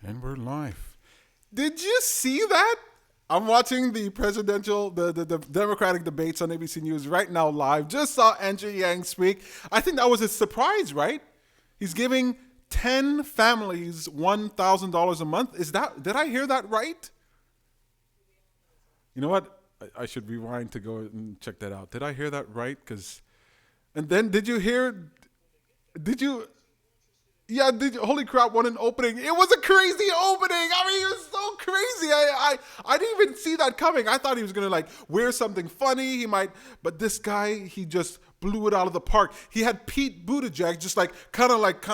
And we're live. Did you see that? I'm watching the presidential, the Democratic debates on ABC News right now live. Just saw Andrew Yang speak. I think that was a surprise, right? He's giving 10 families $1,000 a month. Did I hear that right? You know what? I should rewind to go and check that out. Did I hear that right? And then did you, Yeah, holy crap, what an opening. It was a crazy opening. I mean, it was so crazy. I didn't even see that coming. I thought he was going to like wear something funny. He might, but this guy, he just blew it out of the park. He had Pete Buttigieg just kind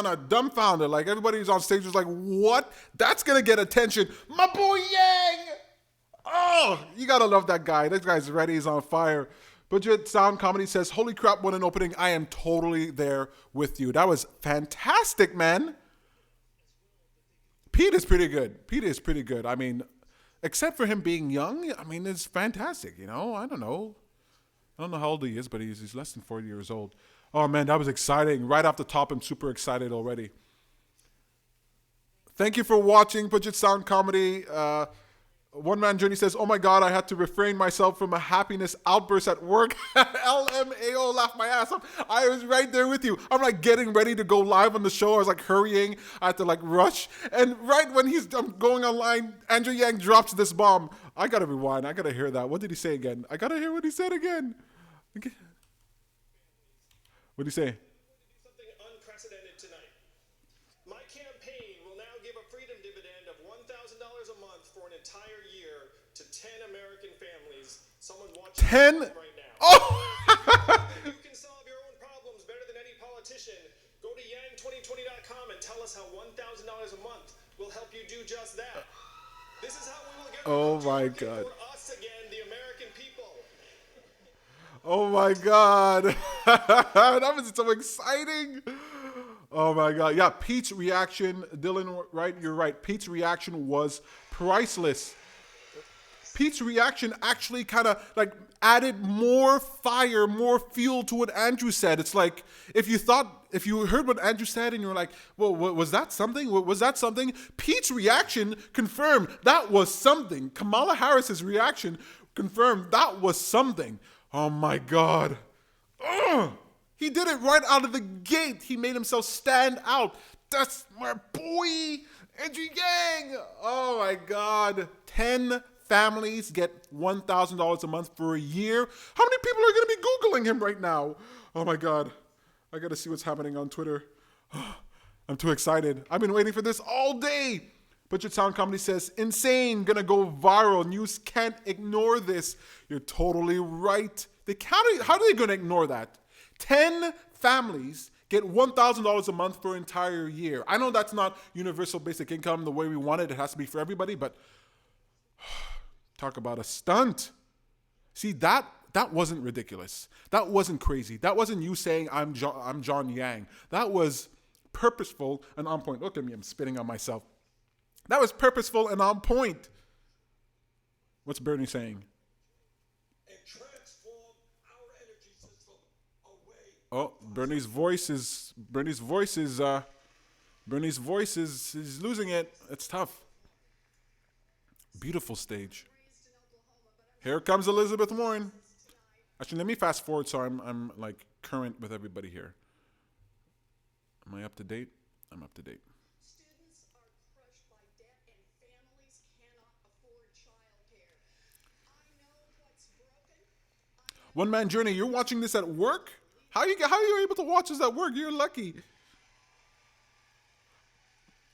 of dumbfounded. Like everybody who's on stage was like, what? That's going to get attention. My boy Yang. Oh, you got to love that guy. This guy's ready. He's on fire. Budget Sound Comedy says, holy crap, what an opening. I am totally there with you. That was fantastic, man. Pete is pretty good. Pete is pretty good. I mean, except for him being young, I mean, it's fantastic, you know? I don't know. I don't know how old he is, but he's less than 40 years old. Oh, man, that was exciting. Right off the top, I'm super excited already. Thank you for watching Budget Sound Comedy. One Man Journey says, oh my God, I had to refrain myself from a happiness outburst at work. LMAO, laugh my ass off. I was right there with you. I'm like getting ready to go live on the show. I was like hurrying. I had to like rush. And right when I'm going online, Andrew Yang drops this bomb. I got to rewind. I got to hear that. What did he say again? I got to hear what he said again. Okay. What did he say? Something unprecedented tonight. My campaign will now give a freedom dividend of $1,000 a month for an entire year to 10 American families. Someone watching 10? right now. Oh! If you can solve your own problems better than any politician, go to yang2020.com and tell us how $1,000 a month will help you do just that. This is how we will get Oh my working God. for us again, the American people. Oh my God. That was so exciting. Oh my God. Yeah, Pete's reaction, Dylan, right? You're right. Pete's reaction was priceless. Pete's reaction actually kind of like added more fire, more fuel to what Andrew said. It's like if you heard what Andrew said and you were like, well, was that something? Was that something? Pete's reaction confirmed that was something. Kamala Harris's reaction confirmed that was something. Oh my God. Ugh. He did it right out of the gate. He made himself stand out. That's my boy, Andrew Yang. Oh my God. 10 families get $1,000 a month for a year. How many people are going to be Googling him right now? Oh my God. I got to see what's happening on Twitter. I'm too excited. I've been waiting for this all day. Budget Sound Comedy says, insane, gonna go viral. News can't ignore this. You're totally right. How are they gonna ignore that? 10 families get $1,000 a month for an entire year. I know that's not universal basic income the way we want it. It has to be for everybody, but talk about a stunt. See, that wasn't ridiculous. That wasn't crazy. That wasn't you saying I'm John Yang. That was purposeful and on point. Look at me, I'm spitting on myself. That was purposeful and on point. What's Bernie saying? And transform our energy system away. Oh, Bernie's voice is losing it. It's tough. Beautiful stage. Here comes Elizabeth Warren. Actually, let me fast forward so I'm like current with everybody here. Am I up to date? I'm up to date. Students are crushed by debt and families cannot afford childcare. I know what's broken. One Man Journey, you're watching this at work? How are you able to watch this at work? You're lucky.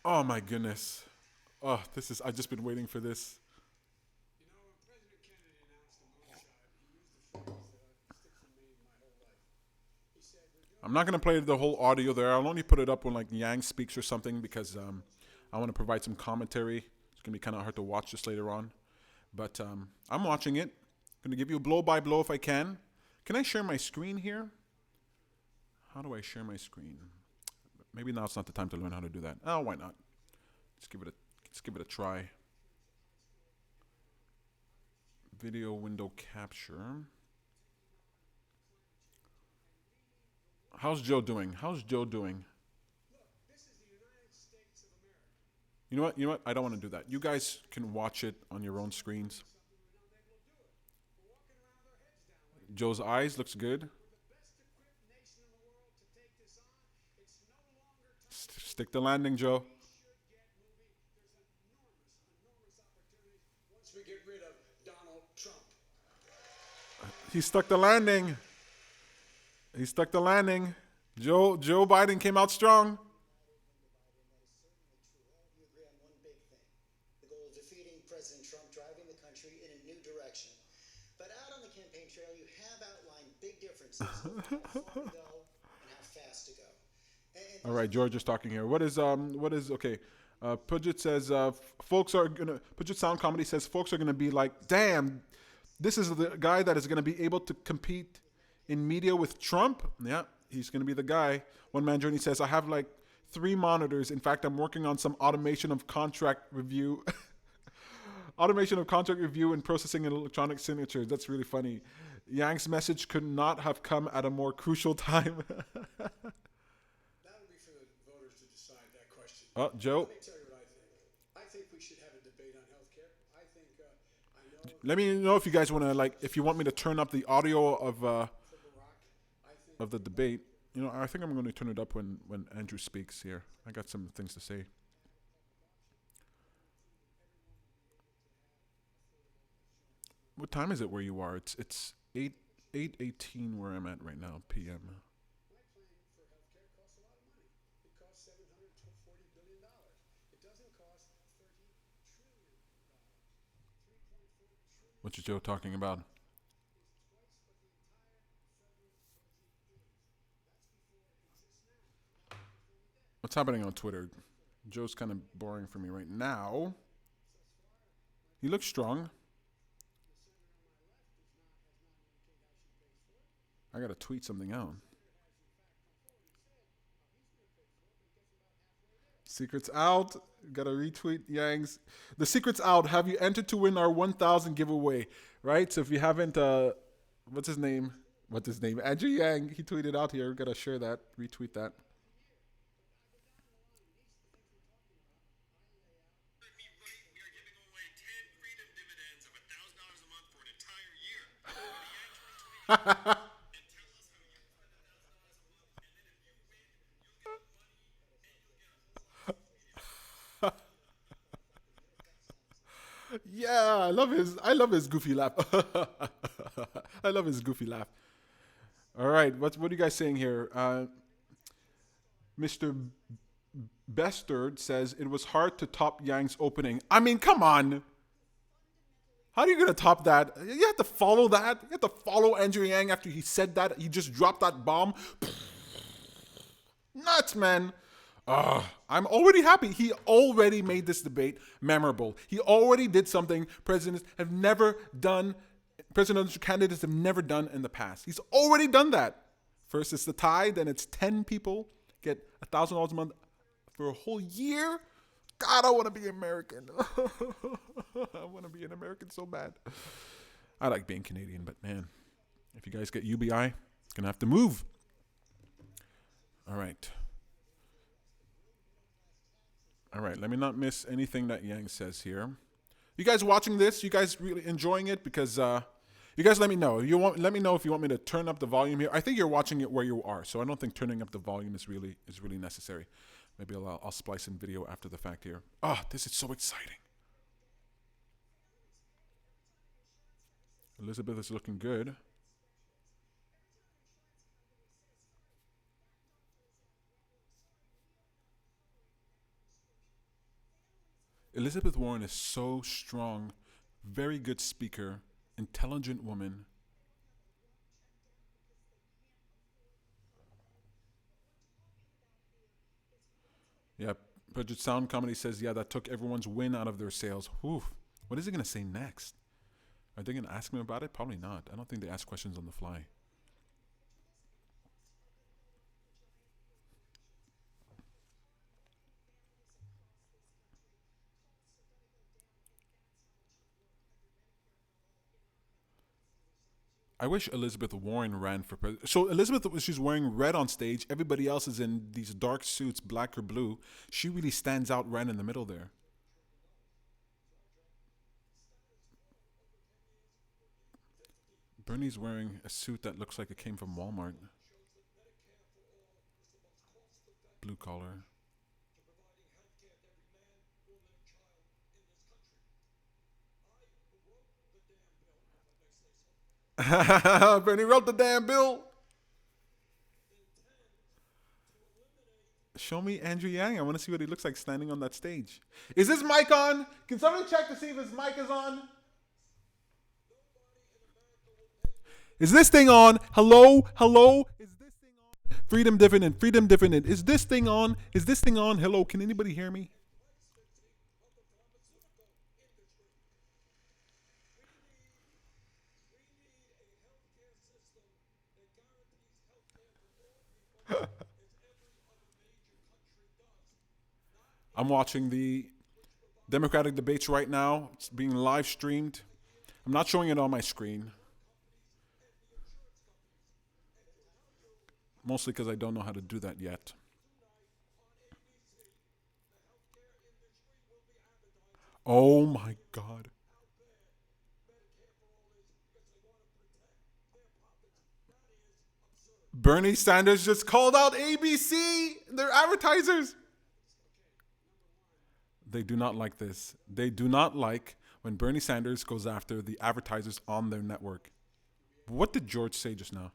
Oh my goodness. Oh, I've just been waiting for this. You know, when President Kennedy announced the moonshot, he used the phrase that sticks with me my whole life. He said, I'm not gonna play the whole audio there. I'll only put it up when like Yang speaks or something because I want to provide some commentary. It's gonna be kind of hard to watch this later on, but I'm watching it. Gonna give you a blow by blow if I can. Can I share my screen here? How do I share my screen? Maybe now it's not the time to learn how to do that. Oh, why not? Let's give it a try. Video window capture. How's Joe doing? You know what? You know what? I don't want to do that. You guys can watch it on your own screens. Joe's eyes looks good. Stick the landing, Joe. Once we get rid of Donald Trump. He stuck the landing. He stuck the landing. Joe Biden came out strong. You agree on one big thing: the goal of defeating President Trump, driving the country in a new direction. But out on the campaign trail, you have outlined big differences of how far to go and how fast to go. All right, George is talking here. What is okay? Pudget says Pudget Sound Comedy says folks are gonna be like, damn, this is the guy that is gonna be able to compete in media with Trump. Yeah, he's gonna be the guy. One Man Journey says I have like 3 monitors. In fact, I'm working on some automation of contract review. Automation of contract review and processing in electronic signatures. That's really funny. Yang's message could not have come at a more crucial time. That would be for the voters to decide that question. Joe, Let me tell you what I think. I think we should have a debate on health care. I think, I know let me know if you guys want to if you want me to turn up the audio for Barack, I think of the debate. You know, I think I'm going to turn it up when Andrew speaks here. I got some things to say. What time is it where you are? It's 8:18 where I'm at right now, PM. my plan for health care costs a lot of money. It costs $740 billion. It doesn't cost $30 trillion. What's Joe talking about? What's happening on Twitter? Joe's kind of boring for me right now. He looks strong. I gotta tweet something out. Secret's out. Gotta retweet Yang's. The secret's out. Have you entered to win our 1,000 giveaway? Right? So if you haven't, what's his name? Andrew Yang. He tweeted out here. Gotta share that. Retweet that. We are giving away 10 freedom dividends of $1,000 a month for an entire year. Go to Yang 2020 and tell us how you spend $1,000 a month, and then if you win, you'll get money and you'll get Yeah, I love his goofy laugh. I love his goofy laugh. All right, what are you guys saying here? Mr. Bestard says it was hard to top Yang's opening. I mean, come on. How are you gonna top that? You have to follow that. You have to follow Andrew Yang after he said that. He just dropped that bomb. Nuts, man. I'm already happy. He already made this debate memorable. He already did something presidential candidates have never done in the past. He's already done that. First it's the tie, then it's 10 people get $1,000 a month for a whole year. God, I want to be American. I want to be an American so bad. I like being Canadian, but man, if you guys get UBI, gonna have to move. All right. All right, let me not miss anything that Yang says here. You guys watching this? You guys really enjoying it? Because you guys let me know. Let me know if you want me to turn up the volume here. I think you're watching it where you are, so I don't think turning up the volume is really necessary. Maybe I'll splice in video after the fact here. Oh, this is so exciting. Elizabeth is looking good. Elizabeth Warren is so strong, very good speaker, intelligent woman. Yeah, Budget Sound Comedy says, yeah, that took everyone's win out of their sales. Whew. What is he going to say next? Are they going to ask him about it? Probably not. I don't think they ask questions on the fly. I wish Elizabeth Warren ran for president. So Elizabeth, she's wearing red on stage. Everybody else is in these dark suits, black or blue. She really stands out right in the middle there. Bernie's wearing a suit that looks like it came from Walmart. Blue collar. Bernie wrote the damn bill. Show me Andrew Yang. I want to see what he looks like standing on that stage. Is this mic on? Can somebody check to see if his mic is on? Is this thing on? Hello? Hello? Is this thing on? Freedom dividend. Freedom dividend. Is this thing on? Is this thing on? Hello? Can anybody hear me? I'm watching the Democratic debates right now. It's being live streamed. I'm not showing it on my screen. Mostly because I don't know how to do that yet. Oh my God. Bernie Sanders just called out ABC. They're advertisers. They do not like this. They do not like when Bernie Sanders goes after the advertisers on their network. What did George say just now?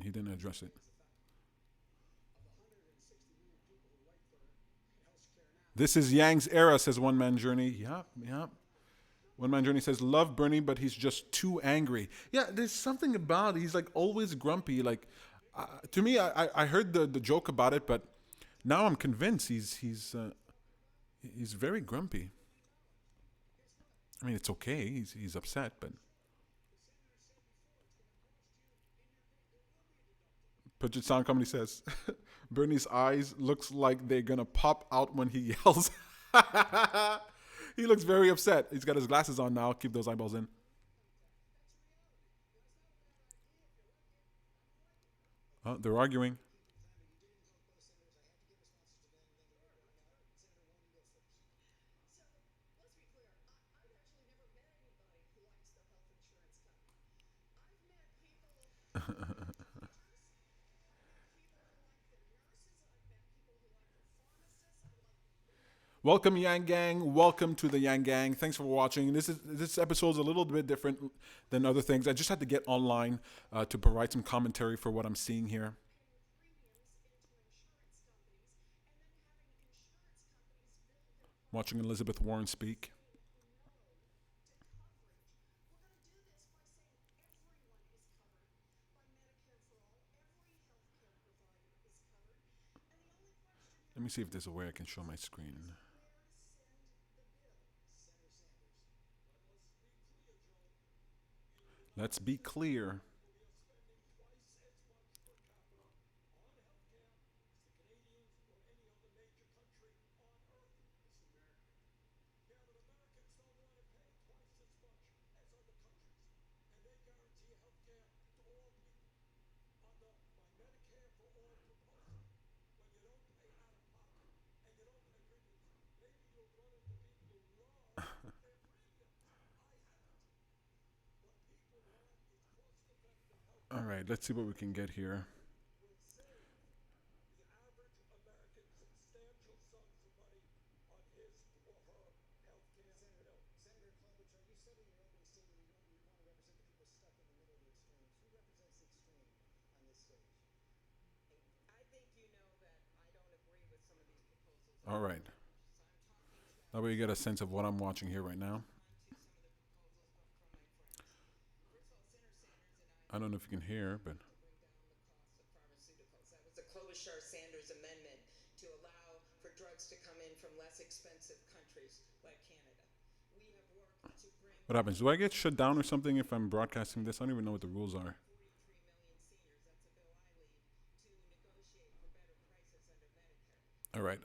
He didn't address it. This is Yang's era, says One Man Journey. Yep. One Man Journey says, love Bernie, but he's just too angry. Yeah, there's something about it. He's like always grumpy. Like, to me, I heard the joke about it, but now I'm convinced he's very grumpy. I mean, it's okay. He's upset, but Puget Sound Company says, Bernie's eyes looks like they're gonna pop out when he yells. He looks very upset. He's got his glasses on now. Keep those eyeballs in. Oh, they're arguing. Welcome, Yang Gang. Welcome to the Yang Gang. Thanks for watching. This episode is a little bit different than other things. I just had to get online to provide some commentary for what I'm seeing here. Watching Elizabeth Warren speak. Let me see if there's a way I can show my screen. Let's be clear. All right, let's see what we can get here. All right. That way you get a sense of what I'm watching here right now. I don't know if you can hear, but That was the Klobuchar-Sanders amendment to allow for drugs to come in from less expensive countries like Canada. We have worked to bring what happens? Do I get shut down or something if I'm broadcasting this? I don't even know what the rules are. 43 million seniors. That's a bill I lead to negotiate for better prices under Medicare. All right.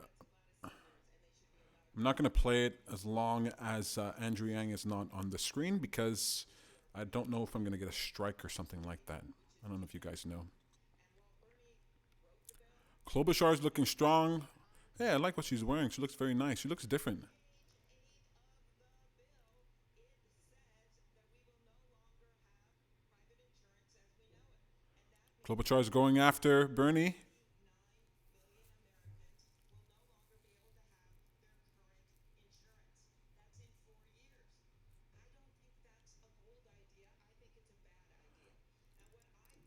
I'm not going to play it as long as Andrew Yang is not on the screen because I don't know if I'm going to get a strike or something like that. I don't know if you guys know. Klobuchar is looking strong. Yeah, I like what she's wearing. She looks very nice. She looks different. Klobuchar is going after Bernie.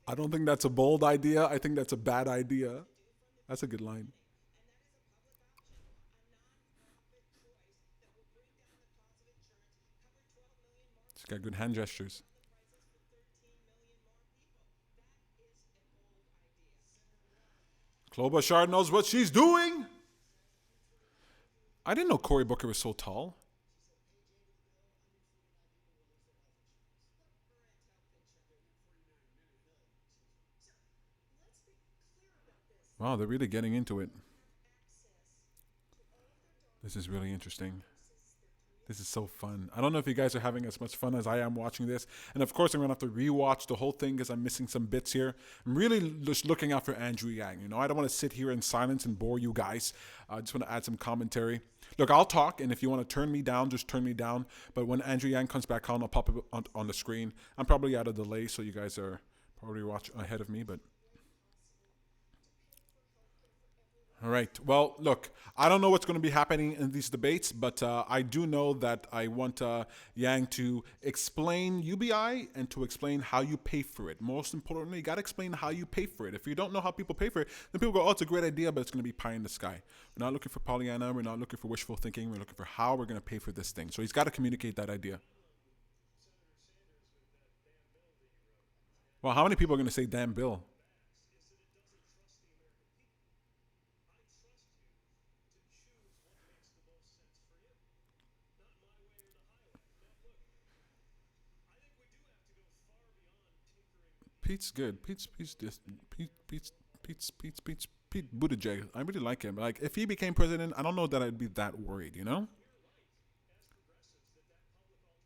I don't think that's a bold idea. I think that's a bad idea. That's a good line. She's got good hand gestures. Klobuchar knows what she's doing. I didn't know Cory Booker was so tall. Wow, they're really getting into it. This is really interesting. This is so fun. I don't know if you guys are having as much fun as I am watching this. And of course, I'm going to have to rewatch the whole thing because I'm missing some bits here. I'm really just looking out for Andrew Yang. You know, I don't want to sit here in silence and bore you guys. I just want to add some commentary. Look, I'll talk, and if you want to turn me down, just turn me down. But when Andrew Yang comes back on, I'll pop it on the screen. I'm probably at a delay, so you guys are probably watching ahead of me, but all right. Well, look, I don't know what's going to be happening in these debates, but I do know that I want Yang to explain UBI and to explain how you pay for it. Most importantly, you got to explain how you pay for it. If you don't know how people pay for it, then people go, oh, it's a great idea, but it's going to be pie in the sky. We're not looking for Pollyanna. We're not looking for wishful thinking. We're looking for how we're going to pay for this thing. So he's got to communicate that idea. Well, how many people are going to say damn bill? Pete's good. Pete's just Pete Buttigieg. I really like him. Like if he became president, I don't know that I'd be that worried. You know,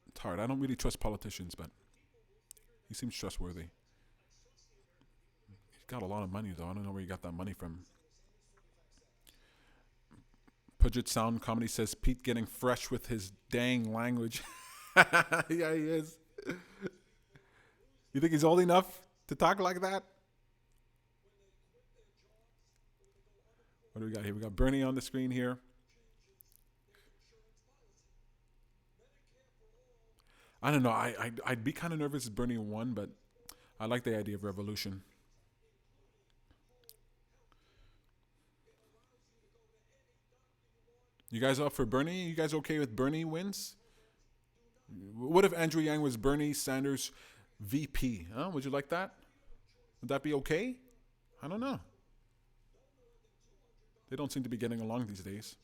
it's hard. I don't really trust politicians, but he seems trustworthy. He's got a lot of money though. I don't know where he got that money from. Puget Sound Comedy says Pete getting fresh with his dang language. Yeah, he is. You think he's old enough to talk like that? What do we got here? We got Bernie on the screen here. I don't know. I'd be kind of nervous if Bernie won, but I like the idea of revolution. You guys up for Bernie? You guys okay with Bernie wins? What if Andrew Yang was Bernie Sanders VP? Huh? Would you like that? Would that be okay? I don't know. They don't seem to be getting along these days.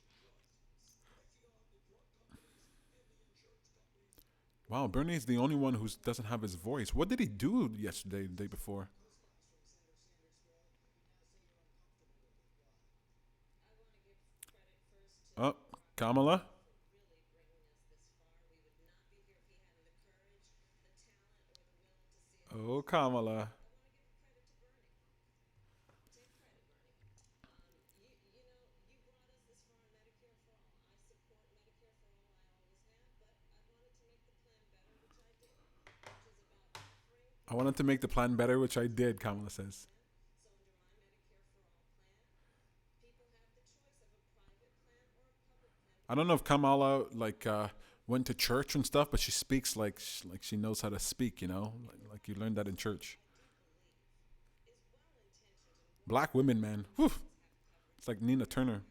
Wow, Bernie's the only one who doesn't have his voice. What did he do yesterday, the day before? Oh, Kamala. Oh, Kamala. I wanted to make the plan better, which I did, Kamala says. I don't know if Kamala went to church and stuff, but she speaks like she knows how to speak. You know, like you learned that in church. Black women, man, whew, it's like Nina Turner.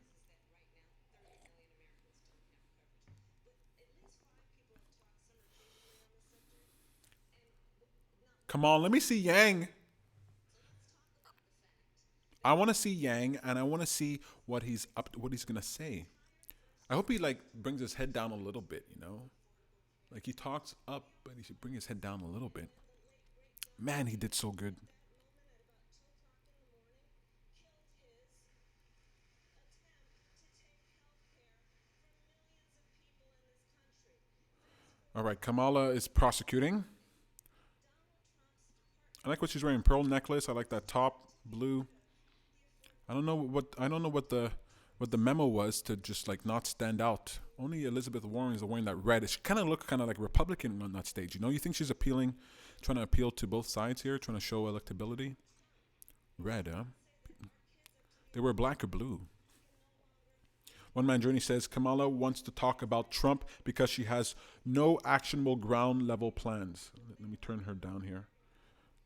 Come on, let me see Yang. I want to see Yang, and I want to see what he's up, what he's gonna say. I hope he like brings his head down a little bit. You know, like he talks up, but he should bring his head down a little bit. Man, he did so good. All right, Kamala is prosecuting. I like what she's wearing. Pearl necklace. I like that top blue. I don't know what the what the memo was to just like not stand out. Only Elizabeth Warren is wearing that red. She kind of looked kind of like Republican on that stage. You know, you think she's appealing, trying to appeal to both sides here, trying to show electability. Red, huh? They were black or blue. One Man Journey says Kamala wants to talk about Trump because she has no actionable ground level plans. Let me turn her down here.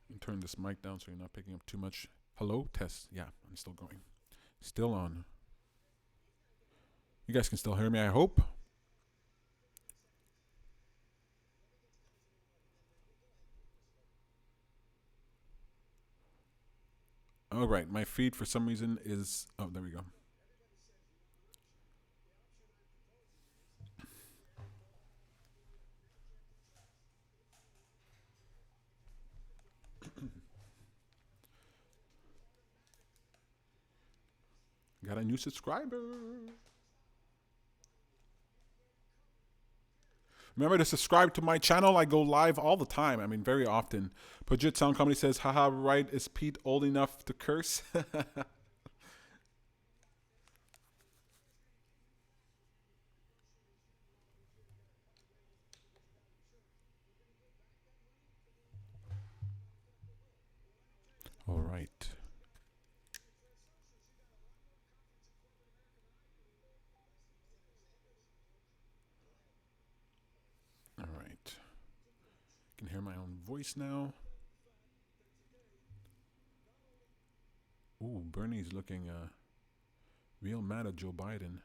And turn this mic down so you're not picking up too much. Hello? Test. Yeah, I'm still going. Still on. You guys can still hear me, I hope. All right, my feed for some reason is... Oh, there we go. Got a new subscriber. Remember to subscribe to my channel. I go live all the time. I mean, very often. Pajit Sound Comedy says, haha, right, is Pete old enough to curse? All right. All right. I can hear my own voice now. Ooh, Bernie's looking real mad at Joe Biden.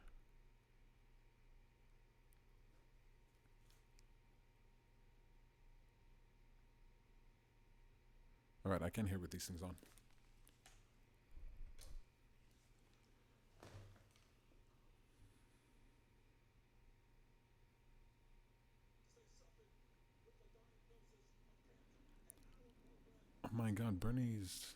All right, I can hear with these things on. Oh my God, Bernie's...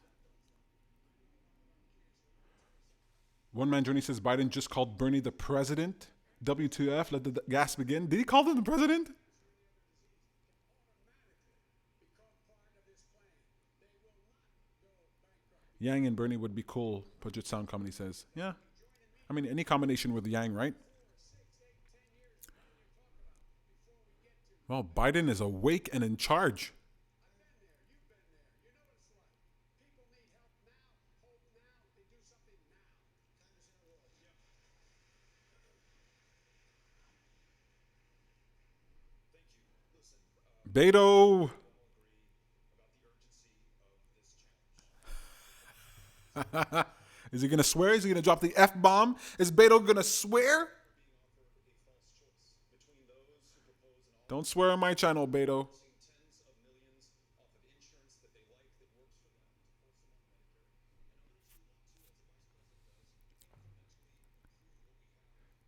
One Man Journey says Biden just called Bernie the president. W2F, let the gas begin. Did he call him the president? Yang and Bernie would be cool, Pajit Sound Comedy says. Yeah. I mean, any combination with Yang, right? Well, Biden is awake and in charge. Beto. Is he going to swear? Is he going to drop the F-bomb? Is Beto going to swear? Don't swear on my channel, Beto.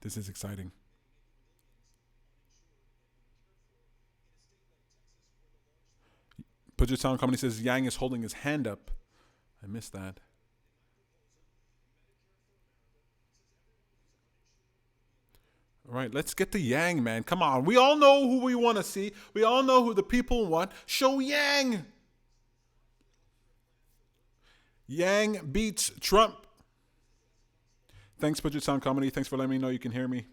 This is exciting. Put Your Sound Company says Yang is holding his hand up. I missed that. All right, let's get to Yang, man. Come on. We all know who we want to see. We all know who the people want. Show Yang. Yang beats Trump. Thanks, Put Your Sound Comedy. Thanks for letting me know you can hear me.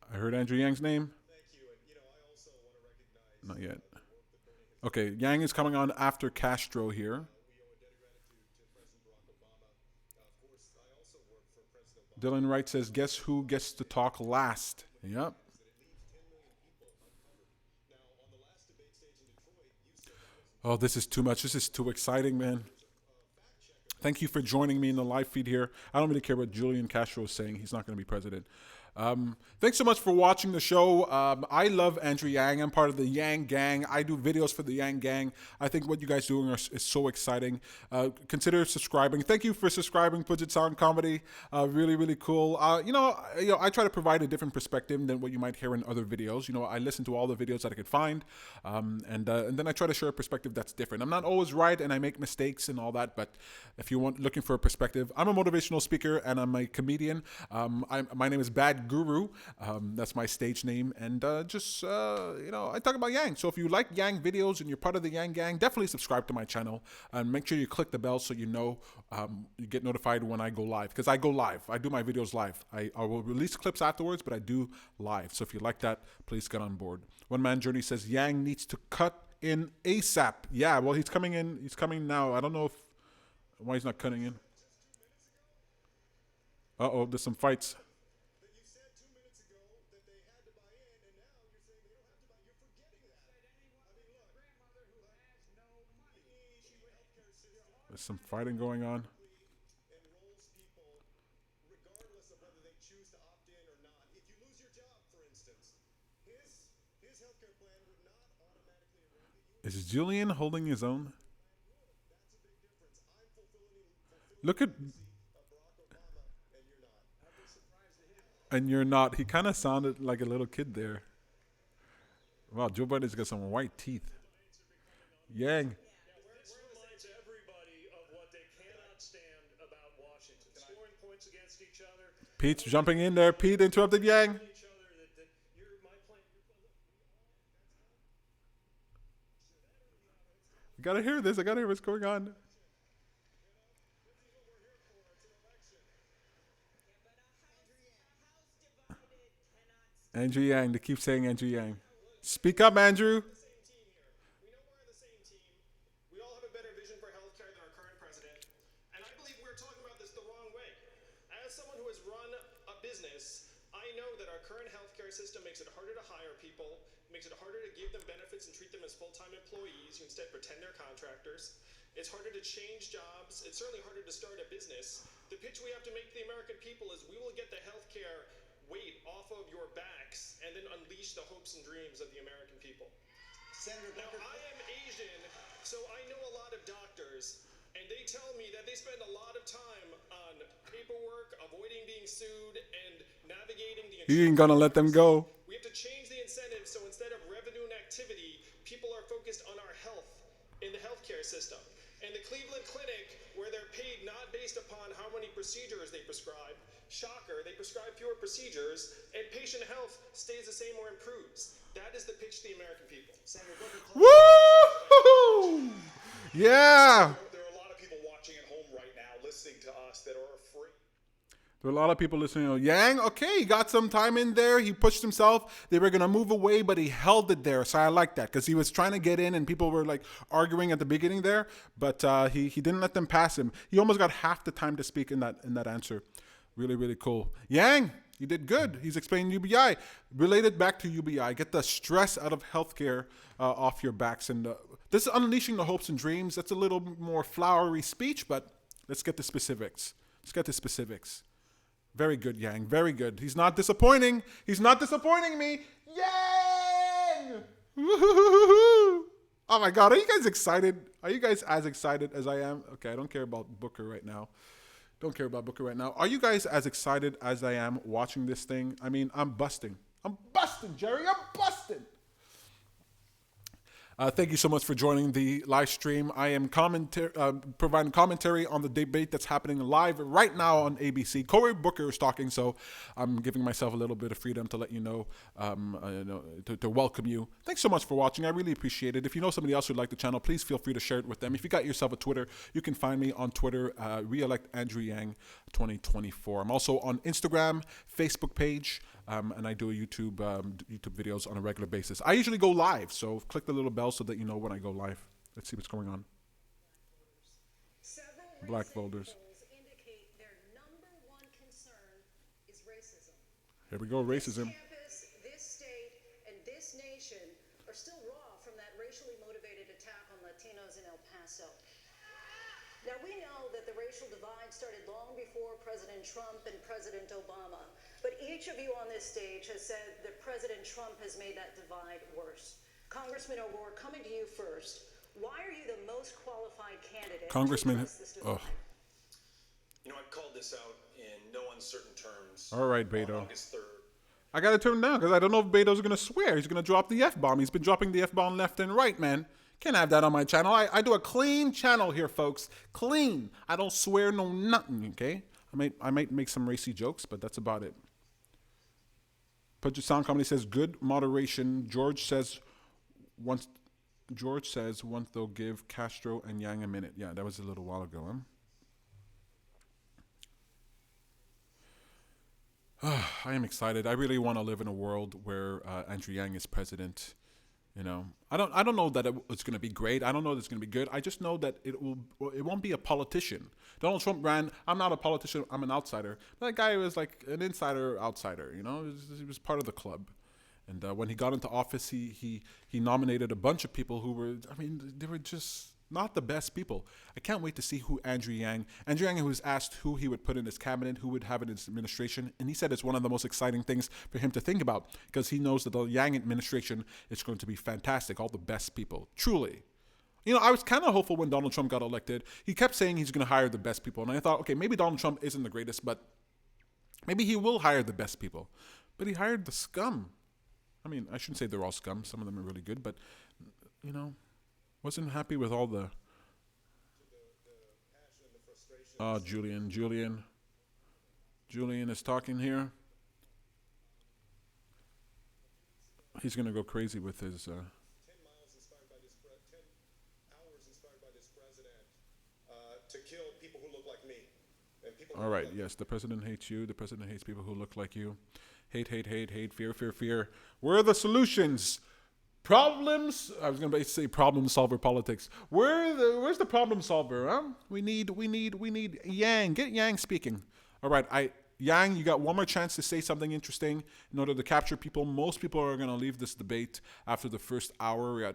I heard Andrew Yang's name. Thank you. And, I also want to recognize... Not yet. Okay, Yang is coming on after Castro here. We owe a debt of gratitude to President Barack Obama. Of course, I also work for President Obama. Dylan Wright says, guess who gets to talk last? Yep. That it leaves 10 million people uncovered. Now, on the last debate stage in Detroit, you said that was Oh, this is too much. This is too exciting, man. Thank you for joining me in the live feed here. I don't really care what Julian Castro is saying. He's not going to be president. Thanks so much for watching the show. I love Andrew Yang. I'm part of the Yang Gang. I do videos for the Yang Gang. I think what you guys doing is so exciting. Consider subscribing. Thank you for subscribing, Pudget Sound Comedy. Really, really cool. I try to provide a different perspective than what you might hear in other videos. I listen to all the videos that I could find, and then I try to share a perspective that's different. I'm not always right, and I make mistakes and all that. But if you want looking for a perspective, I'm a motivational speaker and I'm a comedian. My name is Bad Tech Guru. That's my stage name. And just, I talk about Yang. So if you like Yang videos and you're part of the Yang Gang, definitely subscribe to my channel. And make sure you click the bell so you know you get notified when I go live. Because I go live. I do my videos live. I will release clips afterwards, but I do live. So if you like that, please get on board. One Man Journey says Yang needs to cut in ASAP. Yeah, well, he's coming in. He's coming now. I don't know why he's not cutting in. Uh-oh, there's some fights. That you said 2 minutes ago that they had to buy in, and now you're saying they don't have to buy. You're forgetting that. I mean, look, grandmother who has no money. The healthcare system There's some fighting going on. enrolls people regardless of whether they choose to opt in or not. If you lose your job, for instance, his healthcare plan would not automatically enroll you. Is Julian holding his own? That's a big difference. I'm fulfilling Look at... Barack Obama, and you're not. I'd be surprised to him. And you're not. He kind of sounded like a little kid there. Wow, Joe Biden's got some white teeth. Yang. This reminds everybody of what they cannot stand about Washington. Scoring points against each other, Pete's jumping in there. Pete interrupted Yang. each other that you're my plan. I gotta hear this. I gotta hear what's going on. Andrew Yang. They keep saying Andrew Yang. Speak up, Andrew. Same team here. We know we're on the same team. We all have a better vision for healthcare than our current president. And I believe we're talking about this the wrong way. As someone who has run a business, I know that our current healthcare system makes it harder to hire people, makes it harder to give them benefits and treat them as full-time employees who instead pretend they're contractors. It's harder to change jobs. It's certainly harder to start a business. The pitch we have to make to the American people is we will get the healthcare weight off of your backs and then unleash the hopes and dreams of the American people. Senator Now, Booker, I am Asian, so I know a lot of doctors, and they tell me that they spend a lot of time on paperwork, avoiding being sued, and navigating the He ain't gonna let them go. We have to change the incentives so instead of revenue and activity, people are focused on our health in the healthcare system. And the Cleveland Clinic, where they're paid not based upon how many procedures they prescribe, shocker, they prescribe fewer procedures, and patient health stays the same or improves. That is the pitch to the American people. Senator Booker, Woo! Yeah. There are a lot of people watching at home right now, listening to us, that are afraid. There are a lot of people listening. Yang, okay, he got some time in there. He pushed himself. They were going to move away, but he held it there. So I like that because he was trying to get in and people were like arguing at the beginning there, but he didn't let them pass him. He almost got half the time to speak in that answer. Really, really cool. Yang, you did good. He's explaining UBI. Related back to UBI. Get the stress out of healthcare off your backs. And this is unleashing the hopes and dreams. That's a little more flowery speech, but let's get the specifics. Let's get the specifics. Very good, Yang. Very good. He's not disappointing. He's not disappointing me. Yang! Woo-hoo-hoo-hoo-hoo. Oh my God. Are you guys excited? Are you guys as excited as I am? Okay, I don't care about Booker right now. Don't care about Booker right now. Are you guys as excited as I am watching this thing? I mean, I'm busting. I'm busting, Jerry. I'm busting. Thank you so much for joining the live stream. I am providing commentary on the debate that's happening live right now on ABC. Cory Booker is talking, so I'm giving myself a little bit of freedom to let you know, to welcome you. Thanks so much for watching. I really appreciate it. If you know somebody else who'd like the channel, please feel free to share it with them. If you got yourself a Twitter, you can find me on Twitter, Reelect Andrew Yang 2024. I'm also on Instagram, Facebook page, and I do YouTube videos on a regular basis. I usually go live, so click the little bell so that you know when I go live. Let's see what's going on. Several Black recent voters. polls indicate their number one concern is racism. Here we go, racism. This campus, this state, and this nation are still raw from that racially motivated attack on Latinos in El Paso. Now, we know that the racial divide started long before President Trump and President Obama, but each of you on this stage has said that President Trump has made that divide worse. Congressman O'Rourke, coming to you first, why are you the most qualified candidate Congressman, to address this divide? You know, I've called this out in no uncertain terms. All right, Beto. On August 3rd. I gotta turn down because I don't know if Beto's gonna swear. He's gonna drop the F-bomb. He's been dropping the F-bomb left and right, man. Can't have that on my channel. I do a clean channel here, folks. Clean. I don't swear no nothing, okay? I might make some racy jokes, but that's about it. Put your sound company says good moderation. Once George says once they'll give Castro and Yang a minute. Yeah, that was a little while ago, huh? I am excited. I really want to live in a world where Andrew Yang is president. You know, I don't know that it's going to be great. I don't know that it's going to be good. I just know that it won't be a politician. Donald Trump ran. I'm not a politician. I'm an outsider. That guy was like an insider outsider. You know, he was part of the club. And when he got into office, he nominated a bunch of people who were. I mean, they were just not the best people. I can't wait to see who Andrew Yang was asked who he would put in his cabinet, who would have in his administration, and he said it's one of the most exciting things for him to think about because he knows that the Yang administration is going to be fantastic, all the best people, truly. You know, I was kind of hopeful when Donald Trump got elected. He kept saying he's going to hire the best people, and I thought, okay, maybe Donald Trump isn't the greatest, but maybe he will hire the best people. But he hired the scum. I mean, I shouldn't say they're all scum. Some of them are really good, but, you know, wasn't happy with all the... Oh, Julian is talking here. He's going to go crazy with his... 10 miles inspired by this 10 hours inspired by this president to kill people who look like me. And people all right, yes, the president hates you. The president hates people who look like you. Hate, fear. Where are the solutions? Problems. I was going to say problem solver politics. Where's the problem solver? Huh? We need Yang. Get Yang speaking. All right, Yang, you got one more chance to say something interesting in order to capture people. Most people are going to leave this debate after the first hour.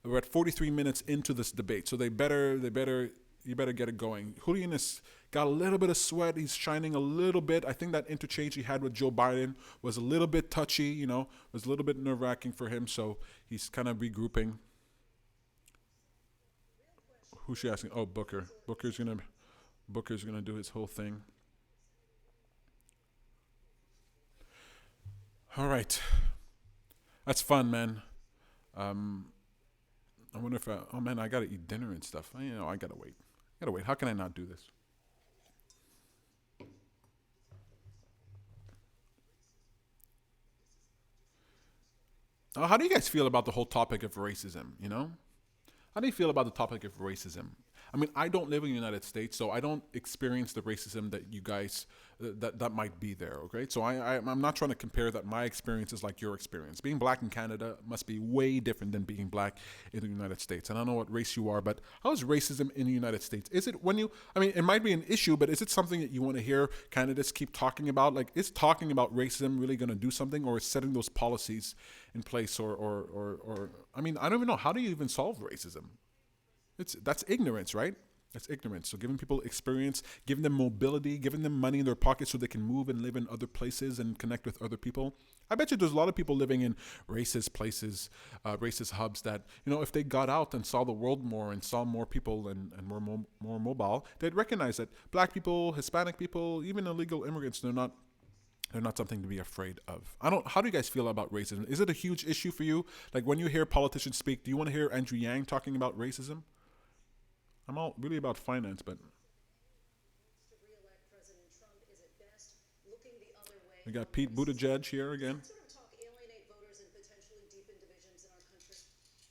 We're at 43 minutes into this debate, so you better get it going. Julian has got a little bit of sweat. He's shining a little bit. I think that interchange he had with Joe Biden was a little bit touchy, you know, was a little bit nerve-wracking for him, so he's kind of regrouping. Who's she asking? Oh, Booker. Booker's gonna do his whole thing. All right. That's fun, man. I wonder if oh man, I gotta eat dinner and stuff. I gotta wait. How can I not do this? How do you guys feel about the whole topic of racism? You know, how do you feel about the topic of racism? I mean, I don't live in the United States, so I don't experience the racism that you guys that might be there. Okay, so I'm not trying to compare that my experience is like your experience. Being black in Canada must be way different than being black in the United States. And I don't know what race you are, but how is racism in the United States? Is it it might be an issue, but is it something that you want to hear candidates keep talking about? Like, is talking about racism really going to do something, or is setting those policies in place, or I mean, I don't even know. How do you even solve racism? That's ignorance, right? That's ignorance. So giving people experience, giving them mobility, giving them money in their pockets so they can move and live in other places and connect with other people. I bet you there's a lot of people living in racist places, racist hubs that, if they got out and saw the world more and saw more people and more mobile, they'd recognize that black people, Hispanic people, even illegal immigrants, they're not something to be afraid of. How do you guys feel about racism? Is it a huge issue for you? Like, when you hear politicians speak, do you want to hear Andrew Yang talking about racism? I'm all really about finance, but To re-elect President Trump is at best looking the other way. we got Pete Buttigieg here again. That sort of talk alienate voters and potentially deepen divisions in our country.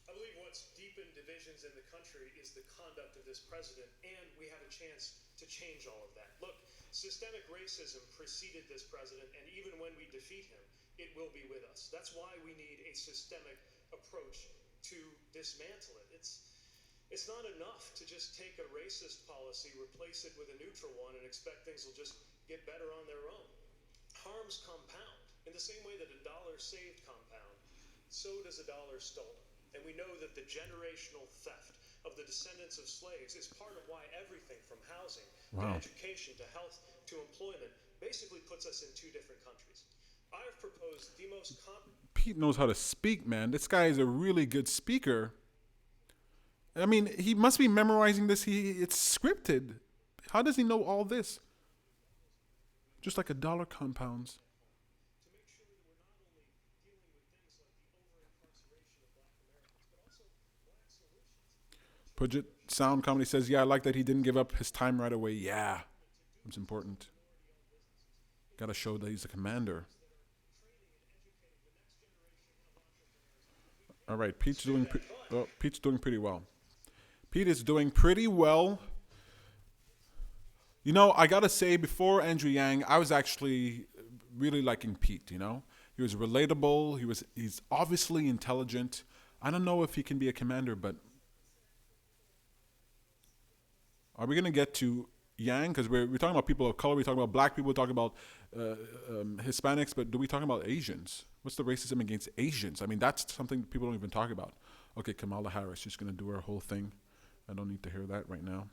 I believe what's deepened divisions in the country is the conduct of this president, and we have a chance to change all of that. Look, systemic racism preceded this president, and even when we defeat him, it will be with us. That's why we need a systemic approach to dismantle it. It's not enough to just take a racist policy, replace it with a neutral one, and expect things will just get better on their own. Harms compound. In the same way that a dollar saved compound, so does a dollar stolen. And we know that the generational theft of the descendants of slaves is part of why everything from housing to education to health to employment basically puts us in two different countries. I've proposed the most Pete knows how to speak, man. This guy is a really good speaker. I mean, he must be memorizing this. It's scripted. How does he know all this? Just like a dollar compounds. to make sure that we're not only dealing with things like the over-incarceration of black Americans, but also black solutions. Pudget Sound Comedy says, yeah, I like that he didn't give up his time right away. Yeah, it's important. Got to show that he's a commander. All right, Pete's doing pretty well. Pete is doing pretty well. You know, I gotta say, before Andrew Yang, I was actually really liking Pete. You know, he was relatable. He's obviously intelligent. I don't know if he can be a commander, but are we gonna get to Yang? Because we're talking about people of color. We're talking about black people. We're talking about Hispanics. But do we talk about Asians? What's the racism against Asians? I mean, that's something people don't even talk about. Okay, Kamala Harris, she's gonna do her whole thing. I don't need to hear that right now.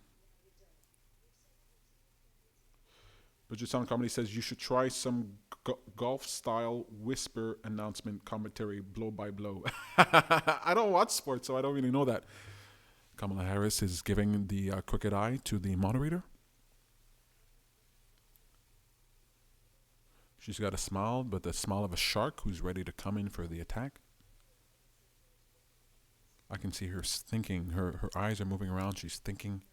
Budget Sound Comedy says you should try some golf style whisper announcement commentary blow by blow. I don't watch sports, so I don't really know that. Kamala Harris is giving the crooked eye to the moderator. She's got a smile, but the smile of a shark who's ready to come in for the attack. I can see her thinking. Her eyes are moving around. She's thinking.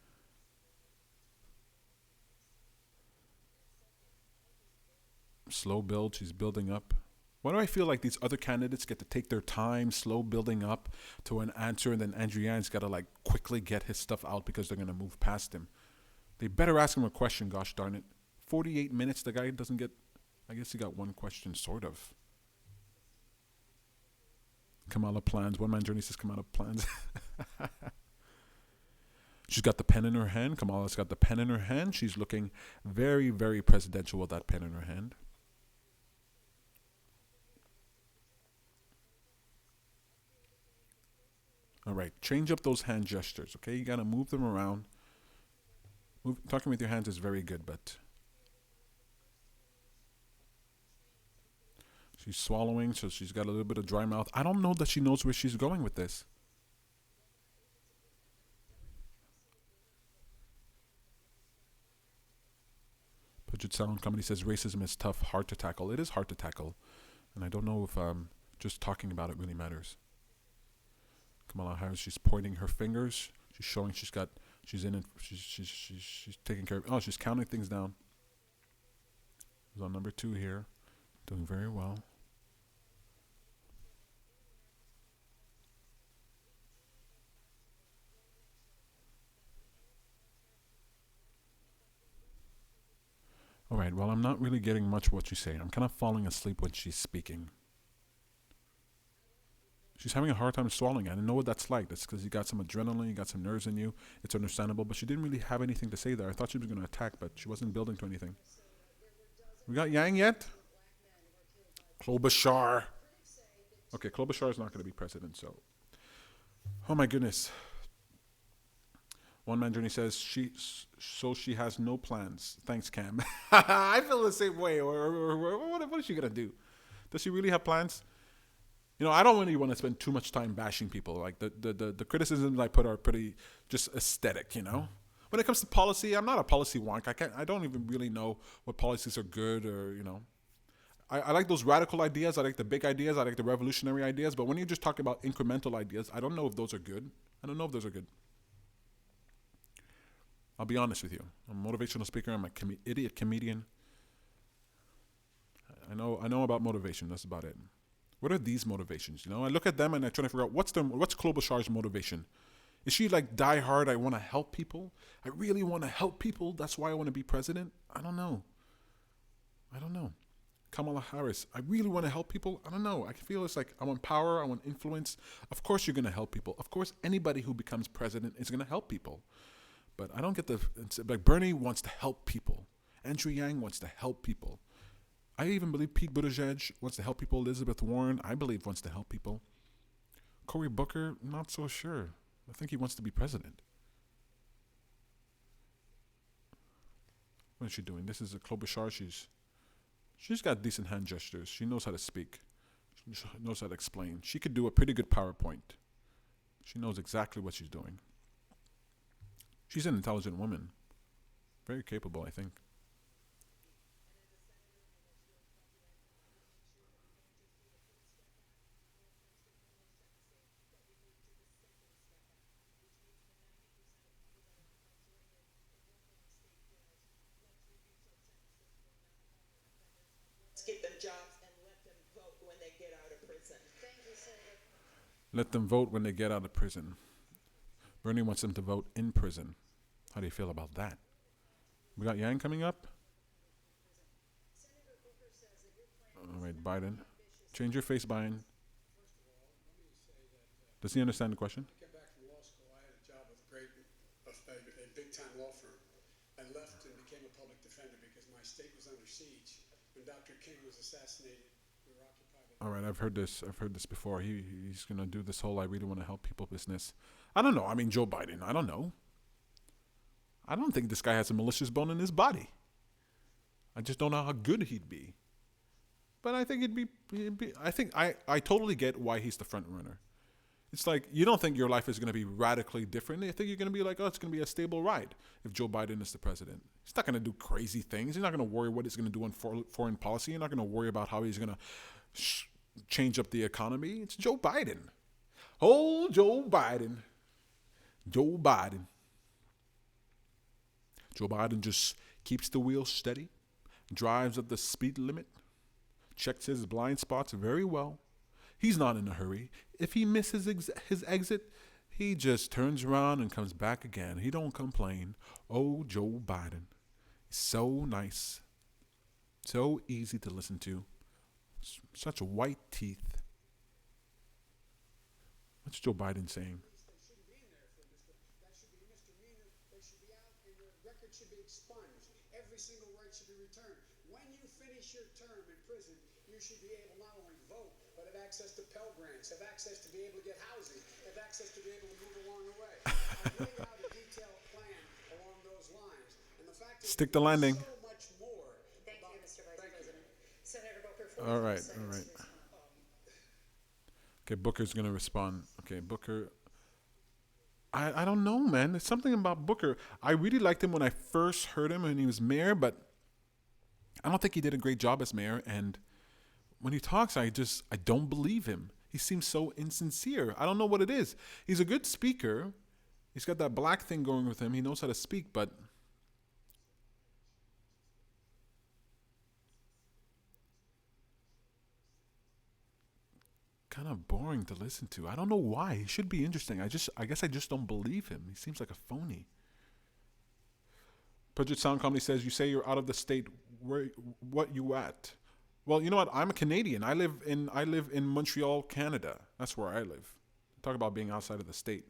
Slow build. She's building up. Why do I feel like these other candidates get to take their time, slow building up to an answer, and then Andrew Yang's got to like quickly get his stuff out because they're going to move past him? They better ask him a question, gosh darn it. 48 minutes, the guy doesn't get... I guess he got one question, sort of. Kamala plans. One man journey says Kamala plans. She's got the pen in her hand. Kamala's got the pen in her hand. She's looking very, very presidential with that pen in her hand. All right, change up those hand gestures, okay? You got to move them around. Talking with your hands is very good, but... She's swallowing, so she's got a little bit of dry mouth. I don't know that she knows where she's going with this. Puget Sound Company says racism is tough, hard to tackle. It is hard to tackle, and I don't know if just talking about it really matters. Kamala Harris, she's pointing her fingers. She's showing she's in it. She's taking care of. Oh, she's counting things down. She's on number 2 here, doing very well. All right, well, I'm not really getting much what she's saying. I'm kind of falling asleep when she's speaking. She's having a hard time swallowing. I know what that's like. That's because you got some adrenaline, you got some nerves in you. It's understandable, but she didn't really have anything to say there. I thought she was going to attack, but she wasn't building to anything. We got Yang yet? Klobuchar. Okay, Klobuchar is not going to be president, so. Oh my goodness. One man journey says she has no plans. Thanks, Cam. I feel the same way. What is she gonna do? Does she really have plans? You know, I don't really want to spend too much time bashing people. Like the criticisms I put are pretty just aesthetic. You know, when it comes to policy, I'm not a policy wonk. I don't even really know what policies are good or you know. I like those radical ideas. I like the big ideas. I like the revolutionary ideas. But when you just talk about incremental ideas, I don't know if those are good. I don't know if those are good. I'll be honest with you. I'm a motivational speaker. I'm an idiot comedian. I know about motivation. That's about it. What are these motivations? You know, I look at them and I try to figure out what's Klobuchar's motivation. Is she like die hard? I want to help people. I really want to help people. That's why I want to be president. I don't know. Kamala Harris. I really want to help people. I don't know. I feel it's like I want power. I want influence. Of course, you're going to help people. Of course, anybody who becomes president is going to help people. But I don't get like Bernie wants to help people. Andrew Yang wants to help people. I even believe Pete Buttigieg wants to help people. Elizabeth Warren, I believe, wants to help people. Cory Booker, not so sure. I think he wants to be president. What is she doing? This is a Klobuchar. She's got decent hand gestures. She knows how to speak. She knows how to explain. She could do a pretty good PowerPoint. She knows exactly what she's doing. She's an intelligent woman. Very capable, I think. Let's get them jobs and let them vote when they get out of prison. Thank you, Senator. Let them vote when they get out of prison. Bernie wants them to vote in prison. How do you feel about that? We got Yang coming up. All right, Biden. Change your face, Biden. Does he understand the question? I came back from law school. I had a job with a big-time law firm. I left and became a public defender because my state was under siege. When Dr. King was assassinated, we were occupied. All right, I've heard this. I've heard this before. He's gonna do this whole "I really want to help people" business. I don't know. I mean, Joe Biden. I don't know. I don't think this guy has a malicious bone in his body. I just don't know how good he'd be. But I think I totally get why he's the front runner. It's like, you don't think your life is going to be radically different. You think you're going to be like, oh, it's going to be a stable ride if Joe Biden is the president. He's not going to do crazy things. He's not going to worry what he's going to do on foreign policy. He's not going to worry about how he's going to change up the economy. It's Joe Biden. Oh, Joe Biden. Joe Biden. Joe Biden just keeps the wheels steady, drives at the speed limit, checks his blind spots very well. He's not in a hurry. If he misses his exit, he just turns around and comes back again. He don't complain. Oh, Joe Biden. So nice. So easy to listen to. Such white teeth. What's Joe Biden saying? They shouldn't be in there for that should be a misdemeanor. They should be out and the record should be expunged. Every single right should be returned. When you finish your term in prison, you should be able not only vote, but have access to Pell Grants, have access to be able to get housing, have access to be able to move along the way. I've laid out a detailed plan along those lines. And the fact is, Stick the landing. so much more. Thank you, Mr. Vice President. Senator Booker, All right, 45 all right. seconds to respond. Okay, Booker's going to respond. Okay, Booker. I don't know, man. There's something about Booker. I really liked him when I first heard him when he was mayor, but I don't think he did a great job as mayor. And when he talks, I don't believe him. He seems so insincere. I don't know what it is. He's a good speaker. He's got that black thing going with him. He knows how to speak, but kind of boring to listen to. I don't know why. He should be interesting. I guess I just don't believe him. He seems like a phony. Puget Sound Comedy says, you say you're out of the state. What you at? Well, you know what? I'm a Canadian. I live in Montreal, Canada. That's where I live. Talk about being outside of the state.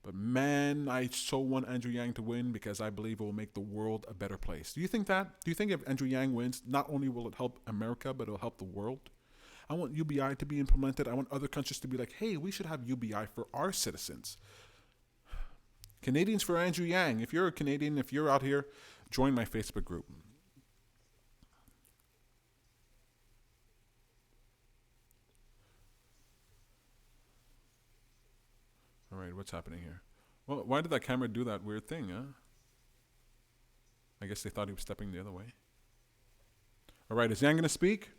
But man, I so want Andrew Yang to win because I believe it will make the world a better place. Do you think that? Do you think if Andrew Yang wins, not only will it help America, but it will help the world? I want UBI to be implemented. I want other countries to be like, hey, we should have UBI for our citizens. Canadians for Andrew Yang. If you're a Canadian, if you're out here, join my Facebook group. All right, what's happening here? Well, why did that camera do that weird thing, huh? I guess they thought he was stepping the other way. All right, is Yang going to speak?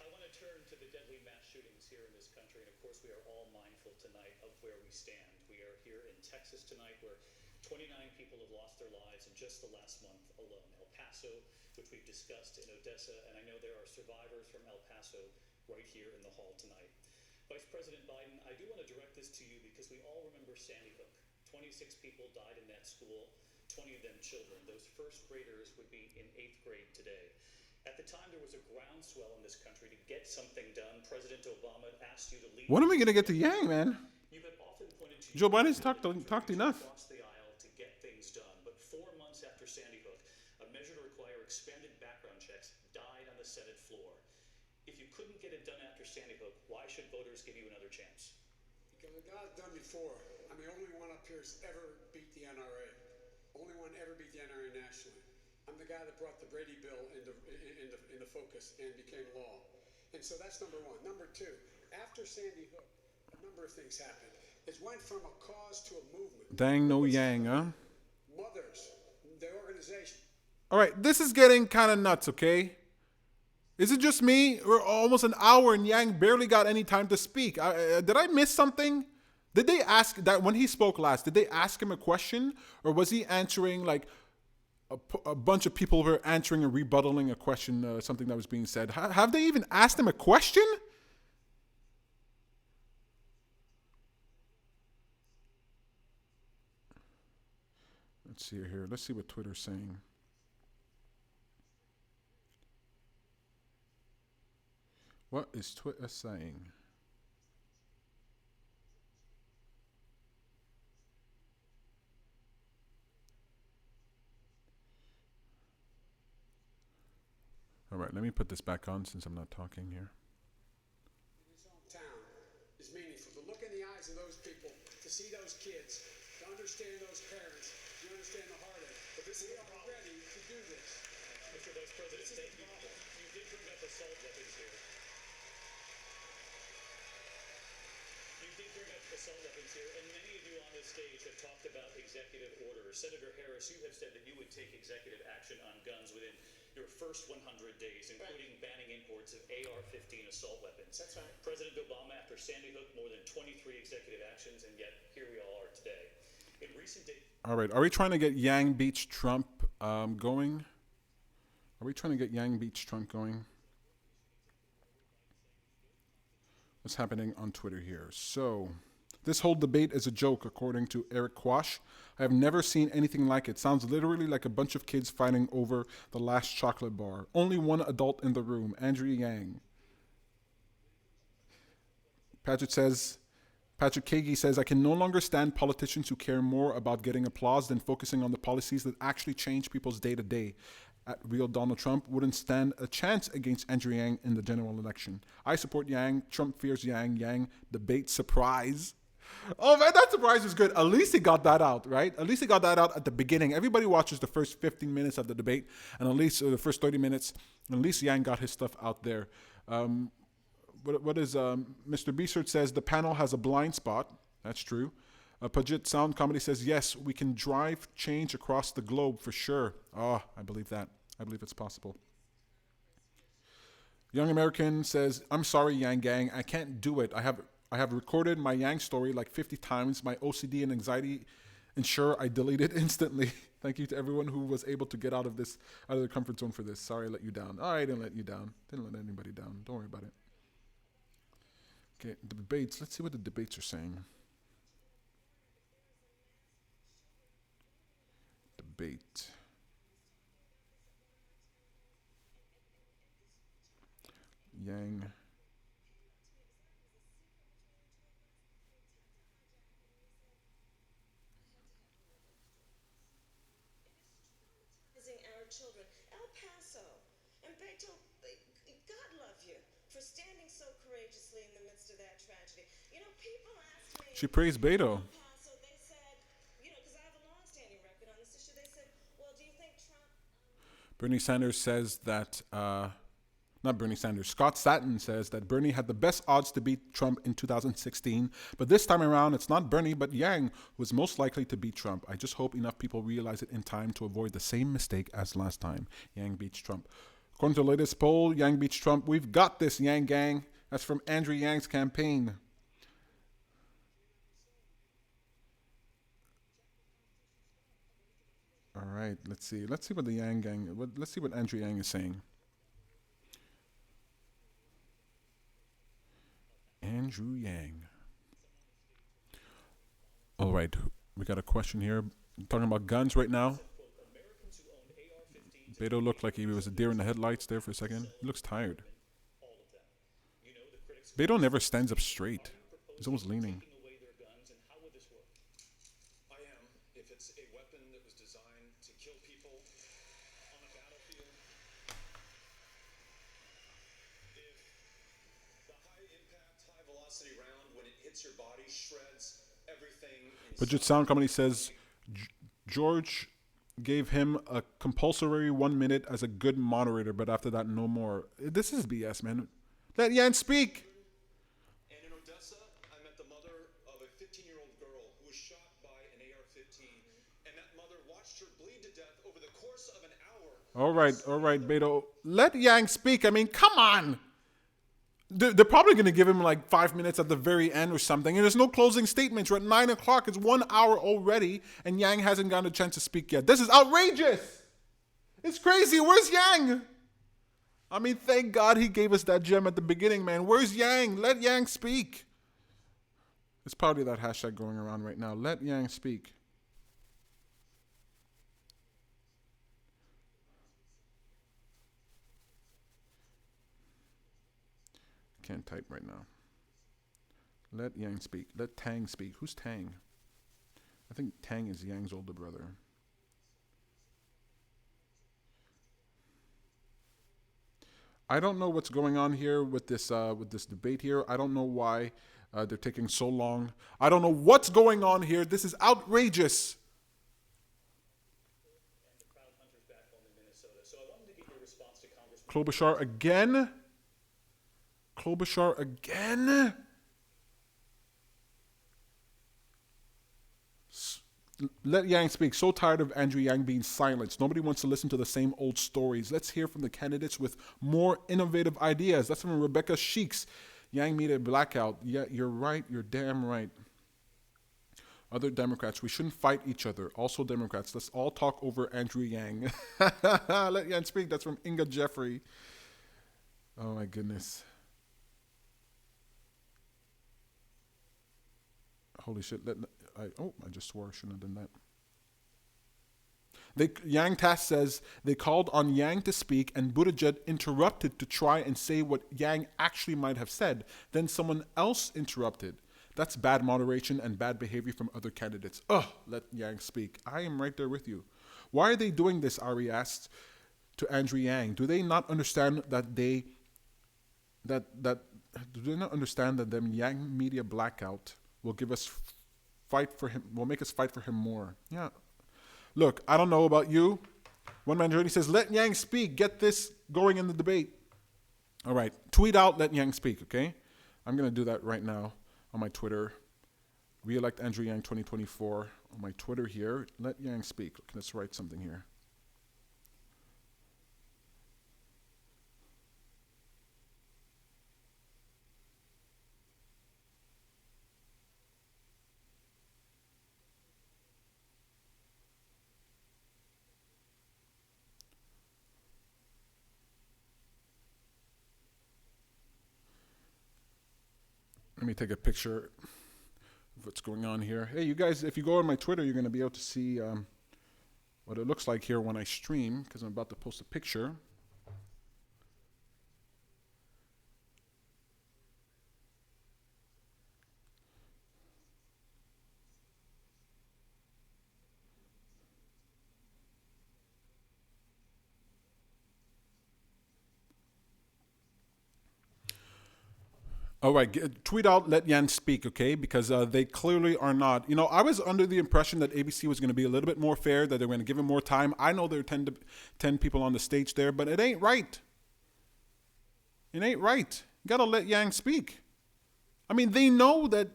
I want to turn to the deadly mass shootings here in this country, and of course we are all mindful tonight of where we stand. We are here in Texas tonight, where 29 people have lost their lives in just the last month alone. El Paso, which we've discussed, in Odessa, and I know there are survivors from El Paso right here in the hall tonight. Vice President Biden, I do want to direct this to you because we all remember Sandy Hook. 26 people died in that school, 20 of them children. Those first graders would be in 8th grade today. At the time, there was a groundswell in this country to get something done. President Obama asked you to lead. When are we going to get to Yang, man? You have often pointed to Joe Biden's talked enough. across the aisle to get things done. But 4 months after Sandy Hook, a measure to require expanded background checks died on the Senate floor. If you couldn't get it done after Sandy Hook, why should voters give you another chance? Because the guy's done before. I'm the only one up here who's ever beat the NRA. Only one ever beat the NRA nationally. I'm the guy that brought the Brady Bill into focus and became law. And so that's number one. Number two, after Sandy Hook, a number of things happened. It went from a cause to a movement. Dang no Yang, huh? Mothers, the organization. All right, this is getting kind of nuts, okay? Is it just me? We're almost an hour and Yang barely got any time to speak. Did I miss something? Did they ask that when he spoke last? Did they ask him a question, or was he answering like a bunch of people were answering and rebuttaling a question, something that was being said? Have they even asked him a question? Let's see here. Let's see what Twitter's saying. What is Twitter saying? All right, let me put this back on since I'm not talking here. In his hometown is meaningful. To look in the eyes of those people, to see those kids, to understand those parents, to understand the heartache. But this is ready to do this. Mr. Vice President, thank you. You did bring up assault weapons here. You did bring up assault weapons here, and many of you on this stage have talked about executive orders. Senator Harris, you have said that you would take executive action on guns within your first 100 days, including banning imports of AR-15 assault weapons. That's right. President Obama, after Sandy Hook, more than 23 executive actions, and yet here we all are today. In recent days... All right, are we trying to get Yang Beats Trump going? Are we trying to get Yang Beats Trump going? What's happening on Twitter here? So, this whole debate is a joke, according to Eric Quash. I have never seen anything like it. Sounds literally like a bunch of kids fighting over the last chocolate bar. Only one adult in the room, Andrew Yang. Patrick Kagi says, I can no longer stand politicians who care more about getting applause than focusing on the policies that actually change people's day-to-day. At real Donald Trump wouldn't stand a chance against Andrew Yang in the general election. I support Yang. Trump fears Yang. Yang debate surprise. Oh man, that surprise was good. At least he got that out, right? At least he got that out at the beginning. Everybody watches the first 15 minutes of the debate, and at least the first 30 minutes, at least Yang got his stuff out there. What is Mr. Beesert says the panel has a blind spot. That's true. Pajit Sound Comedy says, yes, we can drive change across the globe for sure. Oh, I believe that. I believe it's possible. Young American says, I'm sorry, Yang Gang. I can't do it. I have recorded my Yang story like 50 times. My OCD and anxiety ensure I delete it instantly. Thank you to everyone who was able to get out of the comfort zone for this. Sorry I let you down. Oh, I didn't let you down. Didn't let anybody down. Don't worry about it. Okay, the debates. Let's see what the debates are saying. Debate. Yang. Our children, El Paso and Beto, God love you for standing so courageously in the midst of that tragedy. You know, people asked me. She praised Beto. El Paso, they said, you know, because I have a long-standing record on this issue. They said, well, do you think Trump? Bernie Sanders says that. Not Bernie Sanders. Scott Satin says that Bernie had the best odds to beat Trump in 2016. But this time around, it's not Bernie, but Yang who is most likely to beat Trump. I just hope enough people realize it in time to avoid the same mistake as last time. Yang beats Trump. According to the latest poll, Yang beats Trump. We've got this, Yang Gang. That's from Andrew Yang's campaign. All right, let's see. Let's see what the Yang Gang, let's see what Andrew Yang is saying. Andrew Yang. All right, we got a question here. Talking about guns right now. Beto looked like he was a deer in the headlights there for a second. He looks tired. Beto never stands up straight. He's always leaning. I am, if it's a weapon that was designed to kill people on a battlefield. If the high-impact, high-velocity round, when it hits your body, shreds everything. Budget Sound Company says George gave him a compulsory 1 minute as a good moderator, but after that, no more. This is BS, man. Let Yan speak. And in Odessa, I met the mother of a 15-year-old girl who was shot by an AR-15, and that mother watched her bleed to death over the course of an hour. All right, Beto. Let Yang speak. I mean, come on. They're probably going to give him like 5 minutes at the very end or something. And there's no closing statements. We're at 9 o'clock. It's 1 hour already. And Yang hasn't gotten a chance to speak yet. This is outrageous. It's crazy. Where's Yang? I mean, thank God he gave us that gem at the beginning, man. Where's Yang? Let Yang speak. It's probably that hashtag going around right now. Let Yang speak. can't type right now. Let Yang speak. Let Tang speak. Who's Tang? I think Tang is Yang's older brother. I don't know what's going on here with this debate here. I don't know why they're taking so long. I don't know what's going on here. This is outrageous. And the crowd hunters back home in Minnesota. So I wanted to get your response to Congressman Klobuchar again. Klobuchar again. Let Yang speak. So tired of Andrew Yang being silenced. Nobody wants to listen to the same old stories. Let's hear from the candidates with more innovative ideas. That's from Rebecca Sheiks. Yang media blackout. Yeah, you're right. You're damn right. Other Democrats, we shouldn't fight each other. Also Democrats, let's all talk over Andrew Yang. Let Yang speak. That's from Inga Jeffrey. Oh my goodness. Holy shit. I just swore I shouldn't have done that. Yang Tass says they called on Yang to speak and Buttigieg interrupted to try and say what Yang actually might have said. Then someone else interrupted. That's bad moderation and bad behavior from other candidates. Let Yang speak. I am right there with you. Why are they doing this, Ari asked to Andrew Yang. Do they not understand that do they not understand that them Yang media blackout will give us will make us fight for him more? Yeah. Look, I don't know about you. One Man Journey says, let Yang speak. Get this going in the debate. All right. Tweet out, let Yang speak, okay? I'm going to do that right now on my Twitter. Re-elect Andrew Yang 2024 on my Twitter here. Let Yang speak. Let's write something here. Let me take a picture of what's going on here. Hey, you guys, if you go on my Twitter, you're going to be able to see what it looks like here when I stream, because I'm about to post a picture. All right, tweet out, let Yan speak, okay? Because they clearly are not. You know, I was under the impression that ABC was going to be a little bit more fair, that they're going to give him more time. I know there are 10 people on the stage there, but it ain't right. It ain't right. You got to let Yang speak. I mean, they know that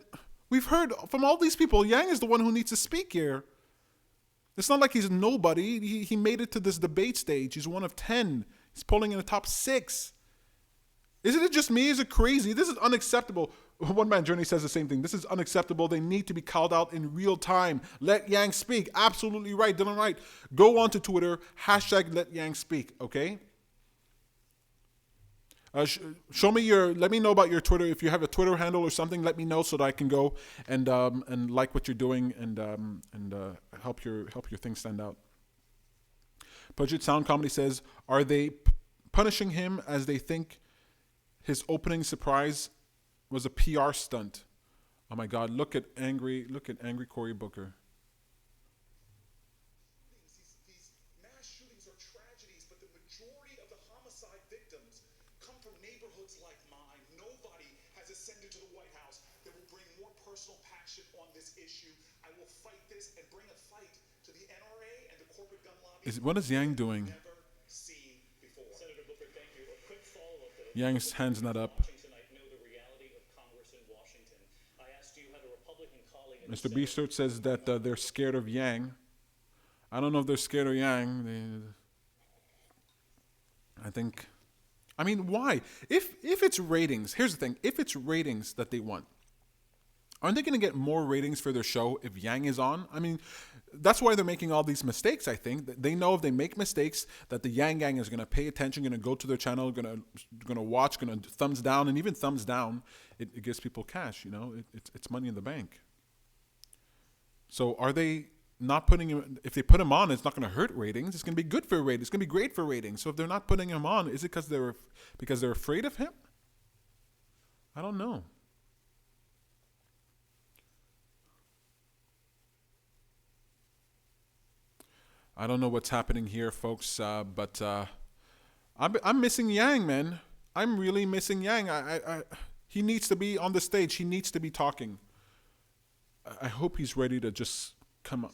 we've heard from all these people, Yang is the one who needs to speak here. It's not like he's nobody. He made it to this debate stage. He's one of 10. He's polling in the top 6. Isn't it just me? Is it crazy? This is unacceptable. One Man Journey says the same thing. This is unacceptable. They need to be called out in real time. Let Yang speak. Absolutely right. Dylan Wright. Go on to Twitter. # let Yang speak. Okay? Let me know about your Twitter. If you have a Twitter handle or something, let me know so that I can go and like what you're doing and help your thing stand out. Budget Sound Comedy says, are they punishing him as they think his opening surprise was a PR stunt? Oh my God! Look at angry Cory Booker. These mass shootings are tragedies, but the majority of the homicide victims come from neighborhoods like mine. Nobody has ascended to the White House that will bring more personal passion on this issue. I will fight this and bring a fight to the NRA and the corporate gun lobby. What is Yang doing? Senator Booker, thank you. A quick follow-up. Yang's hand's not up. Mr. B-Sturt says that they're scared of Yang. I don't know if they're scared of Yang. I mean, why? If it's ratings, here's the thing. If it's ratings that they want, aren't they going to get more ratings for their show if Yang is on? I mean, that's why they're making all these mistakes, I think. They know if they make mistakes that the Yang Gang is going to pay attention, going to go to their channel, going to watch, going to thumbs down, and even thumbs down, it gives people cash, you know? It's money in the bank. So are they not putting him, if they put him on, it's not going to hurt ratings. It's going to be good for ratings. It's going to be great for ratings. So if they're not putting him on, is it because they're afraid of him? I don't know. I don't know what's happening here, folks, but I'm missing Yang, man. I'm really missing Yang. He needs to be on the stage. He needs to be talking. I hope he's ready to just come up.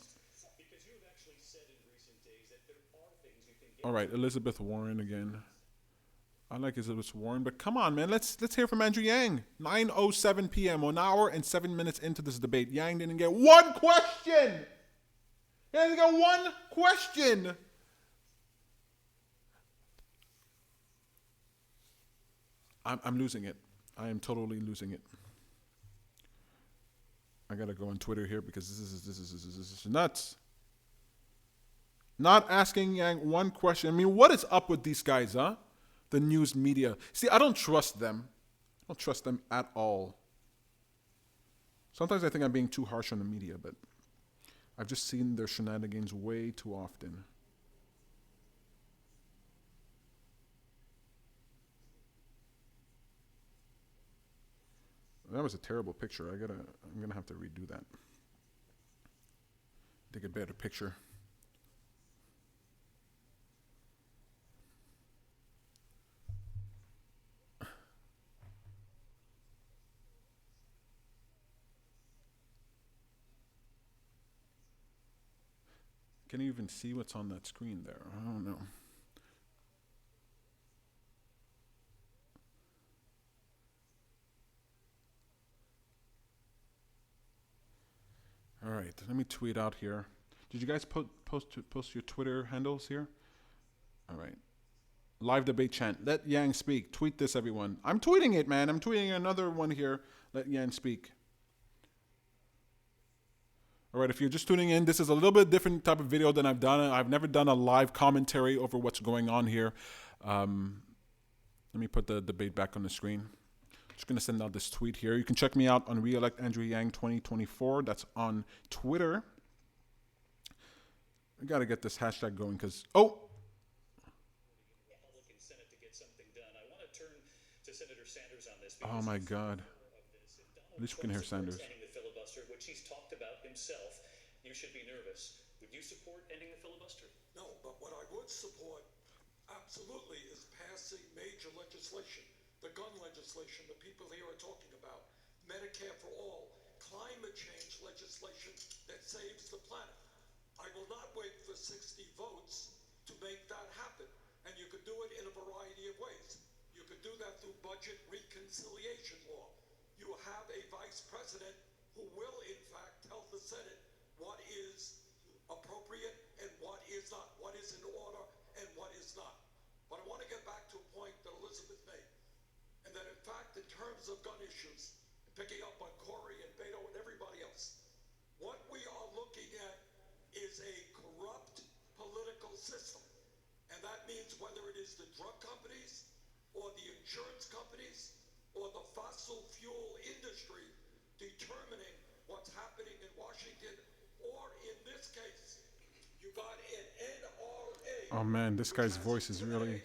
Because you have actually said in recent days that there are things you can get. All right, Elizabeth Warren again. I like Elizabeth Warren, but come on, man. Let's hear from Andrew Yang. 9:07 p.m. 1 hour and 7 minutes into this debate. Yang didn't get one question. He didn't get one question. I'm losing it. I am totally losing it. I gotta go on Twitter here because this is nuts. Not asking Yang one question. I mean, what is up with these guys, huh? The news media. See, I don't trust them. I don't trust them at all. Sometimes I think I'm being too harsh on the media, but I've just seen their shenanigans way too often. That was a terrible picture. I'm gonna have to redo that. Take a better picture. Can you even see what's on that screen there? I don't know. All right, let me tweet out here. Did you guys post your Twitter handles here? All right. Live debate chant. Let Yang speak. Tweet this, everyone. I'm tweeting it, man. I'm tweeting another one here. Let Yang speak. All right, if you're just tuning in, this is a little bit different type of video than I've done. I've never done a live commentary over what's going on here. Let me put the debate back on the screen. Just going to send out this tweet here. You can check me out on Re-elect Andrew Yang 2024. That's on Twitter. I got to get this hashtag going because, Republican Senate to get something done. I want to turn to Senator Sanders on this. Oh my God. At least we can hear Sanders. Ending the filibuster, which he's talked about himself. You should be nervous. Would you support ending the filibuster? No, but what I would support absolutely is passing major legislation. The gun legislation the people here are talking about. Medicare for all. Climate change legislation that saves the planet. I will not wait for 60 votes to make that happen. And you could do it in a variety of ways. You could do that through budget reconciliation law. You have a vice president who will, in fact, tell the Senate what is appropriate and what is not, what is in order and what is not. But I want to get back to a point that Elizabeth made, and that, in fact, in terms of gun issues, picking up on Corey and Beto and everybody else, what we are looking at is a corrupt political system. And that means whether it is the drug companies or the insurance companies or the fossil fuel industry determining what's happening in Washington, or in this case, you got an NRA. Oh man, this guy's voice is really,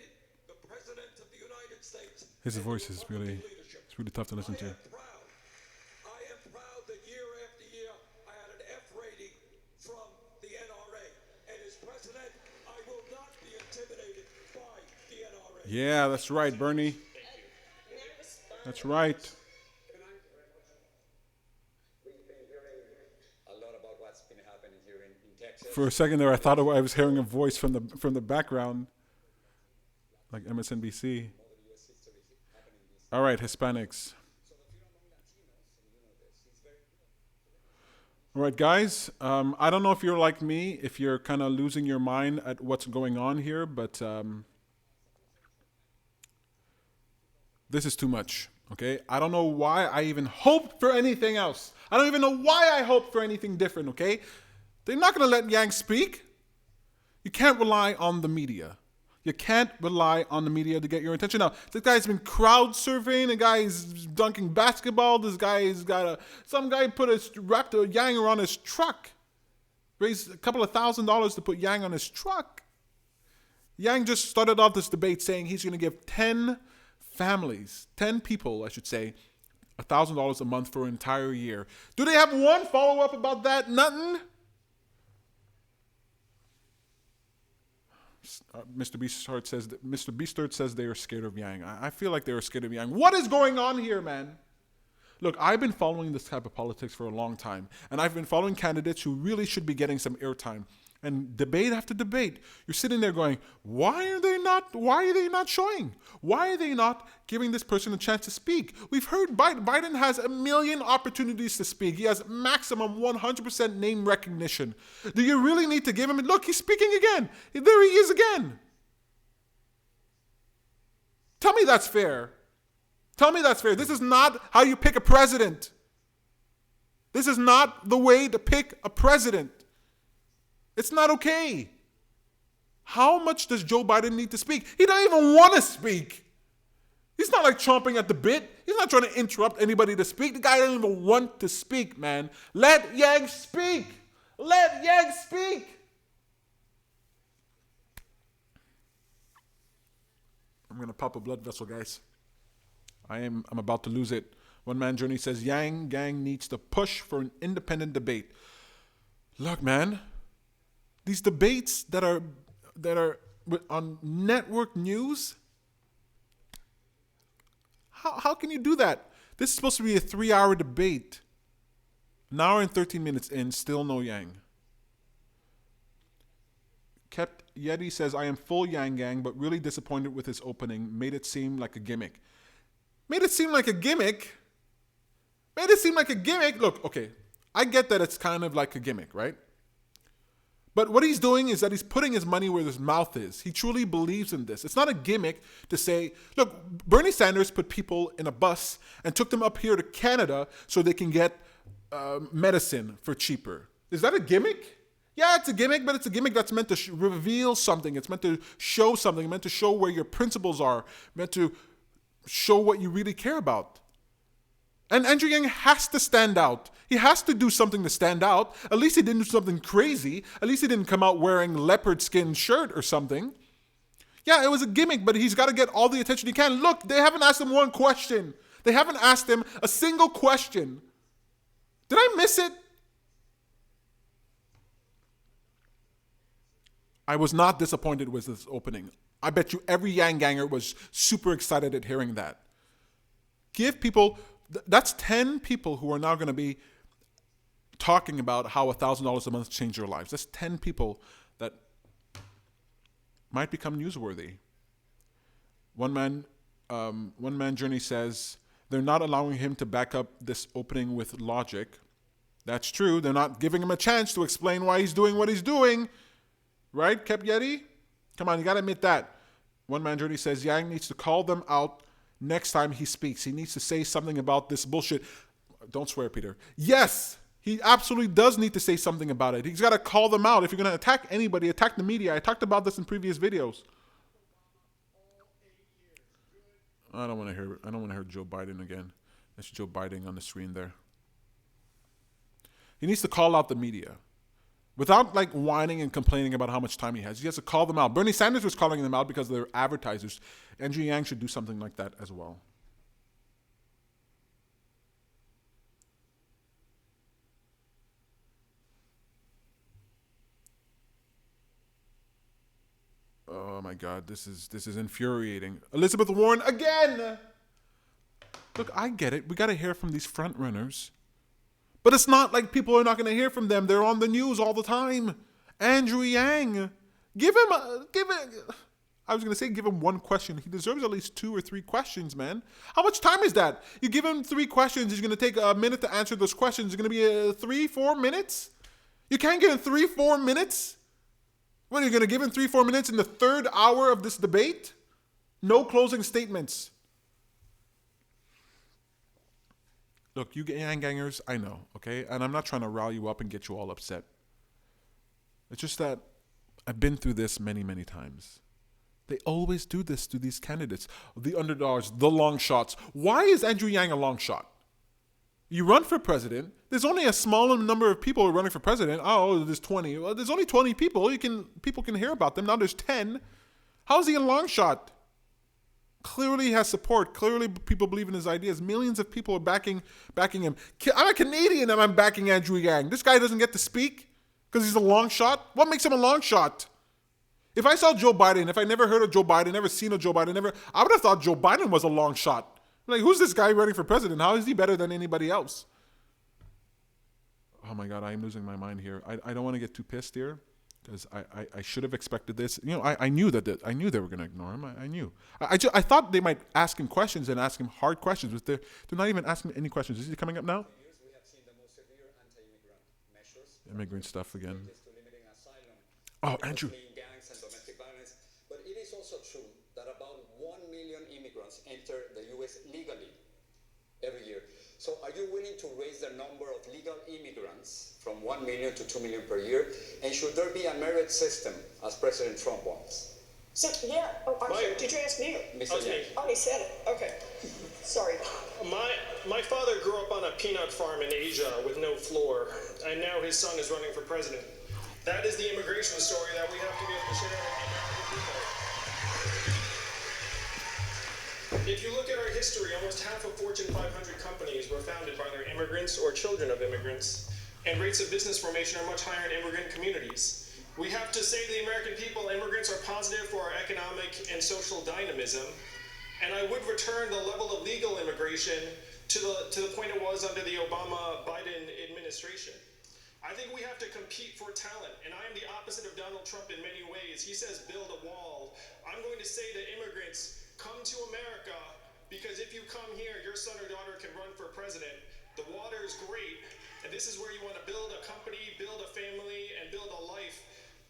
The President of the United States. his voice is really, it's really tough to listen to. I am proud that year after year I had an F rating from the NRA. And as president, I will not be intimidated by the NRA. Yeah, that's right, Bernie. That's right. A lot about what's been happening here in Texas. For a second there, I thought I was hearing a voice from the background, like MSNBC. All right, Hispanics. All right, guys. I don't know if you're like me, if you're kind of losing your mind at what's going on here, but this is too much. Okay, I don't know why I even hoped for anything else. I don't even know why I hoped for anything different. Okay, they're not going to let Yang speak. You can't rely on the media. You can't rely on the media to get your attention. Now, this guy's been crowd surveying. The guy is dunking basketball. This guy's got some guy wrapped a Yang around his truck. Raised a couple of $1,000s to put Yang on his truck. Yang just started off this debate saying he's going to give 10 families, 10 people, I should say, $1,000 a month for an entire year. Do they have one follow-up about that? Nothing? Mr. Beastard says they are scared of Yang. I feel like they are scared of Yang. What is going on here, man? Look, I've been following this type of politics for a long time, and I've been following candidates who really should be getting some airtime. And debate after debate, you're sitting there going, why are they not showing? Why are they not giving this person a chance to speak? We've heard Biden has a million opportunities to speak. He has maximum 100% name recognition. Do you really need to give him? Look, he's speaking again. There he is again. Tell me that's fair. Tell me that's fair. This is not how you pick a president. This is not the way to pick a president. It's not okay. How much does Joe Biden need to speak? He don't even want to speak. He's not like chomping at the bit. He's not trying to interrupt anybody to speak. The guy doesn't even want to speak, man. Let Yang speak. Let Yang speak. I'm going to pop a blood vessel, guys. I'm about to lose it. One Man Journey says Yang Gang needs to push for an independent debate. Look, man. These debates that are on network news, how can you do that? This is supposed to be a 3-hour debate. An hour and 13 minutes in, still no Yang. Kept Yeti says, I am full Yang Gang, but really disappointed with his opening. Made it seem like a gimmick. Made it seem like a gimmick? Made it seem like a gimmick? Look, okay, I get that it's kind of like a gimmick, right? But what he's doing is that he's putting his money where his mouth is. He truly believes in this. It's not a gimmick to say, look, Bernie Sanders put people in a bus and took them up here to Canada so they can get medicine for cheaper. Is that a gimmick? Yeah, it's a gimmick, but it's a gimmick that's meant to reveal something. It's meant to show something, meant to show where your principles are, meant to show what you really care about. And Andrew Yang has to stand out. He has to do something to stand out. At least he didn't do something crazy. At least he didn't come out wearing leopard skin shirt or something. Yeah, it was a gimmick, but he's got to get all the attention he can. Look, they haven't asked him one question. They haven't asked him a single question. Did I miss it? I was not disappointed with this opening. I bet you every Yang Ganger was super excited at hearing that. Give people... That's 10 people who are now going to be talking about how $1,000 a month changed their lives. That's 10 people that might become newsworthy. One Man Journey says they're not allowing him to back up this opening with logic. That's true. They're not giving him a chance to explain why he's doing what he's doing. Right, Kep Yeti? Come on, you got to admit that. One Man Journey says Yang needs to call them out next time he speaks. He needs to say something about this bullshit. Don't swear, Peter. Yes, he absolutely does need to say something about it. He's got to call them out. If you're going to attack anybody, attack the media. I talked about this in previous videos. I don't want to hear Joe Biden again. That's Joe Biden on the screen there. He needs to call out the media. Without like whining and complaining about how much time he has to call them out. Bernie Sanders was calling them out because they're advertisers. Andrew Yang should do something like that as well. Oh my God, this is infuriating. Elizabeth Warren again. Look, I get it. We got to hear from these front runners. But it's not like people are not going to hear from them. They're on the news all the time. Andrew Yang. Give him one question. He deserves at least 2 or 3 questions, man. How much time is that? You give him 3 questions. He's going to take a minute to answer those questions. It's going to be 3-4 minutes? You can't give him 3-4 minutes? What, are you going to give him 3-4 minutes in the 3rd hour of this debate? No closing statements. Look, you Yang Gangers, I know, okay? And I'm not trying to rile you up and get you all upset. It's just that I've been through this many, many times. They always do this to these candidates. The underdogs, the long shots. Why is Andrew Yang a long shot? You run for president. There's only a small number of people running for president. Oh, there's 20. Well, there's only 20 people. People can hear about them. Now there's 10. How is he a long shot? Clearly he has support. Clearly people believe in his ideas. Millions of people are backing him. I'm a Canadian and I'm backing Andrew Yang. This guy doesn't get to speak because he's a long shot. What makes him a long shot? If I saw Joe Biden, if I never heard of Joe Biden, never seen of Joe Biden, I would have thought Joe Biden was a long shot. Like, who's this guy running for president? How is he better than anybody else? Oh my God, I am losing my mind here. I don't want to get too pissed here because I should have expected this. You know, I knew that I knew they were going to ignore him. I knew. I thought they might ask him questions and ask him hard questions, but they're not even asking any questions. Is he coming up now? We have seen the most severe anti-immigrant measures. Immigrant stuff again. To limiting asylum. Oh, Andrew. Gangs and domestic violence. But it is also true that about 1 million immigrants enter the U.S. legally every year. So are you willing to raise the number of legal immigrants from 1 million to 2 million per year? And should there be a merit system, as President Trump wants? So, yeah. Oh, I'm sorry. Did you ask me? Mr. Yang. Oh, he said it. Okay. Sorry. My father grew up on a peanut farm in Asia with no floor, and now his son is running for president. That is the immigration story that we have to be able to share with the American people. If you look at our history, almost half of Fortune 500 companies were founded by their immigrants or children of immigrants, and rates of business formation are much higher in immigrant communities. We have to say to the American people, immigrants are positive for our economic and social dynamism, and I would return the level of legal immigration to the point it was under the Obama-Biden administration. I think we have to compete for talent, and I am the opposite of Donald Trump in many ways. He says build a wall. I'm going to say to immigrants, come to America, because if you come here, your son or daughter can run for president. The water is great, and this is where you want to build a company, build a family, and build a life.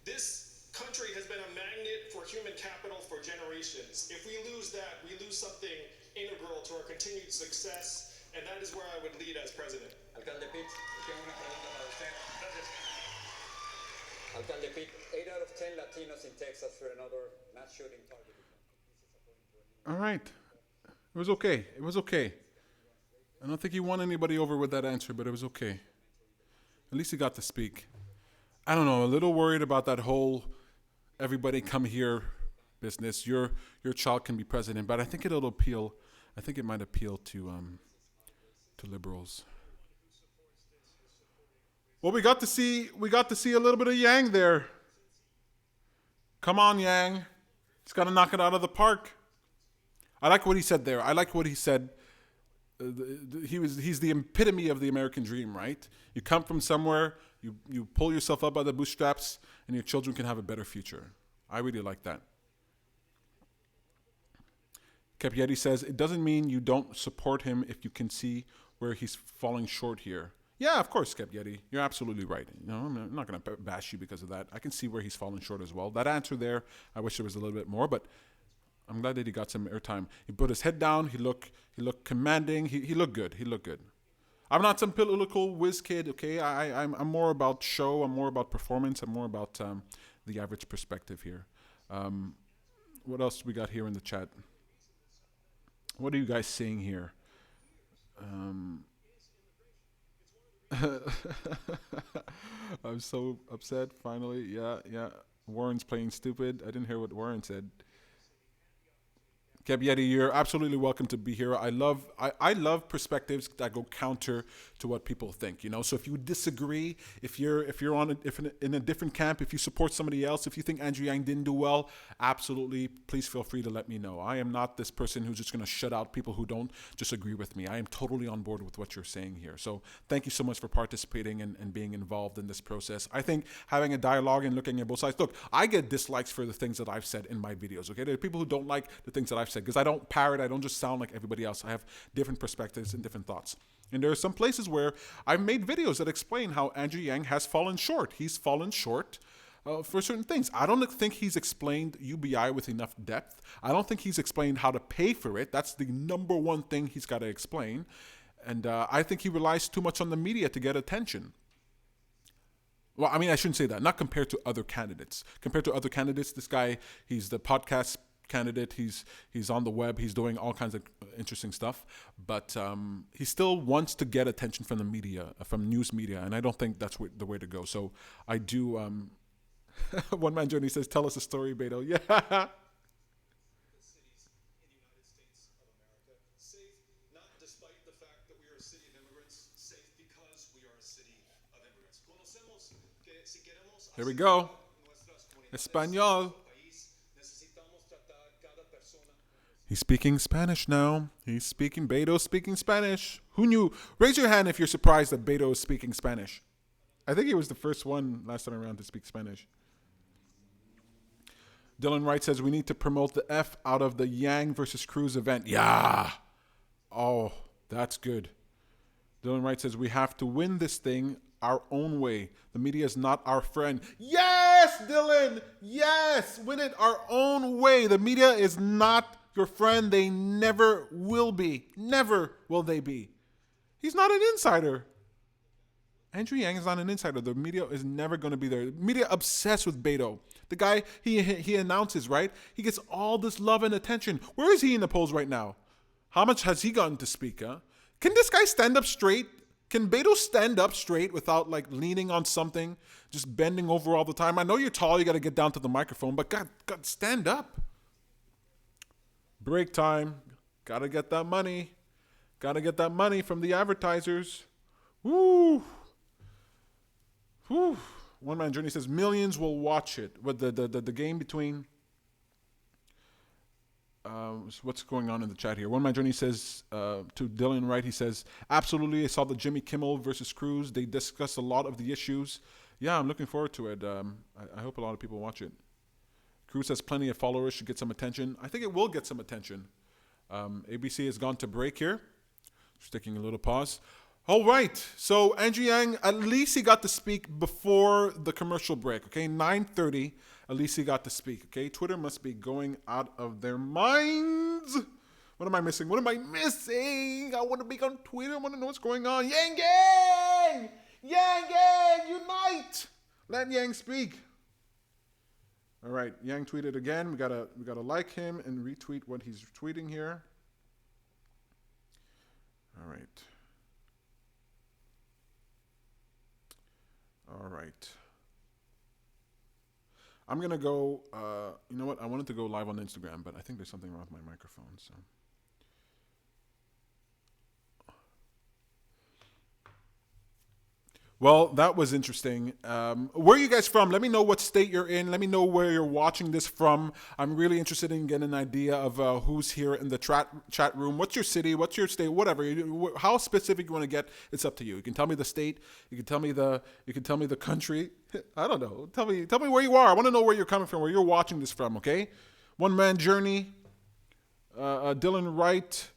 This country has been a magnet for human capital for generations. If we lose that, we lose something integral to our continued success, and that is where I would lead as president. Alcalde Pitt, tengo una pregunta para usted. Alcalde Pitt, 8 out of 10 Latinos in Texas for another mass shooting targeted. All right. It was okay. It was okay. I don't think he won anybody over with that answer, but it was okay. At least he got to speak. I don't know, a little worried about that whole everybody come here business. Your child can be president, but I think it'll appeal. I think it might appeal to liberals. Well, we got to see a little bit of Yang there. Come on, Yang. He's got to knock it out of the park. I like what he said there. I like what he said. He's the epitome of the American dream, right? You come from somewhere, you pull yourself up by the bootstraps, and your children can have a better future. I really like that. Capietti says, it doesn't mean you don't support him if you can see where he's falling short here. Yeah, of course, Capietti. You're absolutely right. You know, I'm not going to bash you because of that. I can see where he's falling short as well. That answer there, I wish there was a little bit more, but I'm glad that he got some airtime. He put his head down. He looked commanding. He looked good. He looked good. I'm not some political whiz kid, okay? I'm more about show. I'm more about performance. I'm more about the average perspective here. What else we got here in the chat? What are you guys seeing here? I'm so upset, finally. Yeah. Warren's playing stupid. I didn't hear what Warren said. Capietti, you're absolutely welcome to be here. I love perspectives that go counter to what people think. You know, so if you disagree, if you're in a different camp, if you support somebody else, if you think Andrew Yang didn't do well, absolutely, please feel free to let me know. I am not this person who's just going to shut out people who don't just agree with me. I am totally on board with what you're saying here. So thank you so much for participating and being involved in this process. I think having a dialogue and looking at both sides. Look, I get dislikes for the things that I've said in my videos. Okay, there are people who don't like the things that I've said because I don't parrot. I don't just sound like everybody else. I have different perspectives and different thoughts. And there are some places where I've made videos that explain how Andrew Yang has fallen short. He's fallen short for certain things. I don't think he's explained UBI with enough depth. I don't think he's explained how to pay for it. That's the number one thing he's got to explain. And I think he relies too much on the media to get attention. Well, I mean, I shouldn't say that. Not compared to other candidates. Compared to other candidates, this guy, he's the podcast candidate. He's on the web. He's doing all kinds of interesting stuff. But he still wants to get attention from the media, from news media. And I don't think that's the way to go. So I do... One Man Journey says, tell us a story, Beto. Yeah. despite the fact that we are a city of immigrants, safe because we are a city of immigrants. Conocemos que si queremos Here we go. nuestras comunidades, Espanol. país, necesitamos tratar cada persona. He's speaking Spanish now. He's speaking, Beto's speaking Spanish. Who knew? Raise your hand if you're surprised that Beto is speaking Spanish. I think he was the first one last time around to speak Spanish. Dylan Wright says we need to promote the F out of the Yang versus Cruz event. Yeah. Oh, that's good. Dylan Wright says we have to win this thing our own way. The media is not our friend. Yes, Dylan. Yes. Win it our own way. The media is not your friend. They never will be. Never will they be. He's not an insider. Andrew Yang is not an insider. The media is never going to be there. The media obsessed with Beto. The guy, he announces, right? He gets all this love and attention. Where is he in the polls right now? How much has he gotten to speak, huh? Can this guy stand up straight? Can Beto stand up straight without like leaning on something, just bending over all the time? I know you're tall, you got to get down to the microphone, but God, stand up. Break time. Got to get that money. Got to get that money from the advertisers. Woo. Whew. One Man Journey says millions will watch it. But the game between what's going on in the chat here? One Man Journey says to Dylan Wright, he says, absolutely, I saw the Jimmy Kimmel versus Cruz. They discussed a lot of the issues. Yeah, I'm looking forward to it. I hope a lot of people watch it. Cruz has plenty of followers, should get some attention. I think it will get some attention. ABC has gone to break here. Just taking a little pause. All right, so Andrew Yang, at least he got to speak before the commercial break, okay? 9:30, at least he got to speak, okay? Twitter must be going out of their minds. What am I missing? What am I missing? I want to be on Twitter. I want to know what's going on. Yang Gang! Yang Gang, unite! Let Yang speak. All right, Yang tweeted again. We gotta like him and retweet what he's tweeting here. All right. All right. I'm going to go, you know what? I wanted to go live on Instagram, but I think there's something wrong with my microphone. So. Well, that was interesting. Where are you guys from? Let me know what state you're in. Let me know where you're watching this from. I'm really interested in getting an idea of who's here in the chat room. What's your city? What's your state? Whatever. How specific you want to get, it's up to you. You can tell me the state. You can tell me the country. I don't know. Tell me where you are. I want to know where you're coming from, where you're watching this from. Okay. One Man Journey. Dylan Wright.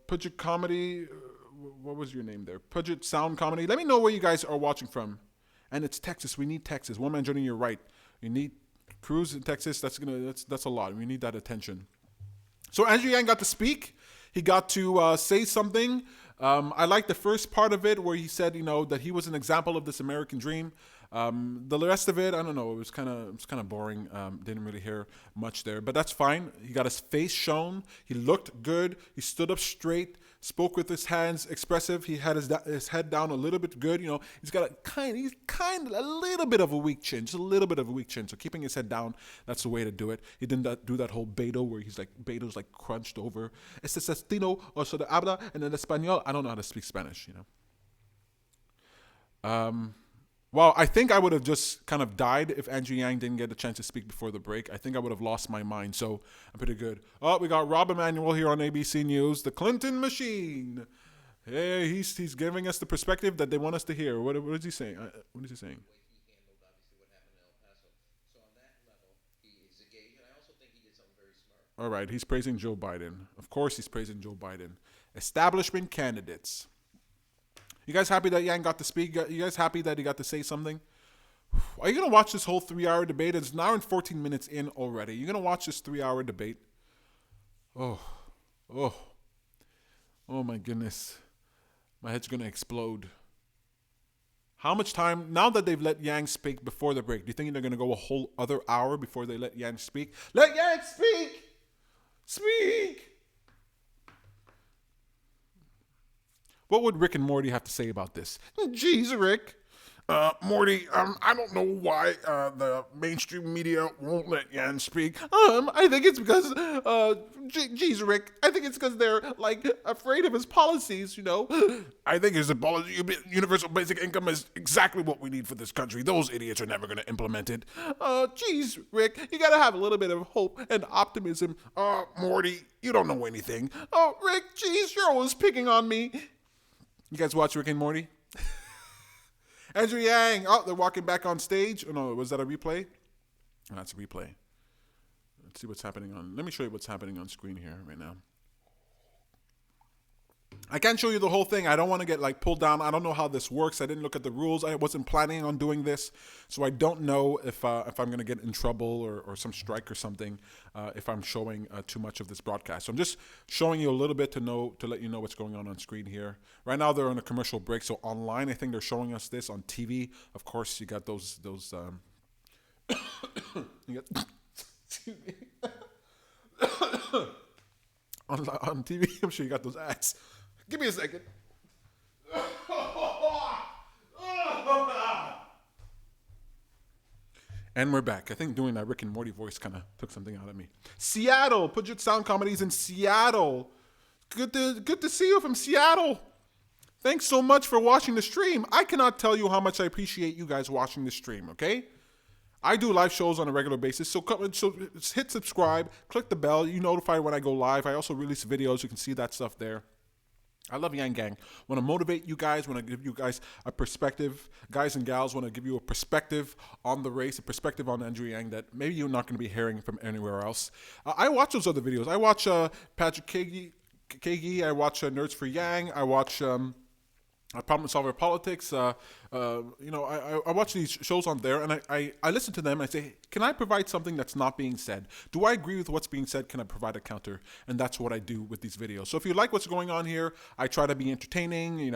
Pudget Comedy. What was your name there? Pudget Sound Comedy. Let me know where you guys are watching from. And it's Texas. We need Texas. One Man Journey, you're right. You need Cruz in Texas. That's a lot. We need that attention. So Andrew Yang got to speak. He got to say something. I like the first part of it where he said, that he was an example of this American dream. The rest of it, I don't know. It was kind of boring. Didn't really hear much there, but that's fine. He got his face shown. He looked good. He stood up straight. Spoke with his hands, expressive. He had his head down a little bit good. He's got a little bit of a weak chin, just a little bit of a weak chin. So keeping his head down, that's the way to do it. He didn't do that whole Beto where Beto's like crunched over. Este Sestino o so de habla and en español. I don't know how to speak Spanish, Well, I think I would have just kind of died if Andrew Yang didn't get a chance to speak before the break. I think I would have lost my mind, so I'm pretty good. Oh, we got Rob Emanuel here on ABC News, the Clinton machine. Hey, he's giving us the perspective that they want us to hear. What is he saying? What is he saying? All right, he's praising Joe Biden. Of course he's praising Joe Biden. Establishment candidates. You guys happy that Yang got to speak? You guys happy that he got to say something? Are you going to watch this whole 3-hour debate? It's an hour and 14 minutes in already. You're going to watch this 3-hour debate? Oh my goodness. My head's going to explode. How much time, now that they've let Yang speak before the break, do you think they're going to go a whole other hour before they let Yang speak? Let Yang speak! Speak! What would Rick and Morty have to say about this? Jeez, Rick. Morty, I don't know why the mainstream media won't let Yan speak. I think it's because, geez, Rick, I think it's because they're, like, afraid of his policies, you know? I think his policy, universal basic income is exactly what we need for this country. Those idiots are never going to implement it. Geez, Rick, you gotta have a little bit of hope and optimism. Morty, you don't know anything. Oh, Rick, geez, you're always picking on me. You guys watch Rick and Morty? Andrew Yang. Oh, they're walking back on stage. Oh, no, was that a replay? Oh, that's a replay. Let's see what's happening on. Let me show you what's happening on screen here right now. I can't show you the whole thing. I don't want to get like pulled down. I don't know how this works. I didn't look at the rules. I wasn't planning on doing this, so I don't know if I'm going to get in trouble or some strike or something if I'm showing too much of this broadcast. So I'm just showing you a little bit to let you know what's going on screen here. Right now they're on a commercial break, so online I think they're showing us this on TV. Of course, you got those you got on TV. I'm sure you got those ads. Give me a second. And we're back. I think doing that Rick and Morty voice kind of took something out of me. Seattle. Puget Sound Comedies in Seattle. Good to see you from Seattle. Thanks so much for watching the stream. I cannot tell you how much I appreciate you guys watching the stream, okay? I do live shows on a regular basis, so hit subscribe, click the bell, you notified when I go live. I also release videos. You can see that stuff there. I love Yang Gang. Want to motivate you guys, want to give you guys a perspective. Guys and gals, want to give you a perspective on the race, a perspective on Andrew Yang that maybe you're not going to be hearing from anywhere else. I watch those other videos. I watch Patrick Kagi. I watch Nerds for Yang. I watch Problem Solver Politics. I watch these shows on there, and I listen to them. And I say, can I provide something that's not being said? Do I agree with what's being said? Can I provide a counter? And that's what I do with these videos. So if you like what's going on here, I try to be entertaining.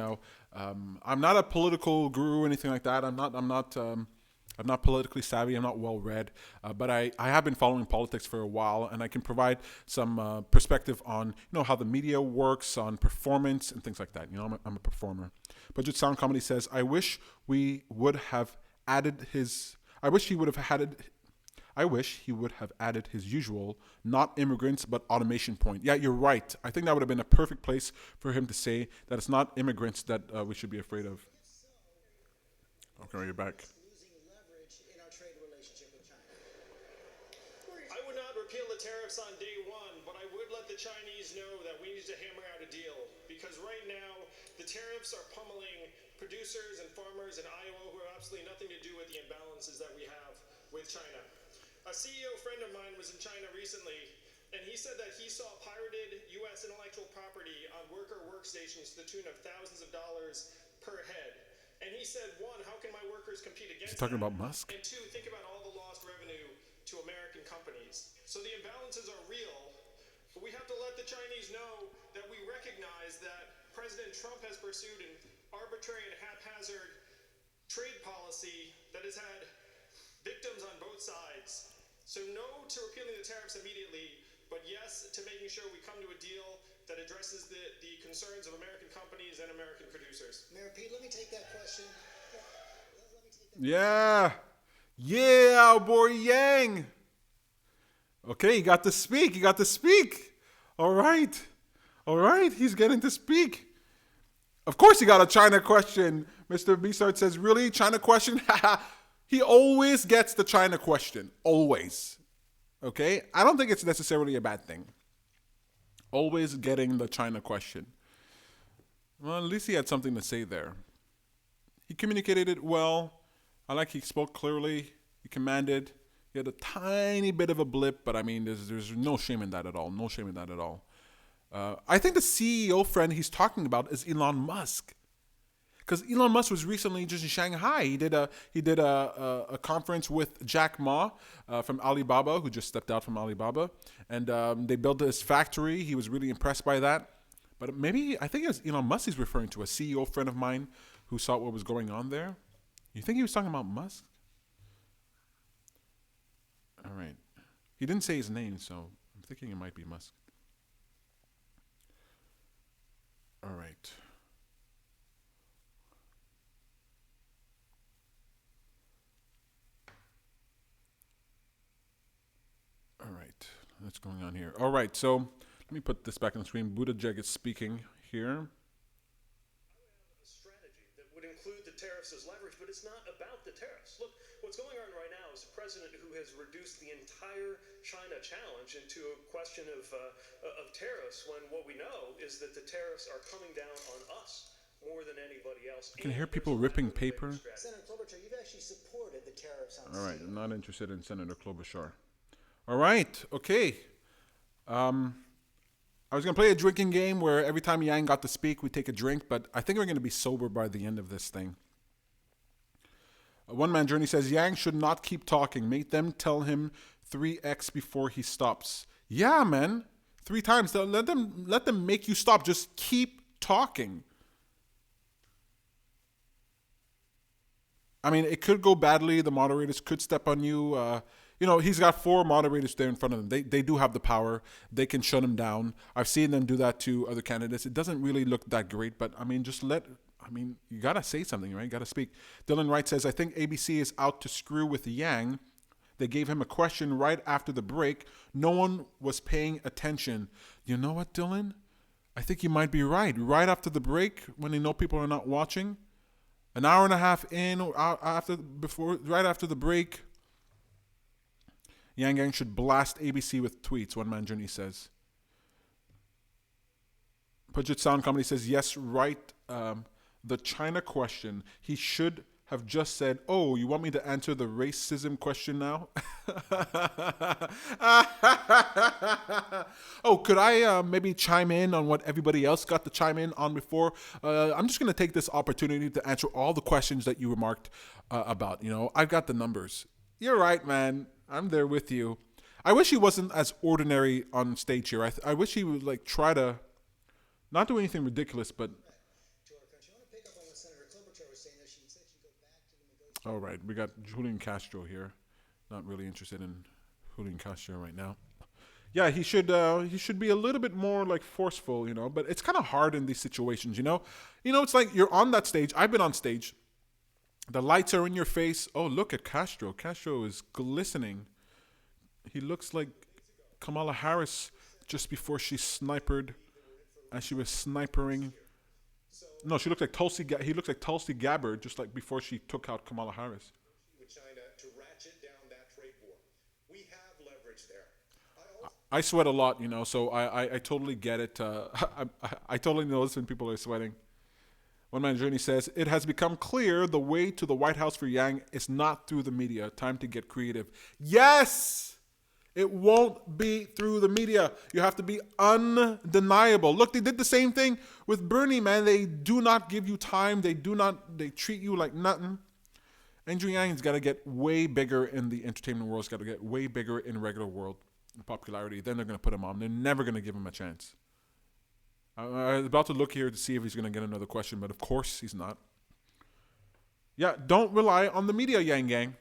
I'm not a political guru or anything like that. I'm not politically savvy. I'm not well read, but I have been following politics for a while, and I can provide some perspective on how the media works, on performance and things like that. I'm a performer. Budget Sound Comedy says, I wish he would have added his usual, not immigrants, but automation point. Yeah, you're right. I think that would have been a perfect place for him to say that it's not immigrants that we should be afraid of. Okay, you're back. I would not repeal the tariffs on day one, but I would let the Chinese know that we need to hammer out a deal. Because right now, the tariffs are pummeling producers and farmers in Iowa who have absolutely nothing to do with the imbalances that we have with China. A CEO friend of mine was in China recently, and he said that he saw pirated U.S. intellectual property on worker workstations to the tune of thousands of dollars per head. And he said, one, how can my workers compete against Is he talking that? about Musk? And two, think about all the lost revenue to American companies. So the imbalances are real, but we have to let the Chinese know that we recognize that President Trump has pursued an arbitrary and haphazard trade policy that has had victims on both sides. So no to repealing the tariffs immediately, but yes to making sure we come to a deal that addresses the concerns of American companies and American producers. Mayor Pete, let me take that question. Yeah, our boy Yang. Okay, he got to speak. All right, he's getting to speak. Of course he got a China question. Mr. Bstart says, really? China question? He always gets the China question. Always. Okay? I don't think it's necessarily a bad thing. Always getting the China question. Well, at least he had something to say there. He communicated it well. He spoke clearly. He commanded. He had a tiny bit of a blip, but I mean, there's no shame in that at all. No shame in that at all. I think the CEO friend he's talking about is Elon Musk, because Elon Musk was recently just in Shanghai. He did a conference with Jack Ma from Alibaba, who just stepped out from Alibaba, and they built this factory. He was really impressed by that. But maybe I think it's Elon Musk he's referring to, a CEO friend of mine who saw what was going on there. You think he was talking about Musk? All right. He didn't say his name, so I'm thinking it might be Musk. All right. what's going on here. All right, so let me put this back on the screen. Buttigieg is speaking here. A strategy that would include the tariffs as leverage, but it's not about the tariffs. Look, what's going on right now is a president who has reduced the entire China challenge into a question of tariffs, when what we know is that the tariffs are coming down on us more than anybody else. I can hear people ripping paper. Senator Klobuchar, you've actually supported the tariffs on All right, steel. I'm not interested in Senator Klobuchar. All right, okay. I was going to play a drinking game where every time Yang got to speak, we take a drink, but I think we're going to be sober by the end of this thing. One Man Journey says, Yang should not keep talking. Make them tell him 3x before he stops. Yeah, man. 3 times. Let them make you stop. Just keep talking. I mean, it could go badly. The moderators could step on you. He's got 4 moderators there in front of him. They do have the power. They can shut him down. I've seen them do that to other candidates. It doesn't really look that great, but I mean, you got to say something, right? You got to speak. Dylan Wright says, I think ABC is out to screw with Yang. They gave him a question right after the break. No one was paying attention. You know what, Dylan? I think you might be right. Right after the break, when they know people are not watching, an hour and a half in, or right after the break, Yang Gang should blast ABC with tweets, One Man Journey says. Pudget Sound Comedy says, yes, right. The China question, he should have just said, oh, you want me to answer the racism question now? Oh, could I maybe chime in on what everybody else got to chime in on before? I'm just going to take this opportunity to answer all the questions that you remarked about. I've got the numbers. You're right, man. I'm there with you. I wish he wasn't as ordinary on stage here. I wish he would try to not do anything ridiculous, but... All right, we got Julian Castro here. Not really interested in Julian Castro right now. Yeah, he should be a little bit more forceful, but it's kind of hard in these situations, it's like you're on that stage. I've been on stage. The lights are in your face. Oh, look at Castro. Castro is glistening. He looks like Kamala Harris just before she snipered, as she was snipering. No, she looks like Tulsi. He looks like Tulsi Gabbard, just like before she took out Kamala Harris. With China to ratchet down that trade war, we have leverage there. I sweat a lot, so I totally get it. I totally notice when people are sweating. One Man Journey says, it has become clear the way to the White House for Yang is not through the media. Time to get creative. Yes! It won't be through the media. You have to be undeniable. Look, they did the same thing with Bernie, man. They do not give you time. They treat you like nothing. Andrew Yang's got to get way bigger in the entertainment world. He's got to get way bigger in regular world popularity. Then they're going to put him on. They're never going to give him a chance. I was about to look here to see if he's going to get another question, but of course he's not. Yeah, don't rely on the media, Yang Gang.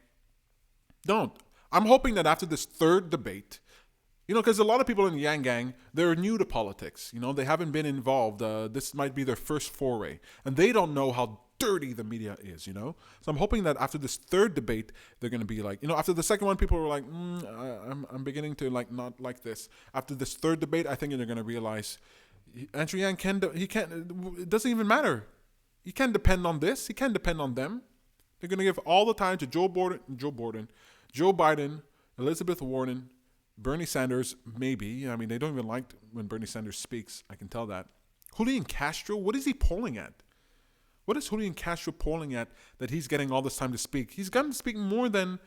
Don't. I'm hoping that after this 3rd debate, because a lot of people in the Yang Gang, they're new to politics. They haven't been involved. This might be their first foray. And they don't know how dirty the media is, So I'm hoping that after this 3rd debate, they're going to be like, after the second one, people were like, I'm beginning to not like this. After this 3rd debate, I think they're going to realize Andrew Yang it doesn't even matter. He can't depend on this. He can't depend on them. They're going to give all the time to Joe Biden, Elizabeth Warren, Bernie Sanders, maybe. I mean, they don't even like when Bernie Sanders speaks. I can tell that. Julian Castro, what is he polling at? What is Julian Castro polling at that he's getting all this time to speak? He's gotten to speak more than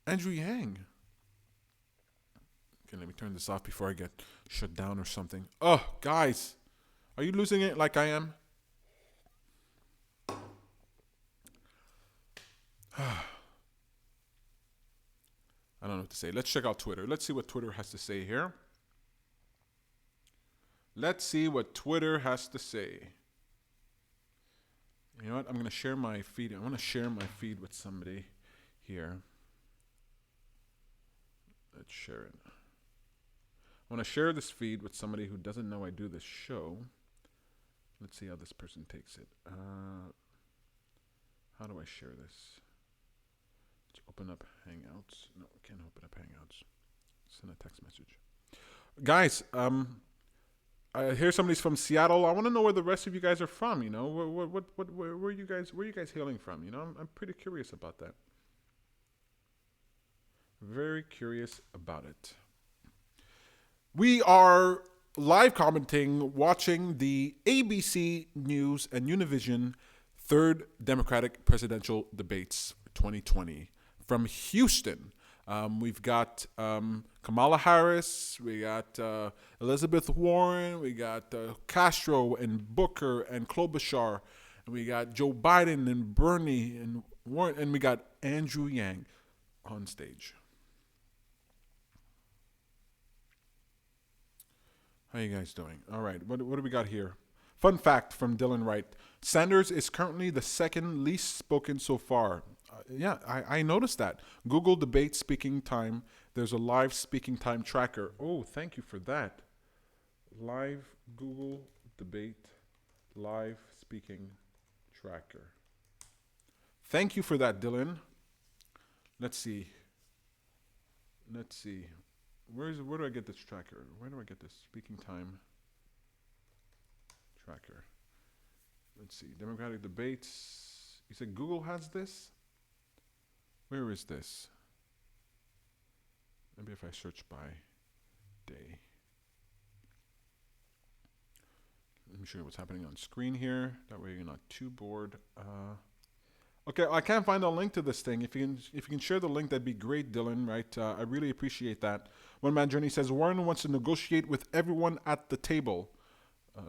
Andrew Yang. Okay, let me turn this off before I get shut down or something. Oh, guys, are you losing it like I am? I don't know what to say. Let's check out Twitter. Let's see what Twitter has to say here. Let's see what Twitter has to say. You know what? I'm going to share my feed. I want to share my feed with somebody here. Let's share it. I want to share this feed with somebody who doesn't know I do this show. Let's see how this person takes it. How do I share this? Let's open up Hangouts. No, I can't open up Hangouts. Send a text message. Guys, I hear somebody's from Seattle. I want to know where the rest of you guys are from. You know, where are you guys hailing from? You know, I'm pretty curious about that. Very curious about it. We are live commenting, watching the ABC News and Univision third Democratic presidential debates for 2020 from Houston. We've got Kamala Harris, we got Elizabeth Warren, we got Castro and Booker and Klobuchar, and we got Joe Biden and Bernie and Warren, and we got Andrew Yang on stage. How you guys doing? All right, what do we got here? Fun fact from Dylan Wright. Sanders is currently the second least spoken so far. Yeah, I noticed that. Google debate speaking time. There's a live speaking time tracker. Oh, thank you for that. Live Google debate live speaking tracker. Thank you for that, Dylan. Let's see. Where do I get this tracker? Where do I get this speaking time tracker? Let's see. Democratic debates. You said Google has this? Where is this? Maybe if I search by day. Let me show you what's happening on screen here. That way you're not too bored. Okay, I can't find a link to this thing. If you can share the link, that'd be great, Dylan. Right? I really appreciate that. One Man Journey says Warren wants to negotiate with everyone at the table.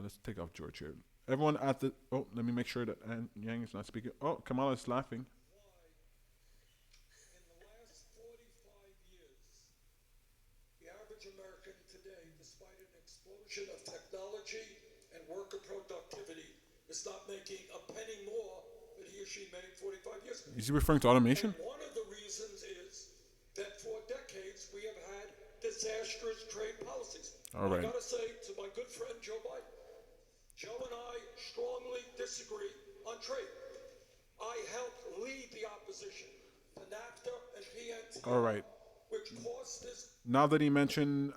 Let's take off George here. Everyone at the. Oh, let me make sure that Yang is not speaking. Oh, Kamala is laughing. American today, despite an explosion of technology and worker productivity, is not making a penny more than he or she made 45 years ago. Is he referring to automation? And one of the reasons is that for decades we have had disastrous trade policies. All right. I gotta say to my good friend Joe Biden, Joe and I strongly disagree on trade. I helped lead the opposition to NAFTA and PNT. All right. Which cost this. Now that he mentioned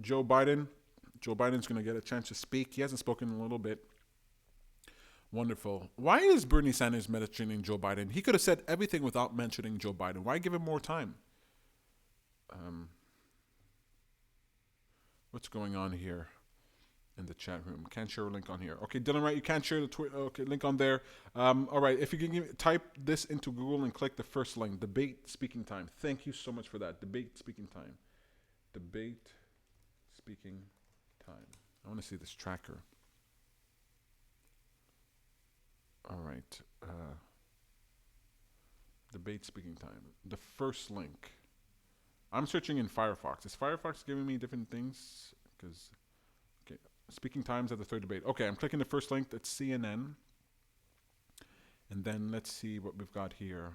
Joe Biden's going to get a chance to speak. He hasn't spoken in a little bit. Wonderful. Why is Bernie Sanders mentioning Joe Biden? He could have said everything without mentioning Joe Biden. Why give him more time? What's going on here in the chat room? Can't share a link on here. Okay, Dylan Wright, you can't share the link on there. All right, if you can type this into Google and click the first link, debate speaking time. Thank you so much for that. Debate speaking time. Debate speaking time. I want to see this tracker. All right. Debate speaking time. The first link. I'm searching in Firefox. Is Firefox giving me different things? Because, okay, speaking times at the third debate. Okay, I'm clicking the first link. That's CNN. And then let's see what we've got here.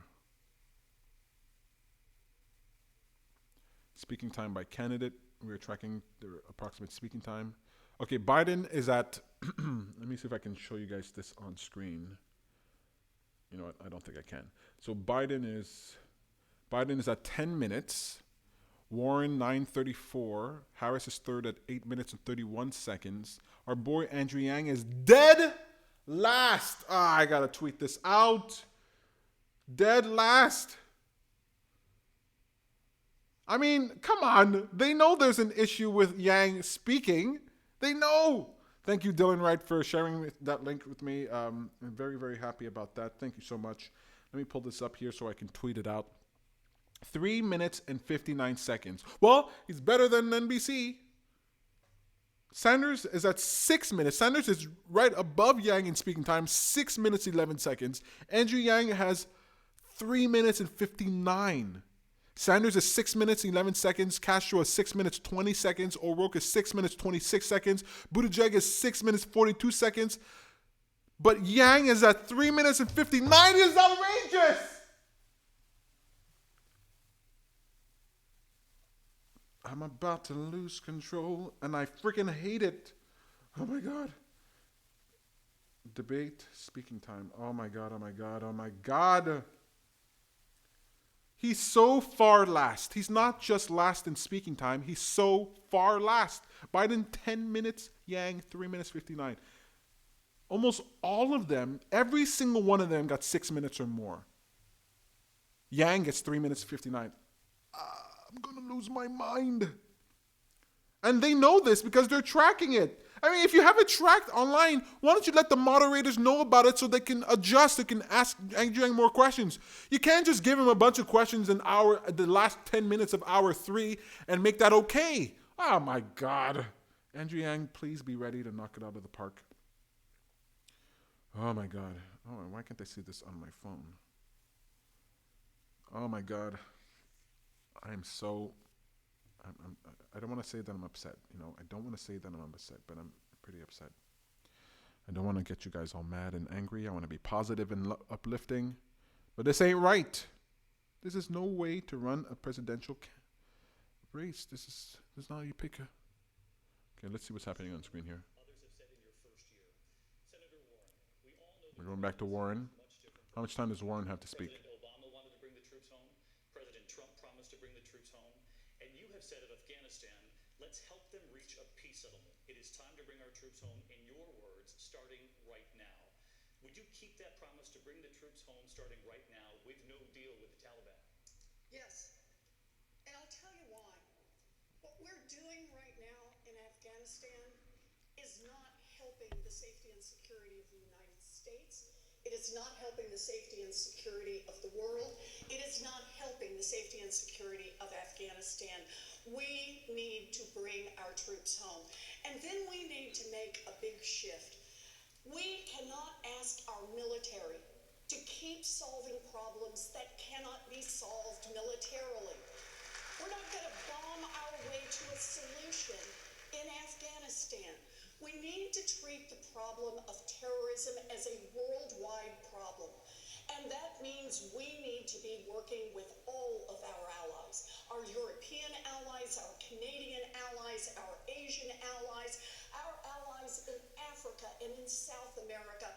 Speaking time by candidate. We're tracking the approximate speaking time. Okay, Biden is at, let me see if I can show you guys this on screen. You know what, I don't think I can. So Biden is at 10 minutes. Warren, 9:34. Harris is third at 8 minutes and 31 seconds. Our boy Andrew Yang is dead last. I gotta tweet this out. Dead last. I mean, come on. They know there's an issue with Yang speaking. They know. Thank you, Dylan Wright, for sharing that link with me. I'm very, very happy about that. Thank you so much. Let me pull this up here so I can tweet it out. 3 minutes and 59 seconds. Well, he's better than NBC. Sanders is at 6 minutes. Sanders is right above Yang in speaking time, 6 minutes, 11 seconds. Andrew Yang has 3 minutes and 59. Sanders is 6 minutes, 11 seconds. Castro is 6 minutes, 20 seconds. O'Rourke is 6 minutes, 26 seconds. Buttigieg is 6 minutes, 42 seconds. But Yang is at 3 minutes and 59. It is outrageous. I'm about to lose control, and I freaking hate it. Oh, my God. Debate, speaking time. Oh, my God, oh, my God, oh, my God. He's so far last. He's not just last in speaking time. He's so far last. Biden 10 minutes, Yang 3 minutes 59. Almost all of them, every single one of them got 6 minutes or more. Yang gets 3 minutes 59. I'm going to lose my mind. And they know this because they're tracking it. I mean, if you have it tracked online, why don't you let the moderators know about it so they can adjust, they can ask Andrew Yang more questions. You can't just give him a bunch of questions in the last 10 minutes of hour 3 and make that okay. Oh my God. Andrew Yang, please be ready to knock it out of the park. Oh my God. Oh, why can't I see this on my phone? Oh my God. I don't want to say that I'm upset. I don't want to say that I'm upset, but I'm pretty upset. I don't want to get you guys all mad and angry. I want to be positive and uplifting. But this ain't right. This is no way to run a presidential race. This is not how you pick a... Okay, let's see what's happening on screen here. We're going back to Warren. How much time does Warren have to speak? President Obama wanted to bring the troops home. President Trump promised to bring the troops home. And you have said of Afghanistan, let's help them reach a peace settlement. It is time to bring our troops home, in your words, starting right now. Would you keep that promise to bring the troops home starting right now with no deal with the Taliban? Yes. And I'll tell you why. What we're doing right now in Afghanistan is not helping the safety and security of the United States. It is not helping the safety and security of the world. It is not helping the safety and security of Afghanistan. We need to bring our troops home. And then we need to make a big shift. We cannot ask our military to keep solving problems that cannot be solved militarily. We're not going to bomb our way to a solution in Afghanistan. We need to treat the problem of terrorism as a worldwide problem. And that means we need to be working with all of our allies, our European allies, our Canadian allies, our Asian allies, our allies in Africa and in South America.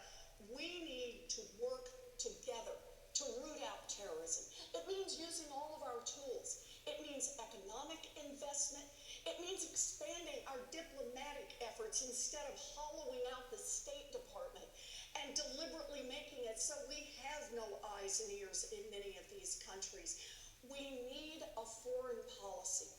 We need to work together to root out terrorism. It means using all of our tools. It means economic investment. It means expanding our diplomatic efforts instead of hollowing out the State Department and deliberately making it so we have no eyes and ears in many of these countries. We need a foreign policy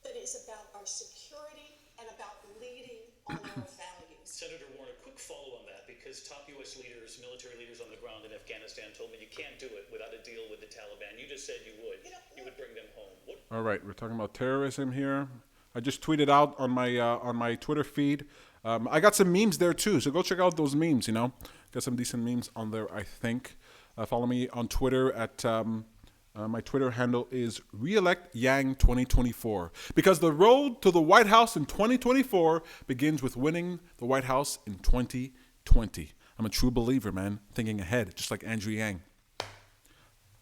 that is about our security and about leading on our values. Senator Warren, a quick follow on that, because top U.S. leaders, military leaders on the ground in Afghanistan told me you can't do it without a deal with the Taliban. You just said you would. You would bring them home. What? All right, we're talking about terrorism here. I just tweeted out on my Twitter feed. I got some memes there too, so go check out those memes. Got some decent memes on there, I think. Follow me on Twitter at my Twitter handle is Reelect Yang 2024, because the road to the White House in 2024 begins with winning the White House in 2020. I'm a true believer, man. Thinking ahead, just like Andrew Yang.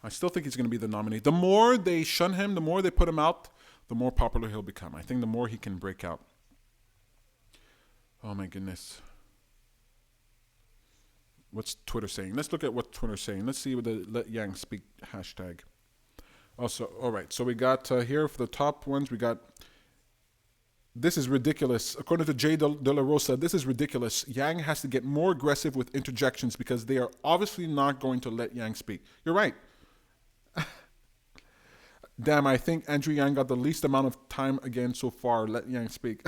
I still think he's going to be the nominee. The more they shun him, the more they put him out, the more popular he'll become. I think the more he can break out. Oh my goodness. What's Twitter saying? Let's look at what Twitter's saying. Let's see what the Let Yang Speak hashtag. Also, all right. So we got here for the top ones, we got, this is ridiculous. According to Jay De La Rosa, this is ridiculous. Yang has to get more aggressive with interjections because they are obviously not going to let Yang speak. You're right. Damn, I think Andrew Yang got the least amount of time again so far. Let Yang speak.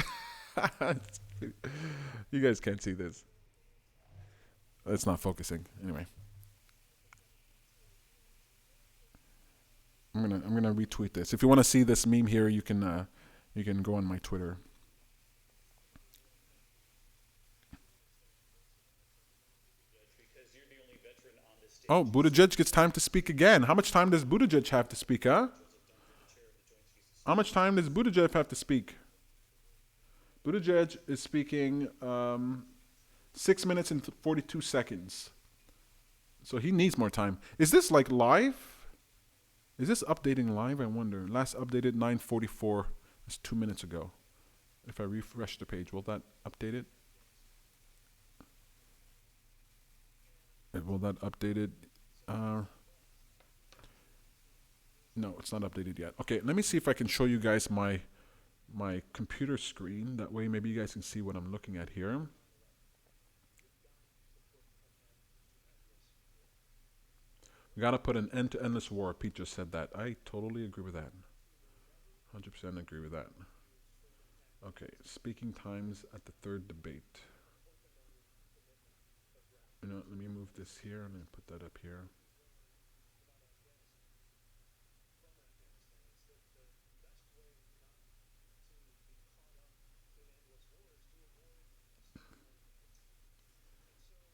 You guys can't see this. It's not focusing. Anyway. I'm gonna retweet this. If you want to see this meme here, you can go on my Twitter. Oh, Buttigieg gets time to speak again. How much time does Buttigieg have to speak, huh? How much time does Buttigieg have to speak? Buttigieg is speaking 6 minutes and 42 seconds. So he needs more time. Is this like live? Is this updating live? I wonder. Last updated 9:44. That's 2 minutes ago. If I refresh the page, will that update it? Will that update it? No, it's not updated yet. Okay, let me see if I can show you guys my computer screen. That way maybe you guys can see what I'm looking at here. We gotta put an end to endless war. Pete just said that. I totally agree with that. 100% agree with that. Okay, speaking times at the third debate. You know, let me move this here and then put that up here.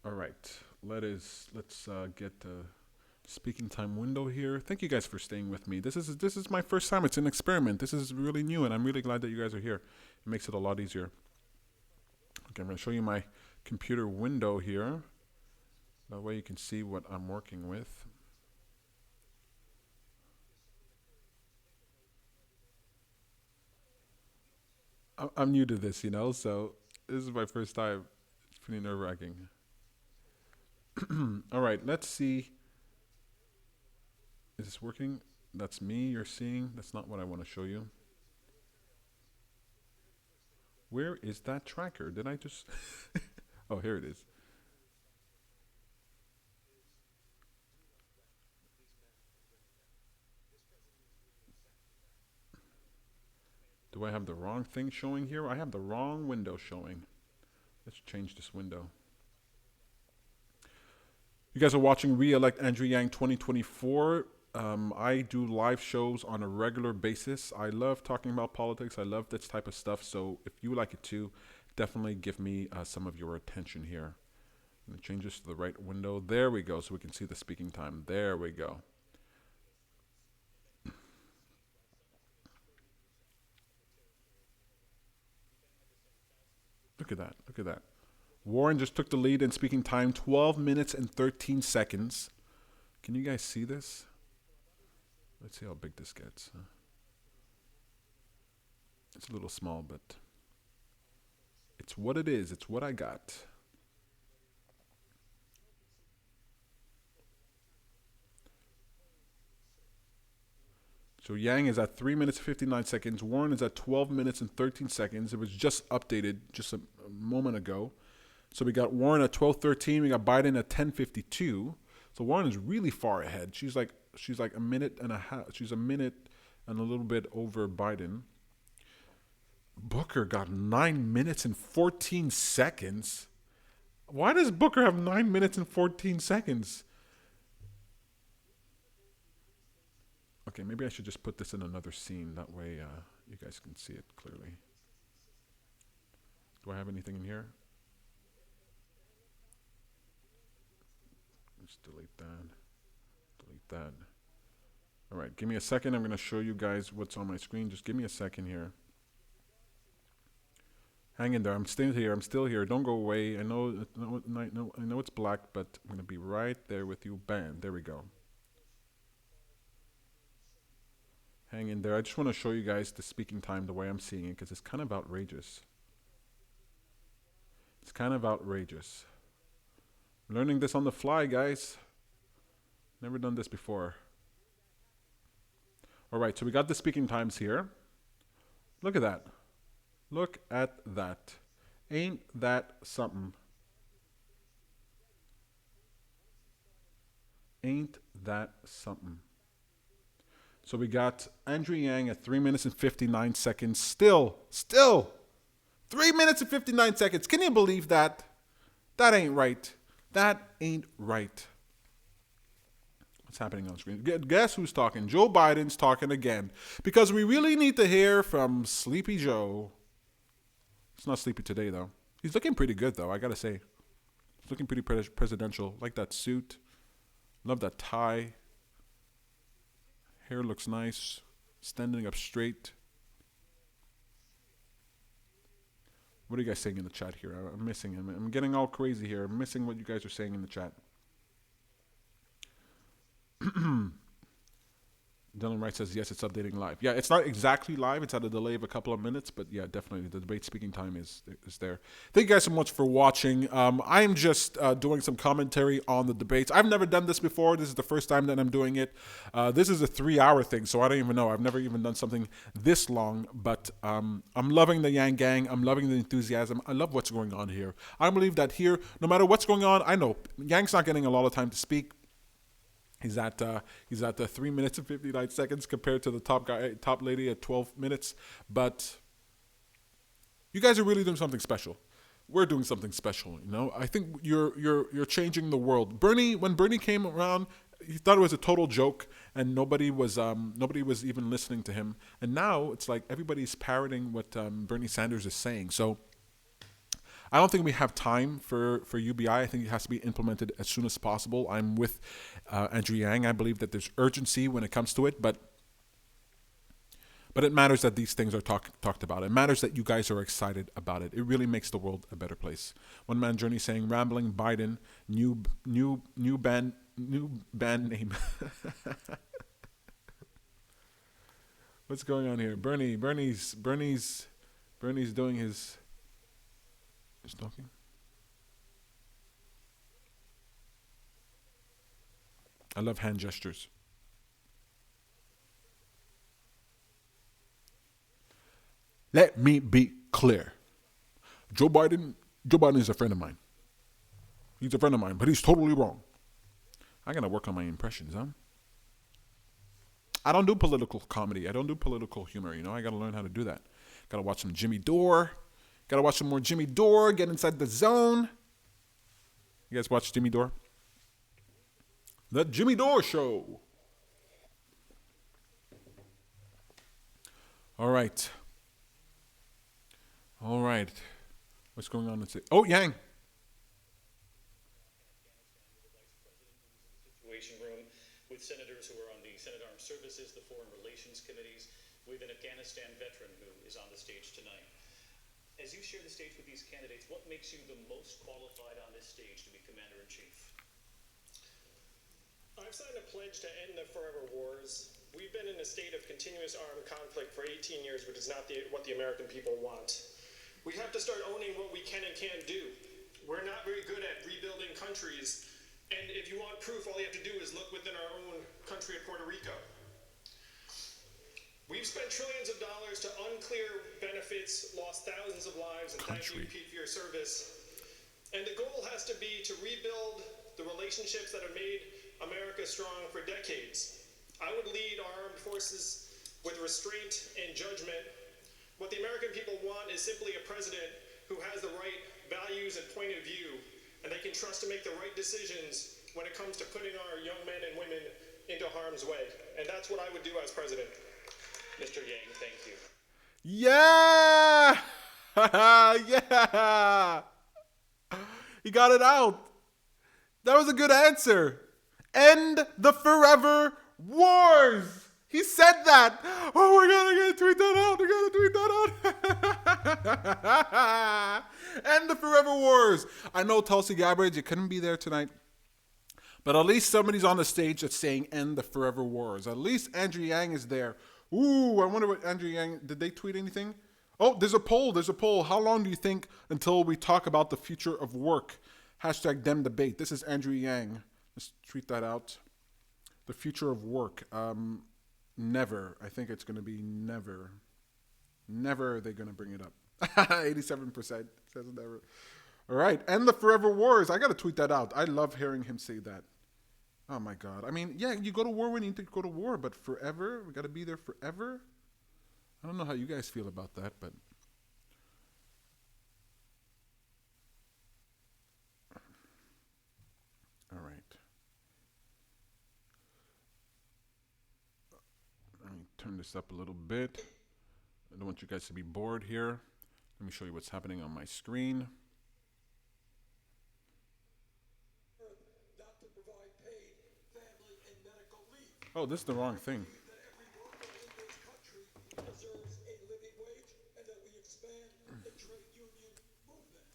All right, let's get the speaking time window here. Thank you guys for staying with me. This is my first time. It's an experiment. This is really new, and I'm really glad that you guys are here. It makes it a lot easier. Okay, I'm going to show you my computer window here. That way you can see what I'm working with. I'm new to this, you know, so this is my first time. It's pretty nerve-wracking. All right, let's see. Is this working? That's me you're seeing. That's not what I want to show you. Where is that tracker? Did I just... Oh, here it is. Do I have the wrong thing showing here? I have the wrong window showing. Let's change this window. You guys are watching Re-elect Andrew Yang 2024. I do live shows on a regular basis. I love talking about politics. I love this type of stuff. So if you like it too, definitely give me some of your attention here. I'm going to change this to the right window. There we go, so we can see the speaking time. There we go. Look at that. Look at that. Warren just took the lead in speaking time, 12 minutes and 13 seconds. Can you guys see this? Let's see how big this gets. It's a little small, but it's what it is. It's what I got. So Yang is at 3 minutes 59 seconds. Warren is at 12 minutes and 13 seconds. It was just updated just a moment ago. So we got Warren at 12:13. We got Biden at 10:52. So Warren is really far ahead. She's like a minute and a half. She's a minute and a little bit over Biden. Booker got 9 minutes and 14 seconds. Why does Booker have 9 minutes and 14 seconds? Okay, maybe I should just put this in another scene. That way you guys can see it clearly. Do I have anything in here? Let's delete that. Delete that. All right, give me a second. I'm going to show you guys what's on my screen. Just give me a second here. Hang in there. I'm still here. I'm still here. Don't go away. I know it's black, but I'm going to be right there with you. Bam. There we go. Hang in there. I just want to show you guys the speaking time the way I'm seeing it, because it's kind of outrageous. It's kind of outrageous. Learning this on the fly, guys. Never done this before. All right, so we got the speaking times here. Look at that. Look at that. Ain't that something? Ain't that something? So we got Andrew Yang at 3 minutes and 59 seconds. Still 3 minutes and 59 seconds. Can you believe that? That ain't right. That ain't right. What's happening on screen? Guess who's talking? Joe Biden's talking again. Because we really need to hear from Sleepy Joe. He's not sleepy today, though. He's looking pretty good, though, I gotta say. He's looking pretty presidential. Like that suit. Love that tie. Hair looks nice. Standing up straight. What are you guys saying in the chat here? I'm missing him. I'm getting all crazy here. I'm missing what you guys are saying in the chat. Dylan Wright says, yes, it's updating live. Yeah, it's not exactly live. It's at a delay of a couple of minutes, but yeah, definitely the debate speaking time is there. Thank you guys so much for watching. I'm just doing some commentary on the debates. I've never done this before. This is the first time that I'm doing it. This is a 3-hour thing, so I don't even know. I've never even done something this long, but I'm loving the Yang Gang. I'm loving the enthusiasm. I love what's going on here. I believe that here, no matter what's going on, I know Yang's not getting a lot of time to speak. He's at 3 minutes and 59 seconds compared to the top lady at 12 minutes. But you guys are really doing something special. We're doing something special, you know. I think you're changing the world. When Bernie came around, he thought it was a total joke, and nobody was even listening to him. And now it's like everybody's parroting what Bernie Sanders is saying. So I don't think we have time for UBI. I think it has to be implemented as soon as possible. I'm with Andrew Yang. I believe that there's urgency when it comes to it, but it matters that these things are talked about. It matters that you guys are excited about it. It really makes the world a better place. One Man Journey saying, rambling Biden, new band name. What's going on here? Bernie's doing his talking. I love hand gestures. Let me be clear. Joe Biden is a friend of mine. He's a friend of mine, but he's totally wrong. I gotta work on my impressions, huh? I don't do political comedy. I don't do political humor, you know? I gotta learn how to do that. Gotta watch some Jimmy Dore. Gotta watch some more Jimmy Dore, get inside the zone. You guys watch Jimmy Dore? The Jimmy Dore Show. All right. What's going on? Oh, Yang. Situation room with senators who are on the Senate Armed Services, the Foreign Relations Committees, with an Afghanistan veteran who is on the stage tonight. As you share the stage with these candidates, what makes you the most qualified on this stage to be Commander-in-Chief? I've signed a pledge to end the forever wars. We've been in a state of continuous armed conflict for 18 years, which is not what the American people want. We have to start owning what we can and can't do. We're not very good at rebuilding countries, and if you want proof, all you have to do is look within our own country of Puerto Rico. We've spent trillions of dollars to unclear benefits, lost thousands of lives, and thank you, Pete, for your service. And the goal has to be to rebuild the relationships that have made America strong for decades. I would lead our armed forces with restraint and judgment. What the American people want is simply a president who has the right values and point of view, and they can trust to make the right decisions when it comes to putting our young men and women into harm's way. And that's what I would do as president. Mr. Yang, thank you. Yeah! Yeah! He got it out. That was a good answer. End the forever wars. He said that. Oh my God, I gotta tweet that out. End the forever wars. I know Tulsi Gabbard, you couldn't be there tonight. But at least somebody's on the stage that's saying end the forever wars. At least Andrew Yang is there. Ooh, I wonder what Andrew Yang, did they tweet anything? Oh, there's a poll. How long do you think until we talk about the future of work? Hashtag Dem Debate. This is Andrew Yang. Let's tweet that out. The future of work. Never. I think it's going to be never. Never are they going to bring it up. 87% says never. All right. End the forever wars. I got to tweet that out. I love hearing him say that. Oh, my God. I mean, yeah, you go to war when you need to go to war, but forever? We got to be there forever? I don't know how you guys feel about that, but... All right. Let me turn this up a little bit. I don't want you guys to be bored here. Let me show you what's happening on my screen. Not to provide paid family and medical leave. Oh, this is the wrong thing. That every worker in this country deserves a living wage, and that we expand the trade union movement.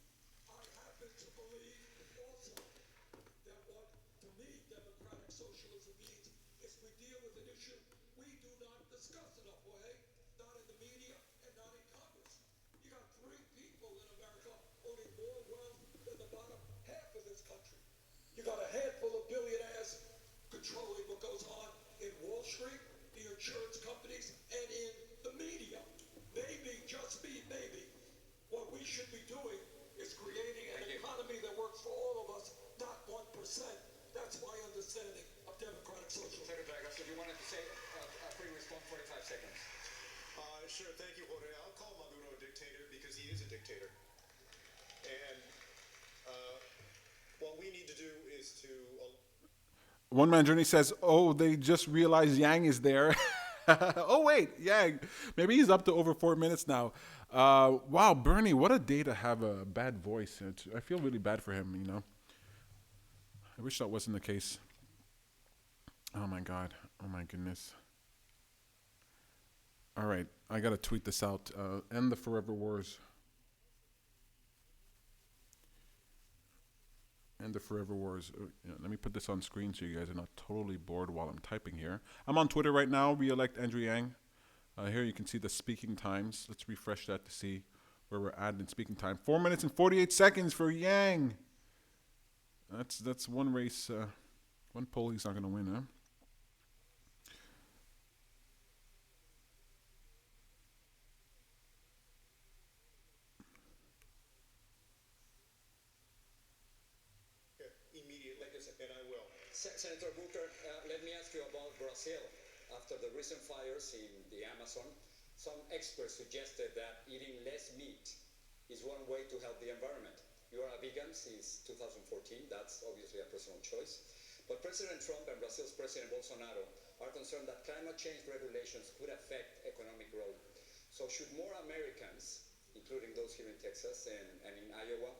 I happen to believe also that what, to me, democratic socialism means is we deal with an issue we do not discuss enough, Jorge. Not in the media and not in Congress. You got 3 people in America owning more wealth than the bottom half of this country. You got a handful of billionaires controlling what goes on in Wall Street, the insurance companies, and in the media. Maybe, just maybe, what we should be doing is creating an economy that works for all of us, not 1%. That's my understanding of democratic socialism. Secretary Garcia, you wanted to say a quick response, 45 seconds. Sure, thank you, Jorge. I'll call Maduro a dictator because he is a dictator. And what we need to do is to... One Man Journey says, oh, they just realized Yang is there. Oh, wait, Yang. Maybe he's up to over 4 minutes now. Wow, Bernie, what a day to have a bad voice. I feel really bad for him, you know. I wish that wasn't the case. Oh, my God. Oh, my goodness. All right, I got to tweet this out. End the forever wars. End the forever wars. Let me put this on screen so you guys are not totally bored while I'm typing here. I'm on Twitter right now. Re-elect Andrew Yang. Here you can see the speaking times. Let's refresh that to see where we're at in speaking time. 4 minutes and 48 seconds for Yang. That's one race, one poll he's not going to win, huh? Immediately, and I will. Senator Booker, let me ask you about Brazil. After the recent fires in the Amazon, some experts suggested that eating less meat is one way to help the environment. You are a vegan since 2014. That's obviously a personal choice. But President Trump and Brazil's President Bolsonaro are concerned that climate change regulations could affect economic growth. So should more Americans, including those here in Texas and in Iowa,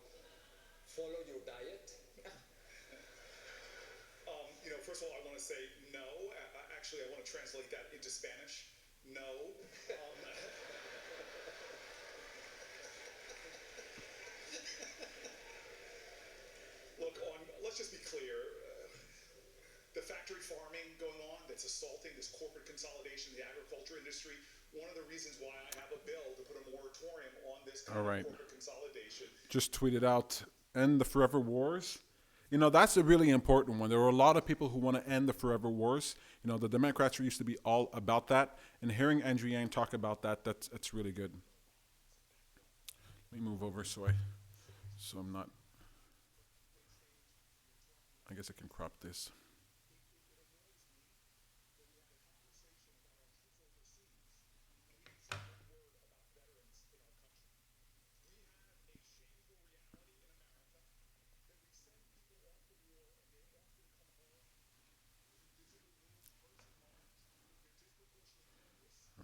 follow your diet? First of all, I want to say no. Actually, I want to translate that into Spanish. No. Look, let's just be clear. The factory farming going on that's assaulting this corporate consolidation in the agriculture industry, one of the reasons why I have a bill to put a moratorium on this kind of corporate consolidation. Just tweeted out, end the forever wars. You know, that's a really important one. There are a lot of people who want to end the forever wars. You know, the Democrats used to be all about that. And hearing Andrew Yang talk about that, that's really good. Let me move over so I'm not, I guess I can crop this.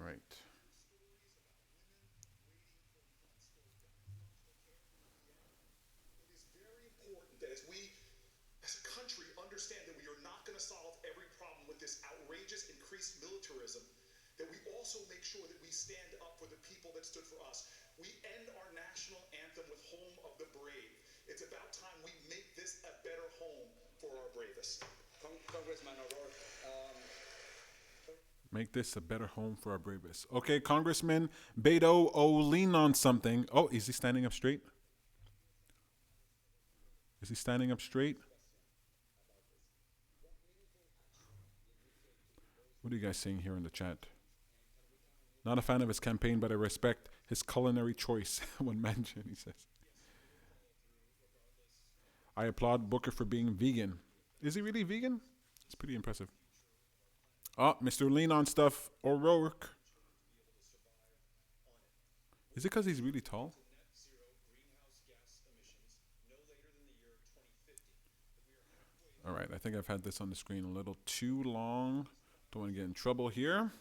Right. It is very important that as we, as a country, understand that we are not going to solve every problem with this outrageous increased militarism, that we also make sure that we stand up for the people that stood for us. We end our national anthem with Home of the Brave. It's about time we make this a better home for our bravest. Congressman O'Rourke, make this a better home for our bravest. Okay, Congressman Beto lean on something. Oh, is he standing up straight? Is he standing up straight? What are you guys saying here in the chat? Not a fan of his campaign, but I respect his culinary choice. One Man Journey says. I applaud Booker for being vegan. Is he really vegan? It's pretty impressive. Oh, Mr. Lean on stuff, O'Rourke. Is it because he's really tall? All right, I think I've had this on the screen a little too long. Don't want to get in trouble here.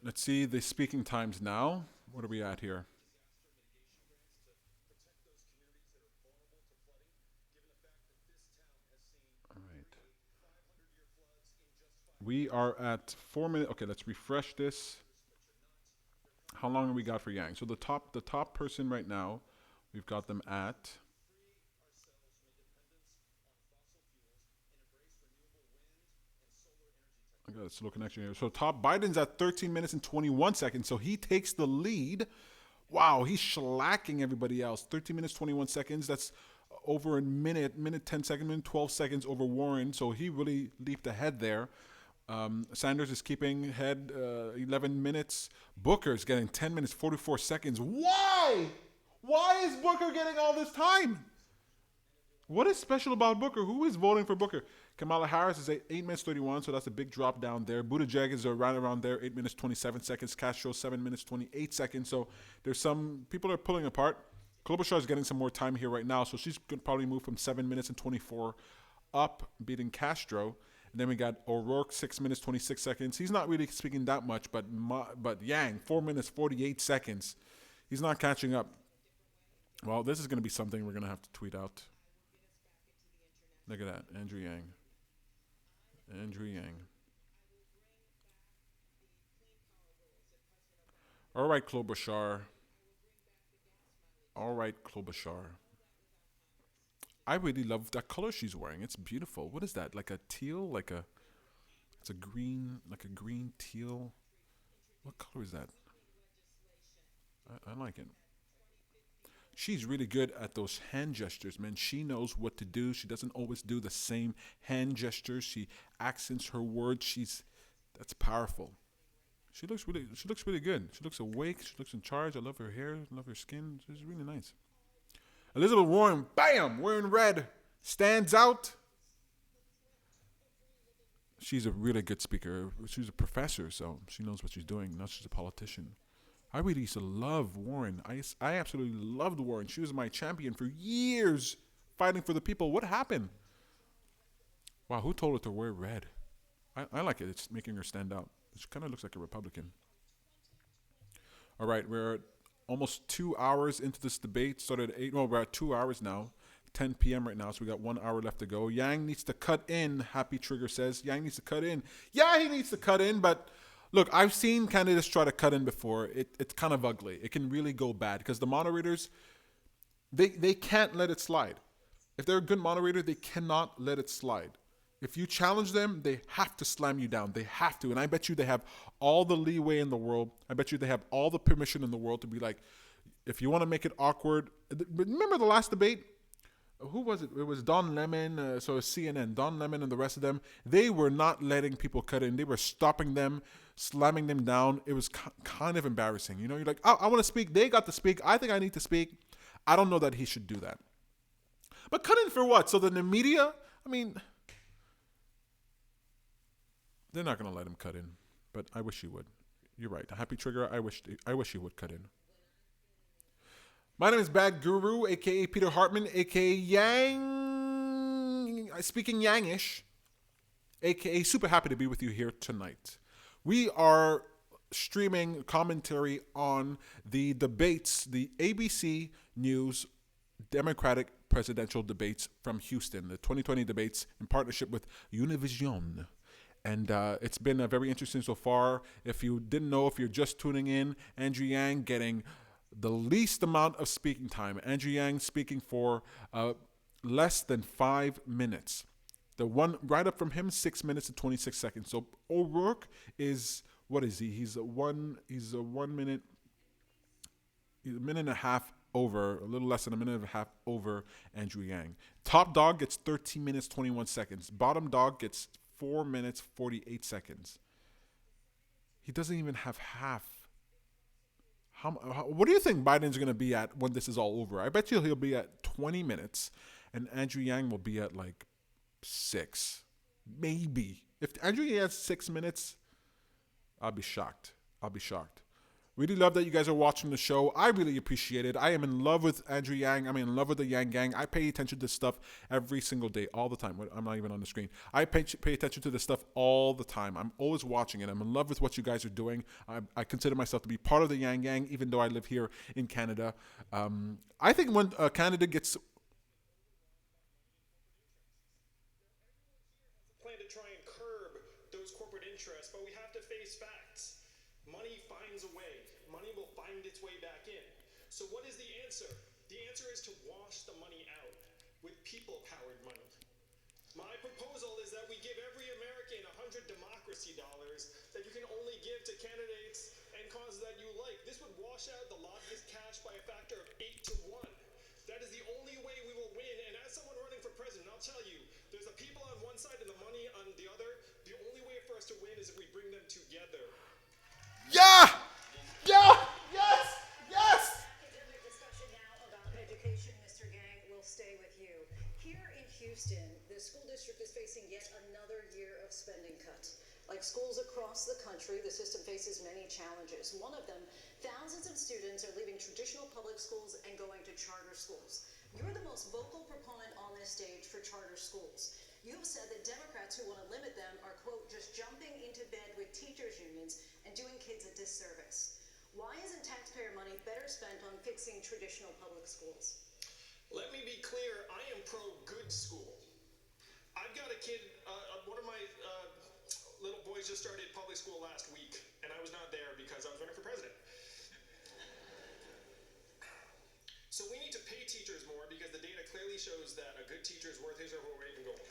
Let's see the speaking times now. What are we at here? We are at 4 minutes. Okay, let's refresh this. How long have we got for Yang? So the top person right now, we've got them at. I got a slow connection here. So top Biden's at 13 minutes and 21 seconds. So he takes the lead. Wow, he's shellacking everybody else. 13 minutes, 21 seconds. That's over a minute, 10 seconds, minute 12 seconds over Warren. So he really leaped ahead there. Sanders is keeping head 11 minutes. Booker's getting 10 minutes, 44 seconds. Why? Why is Booker getting all this time? What is special about Booker? Who is voting for Booker? Kamala Harris is at 8 minutes 31, so that's a big drop down there. Buttigieg is right around there, 8 minutes 27 seconds. Castro, 7 minutes 28 seconds. So there's some people are pulling apart. Klobuchar is getting some more time here right now, so she's going to probably move from 7 minutes and 24 up, beating Castro. And then we got O'Rourke, 6 minutes 26 seconds. He's not really speaking that much, but Yang, 4 minutes 48 seconds. He's not catching up. Well, this is going to be something we're going to have to tweet out. Look at that, Andrew Yang. Andrew Yang. All right, Klobuchar. All right, Klobuchar. I really love that color she's wearing. It's beautiful. What is that? Like a teal? It's a green, like a green teal. What color is that? I like it. She's really good at those hand gestures, man. She knows what to do. She doesn't always do the same hand gestures. She accents her words. That's powerful. She looks really good. She looks awake. She looks in charge. I love her hair. I love her skin. She's really nice. Elizabeth Warren, bam, wearing red, stands out. She's a really good speaker. She's a professor, so she knows what she's doing. Not just a politician. I really used to love Warren. I absolutely loved Warren. She was my champion for years, fighting for the people. What happened? Wow, who told her to wear red? I like it. It's making her stand out. She kind of looks like a Republican. All right, we're almost 2 hours into this debate. Started at 8. Well, we're at 2 hours now. 10 p.m. right now, so we got 1 hour left to go. Yang needs to cut in, Happy Trigger says. Yang needs to cut in. Yeah, he needs to cut in, but look, I've seen candidates try to cut in before. It's kind of ugly. It can really go bad because the moderators, they can't let it slide. If they're a good moderator, they cannot let it slide. If you challenge them, they have to slam you down. They have to. And I bet you they have all the leeway in the world. I bet you they have all the permission in the world to be like, if you want to make it awkward. Remember the last debate? Who was it? It was Don Lemon, so CNN. Don Lemon and the rest of them, they were not letting people cut in. They were stopping them, slamming them down. It was kind of embarrassing. You know, you're like, oh, I want to speak. They got to speak. I think I need to speak. I don't know that he should do that. But cut in for what? So then the media, I mean, they're not going to let him cut in. But I wish he would. You're right. Happy Trigger, I wish he would cut in. My name is Bad Guru, a.k.a. Peter Hartman, a.k.a. Yang, speaking Yangish, a.k.a. super happy to be with you here tonight. We are streaming commentary on the debates, the ABC News Democratic presidential debates from Houston, the 2020 debates in partnership with Univision. And it's been very interesting so far. If you didn't know, if you're just tuning in, Andrew Yang getting the least amount of speaking time. Andrew Yang speaking for less than 5 minutes. The one right up from him, 6 minutes and 26 seconds. So O'Rourke is, what is he? He's a minute and a half over, a little less than a minute and a half over Andrew Yang. Top dog gets 13 minutes, 21 seconds. Bottom dog gets 4 minutes, 48 seconds. He doesn't even have half. What do you think Biden's going to be at when this is all over? I bet you he'll be at 20 minutes, and Andrew Yang will be at like 6, maybe. If Andrew Yang has 6 minutes, I'll be shocked. Really love that you guys are watching the show. I really appreciate it. I am in love with Andrew Yang. I'm in love with the Yang Gang. I pay attention to this stuff every single day, all the time. I'm not even on the screen. I pay attention to this stuff all the time. I'm always watching it. I'm in love with what you guys are doing. I consider myself to be part of the Yang Gang, even though I live here in Canada. I think when Canada gets... plan to try and curb those corporate interests, but we have to face facts. Money finds a way. Money will find its way back in. So what is the answer? The answer is to wash the money out with people-powered money. My proposal is that we give every American $100 $100 democracy dollars that you can only give to candidates and causes that you like. This would wash out the lobbyist cash by a factor of 8 to 1. That is the only way we will win. And as someone running for president, I'll tell you, there's the people on one side and the money on the other. The only way for us to win is if we bring them together. Yeah! Yeah! Yes! Yes! Academic discussion now about education. Mr. Yang, will stay with you. Here in Houston, the school district is facing yet another year of spending cuts. Like schools across the country, the system faces many challenges. One of them, thousands of students are leaving traditional public schools and going to charter schools. You're the most vocal proponent on this stage for charter schools. You have said that Democrats who want to limit them are, quote, just jumping into bed with teachers' unions and doing kids a disservice. Why isn't taxpayer money better spent on fixing traditional public schools? Let me be clear, I am pro-good school. I've got a kid, one of my little boys just started public school last week, and I was not there because I was running for president. So we need to pay teachers more because the data clearly shows that a good teacher is worth his or her weight in gold.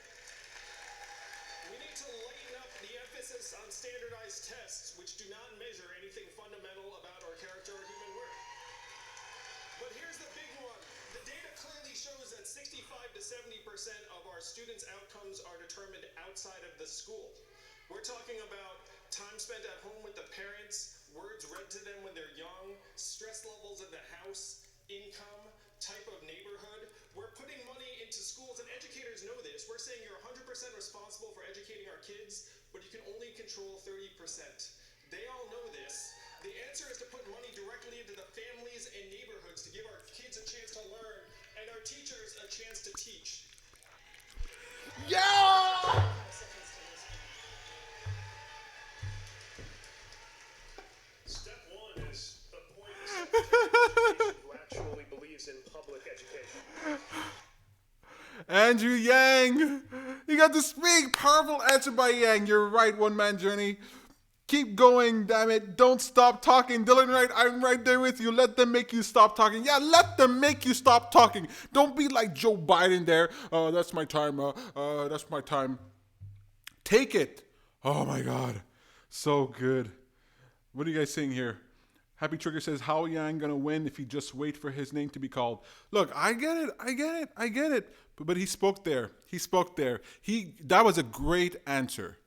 We need to lighten up the emphasis on standardized tests, which do not measure anything fundamental about our character or human worth. But here's the big one. The data clearly shows that 65 to 70% of our students' outcomes are determined outside of the school. We're talking about time spent at home with the parents, words read to them when they're young, stress levels in the house, income, type of neighborhood. We're putting money into schools, and educators know this. We're saying you're 100% responsible for educating our kids, but you can only control 30%. They all know this. The answer is to put money directly into the families and neighborhoods to give our kids a chance to learn and our teachers a chance to teach. Yeah! Step one is appoint a secretary who actually believes in public education. Andrew Yang! You got to speak! Powerful answer by Yang. You're right, one man journey. Keep going, damn it. Don't stop talking. Dylan Wright, I'm right there with you. Let them make you stop talking. Yeah, let them make you stop talking. Don't be like Joe Biden there. That's my time. That's my time. Take it. Oh my God. So good. What are you guys saying here? Happy Trigger says, how Yang gonna win if he just wait for his name to be called? Look, I get it. But he spoke there. That was a great answer.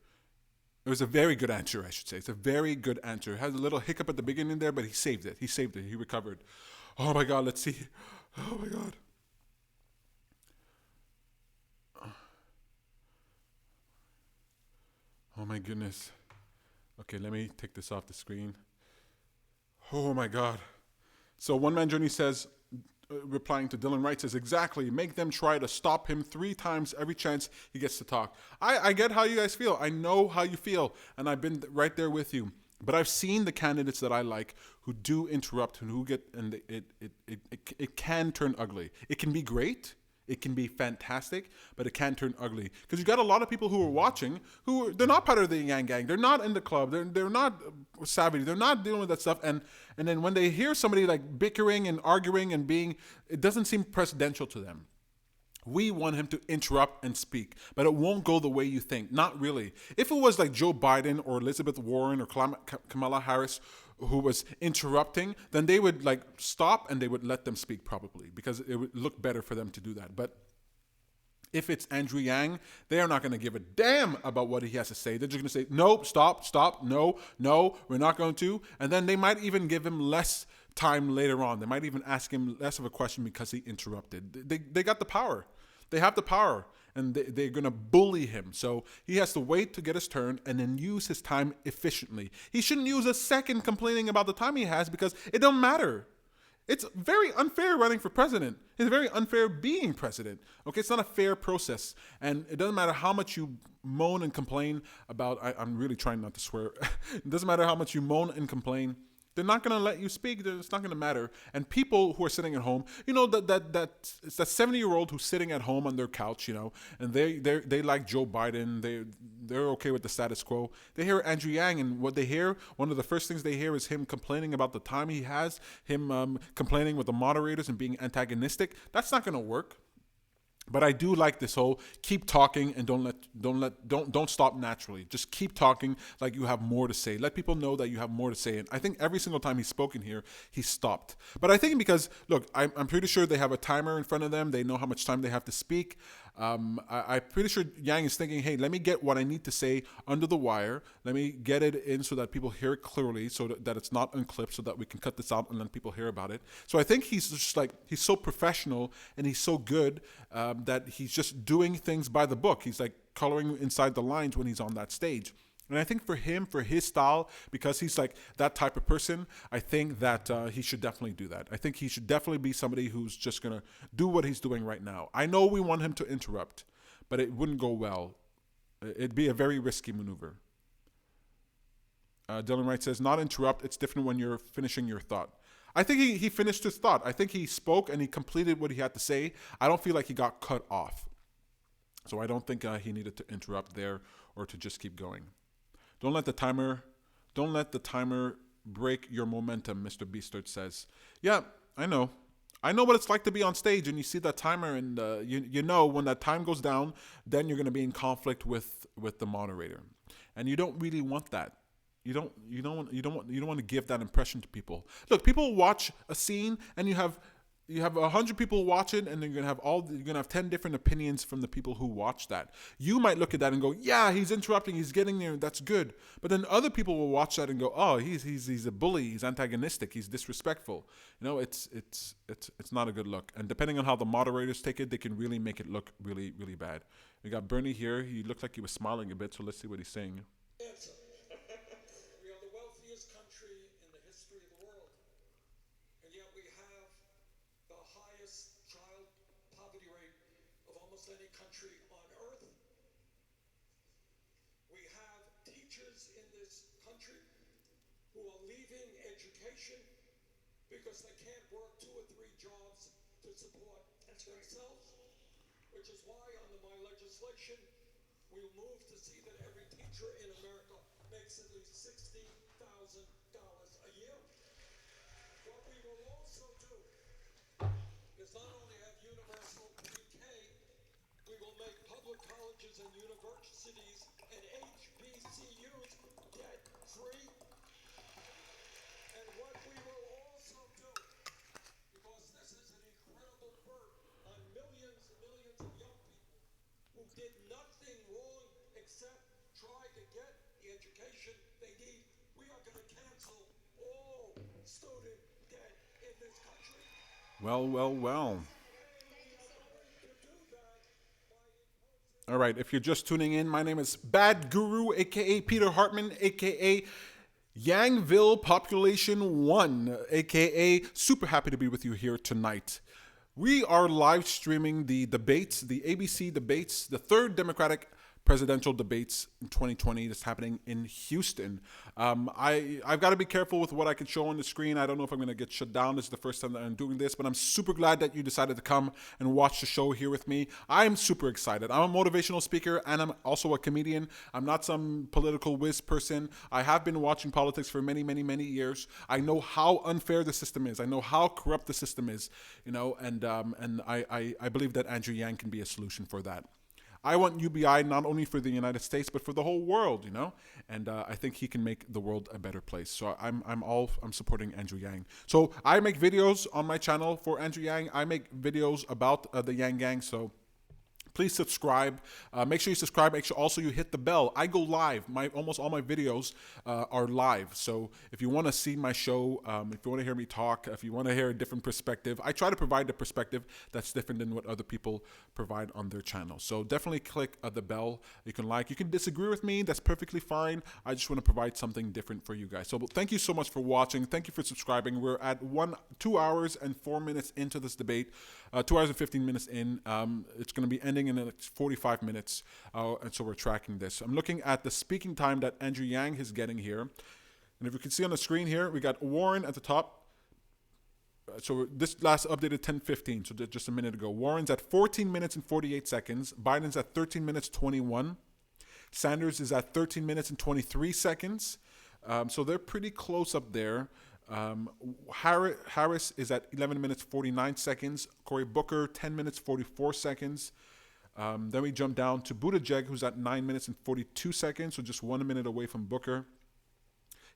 It was a very good answer, I should say. It's a very good answer. It has a little hiccup at the beginning there, but he saved it. He recovered. Oh my God, let's see. Oh my God. Oh my goodness. Okay, let me take this off the screen. Oh my God. So One Man Journey says, replying to Dylan Wright, says, exactly, make them try to stop him 3 times every chance he gets to talk. I get how you guys feel. I know how you feel, and I've been right there with you. But I've seen the candidates that I like who do interrupt and who get, and it can turn ugly. It can be great. It can be fantastic, but it can turn ugly. Because you got a lot of people who are watching they're not part of the Yang Gang. They're not in the club. They're not savvy. They're not dealing with that stuff. And then when they hear somebody like bickering and arguing and it doesn't seem presidential to them. We want him to interrupt and speak, but it won't go the way you think. Not really. If it was like Joe Biden or Elizabeth Warren or Kamala Harris who was interrupting, then they would like stop and they would let them speak probably because it would look better for them to do that. But if it's Andrew Yang, they are not going to give a damn about what he has to say. They're just going to say, no, stop, no, we're not going to. And then they might even give him less time later on. They might even ask him less of a question because he interrupted. They got the power. They have the power, and they're going to bully him. So he has to wait to get his turn and then use his time efficiently. He shouldn't use a second complaining about the time he has because it don't matter. It's very unfair running for president. It's very unfair being president. Okay, it's not a fair process. And it doesn't matter how much you moan and complain about, I'm really trying not to swear. It doesn't matter how much you moan and complain. They're not going to let you speak. It's not going to matter. And people who are sitting at home, you know, it's that 70-year-old who's sitting at home on their couch, you know, and they like Joe Biden. They're okay with the status quo. They hear Andrew Yang, and what they hear, one of the first things they hear is him complaining about the time he has, him complaining with the moderators and being antagonistic. That's not going to work. But I do like this whole keep talking and don't stop naturally. Just keep talking like you have more to say. Let people know that you have more to say. And I think every single time he's spoken here, he stopped. But I think because look, I'm pretty sure they have a timer in front of them. They know how much time they have to speak. I'm pretty sure Yang is thinking, hey, let me get what I need to say under the wire. Let me get it in so that people hear it clearly, so that it's not unclipped, so that we can cut this out and let people hear about it. So I think he's just like, he's so professional and he's so good that he's just doing things by the book. He's like coloring inside the lines when he's on that stage. And I think for him, for his style, because he's like that type of person, I think that he should definitely do that. I think he should definitely be somebody who's just going to do what he's doing right now. I know we want him to interrupt, but it wouldn't go well. It'd be a very risky maneuver. Dylan Wright says, not interrupt. It's different when you're finishing your thought. I think he finished his thought. I think he spoke and he completed what he had to say. I don't feel like he got cut off. So I don't think he needed to interrupt there or to just keep going. Don't let the timer break your momentum, Mr. Beastard says. Yeah, I know. I know what it's like to be on stage and you see that timer and you know when that time goes down, then you're going to be in conflict with the moderator. And you don't really want that. You don't want to give that impression to people. Look, people watch a scene and you have 100 people watch it, and then you're gonna have 10 different opinions from the people who watch that. You might look at that and go, yeah, he's interrupting, he's getting there, that's good. But then other people will watch that and go, oh, he's a bully, he's antagonistic, he's disrespectful. You know, it's not a good look. And depending on how the moderators take it, they can really make it look really, really bad. We got Bernie here. He looked like he was smiling a bit, so let's see what he's saying. Answer. We are the wealthiest country in the history of the world, and yet we have the highest child poverty rate of almost any country on earth. We have teachers in this country who are leaving education because they can't work 2 or 3 jobs to support themselves, which is why under my legislation we'll move to see that every teacher in America makes at least $60,000 a year. What we will also do is not only have universal pre-K, we will make public colleges and universities and HBCUs debt-free. And what we will also do, because this is an incredible burden on millions and millions of young people who did nothing wrong except try to get the education they need, we are going to cancel all student debt in this country. Well. All right, if you're just tuning in, my name is Bad Guru, a.k.a. Peter Hartman, a.k.a. Yangville Population 1, a.k.a. super happy to be with you here tonight. We are live streaming the debates, the ABC debates, the third Democratic presidential debates in 2020 that's happening in Houston. I've got to be careful with what I can show on the screen. I don't know if I'm going to get shut down. This is the first time that I'm doing this, but I'm super glad that you decided to come and watch the show here with me. I'm super excited. I'm a motivational speaker and I'm also a comedian. I'm not some political whiz person. I have been watching politics for many, many, many years. I know how unfair the system is. I know how corrupt the system is, you know, and I believe that Andrew Yang can be a solution for that. I want UBI not only for the United States, but for the whole world, you know? And I think he can make the world a better place. So I'm supporting Andrew Yang. So I make videos on my channel for Andrew Yang. I make videos about the Yang Gang. So please subscribe. Make sure you subscribe. Make sure also you hit the bell. I go live. Almost all my videos are live. So if you want to see my show, if you want to hear me talk, if you want to hear a different perspective, I try to provide a perspective that's different than what other people provide on their channel. So definitely click the bell. You can like. You can disagree with me. That's perfectly fine. I just want to provide something different for you guys. So thank you so much for watching. Thank you for subscribing. We're at 2 hours and 4 minutes into this debate. 2 hours and 15 minutes in. It's going to be ending in the next 45 minutes, and so we're tracking this. I'm looking at the speaking time that Andrew Yang is getting here, and if you can see on the screen here, we got Warren at the top. So this last updated 10:15, so just a minute ago. Warren's at 14 minutes and 48 seconds. Biden's at 13 minutes 21. Sanders is at 13 minutes and 23 seconds. So they're pretty close up there. Harris is at 11 minutes 49 seconds. Cory Booker 10 minutes 44 seconds. Then we jump down to Buttigieg, who's at 9 minutes and 42 seconds, so just 1 minute away from Booker.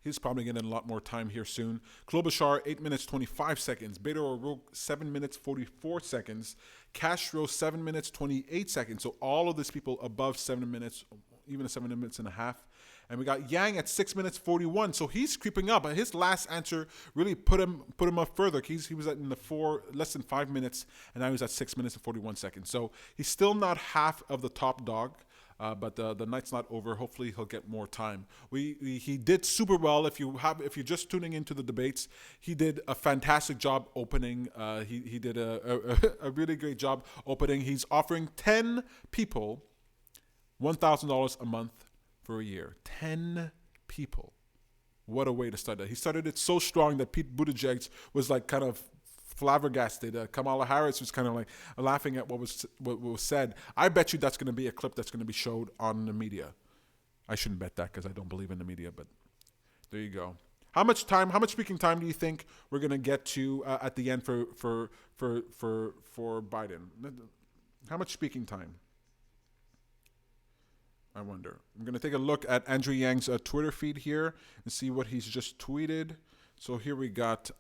He's probably getting a lot more time here soon. Klobuchar, 8 minutes 25 seconds. Beto O'Rourke, 7 minutes 44 seconds. Castro, 7 minutes 28 seconds. So all of these people above 7 minutes, even 7 minutes and a half. And we got Yang at 6 minutes 41. So he's creeping up. His last answer really put him up further. He was in the less than 5 minutes, and now he's at 6 minutes and 41 seconds. So he's still not half of the top dog. But the night's not over. Hopefully he'll get more time. He did super well. If you're just tuning into the debates, he did a fantastic job opening. He did a really great job opening. He's offering 10 people $1,000 a month for a year. 10 people. What a way to start that. He started it so strong that Pete Buttigieg was like kind of flabbergasted. Kamala Harris was kind of like laughing at what was said. I bet you that's going to be a clip that's going to be showed on the media. I shouldn't bet that because I don't believe in the media, but there you go. How much speaking time do you think we're going to get to at the end for Biden? How much speaking time? I wonder. I'm going to take a look at Andrew Yang's Twitter feed here and see what he's just tweeted. So here we got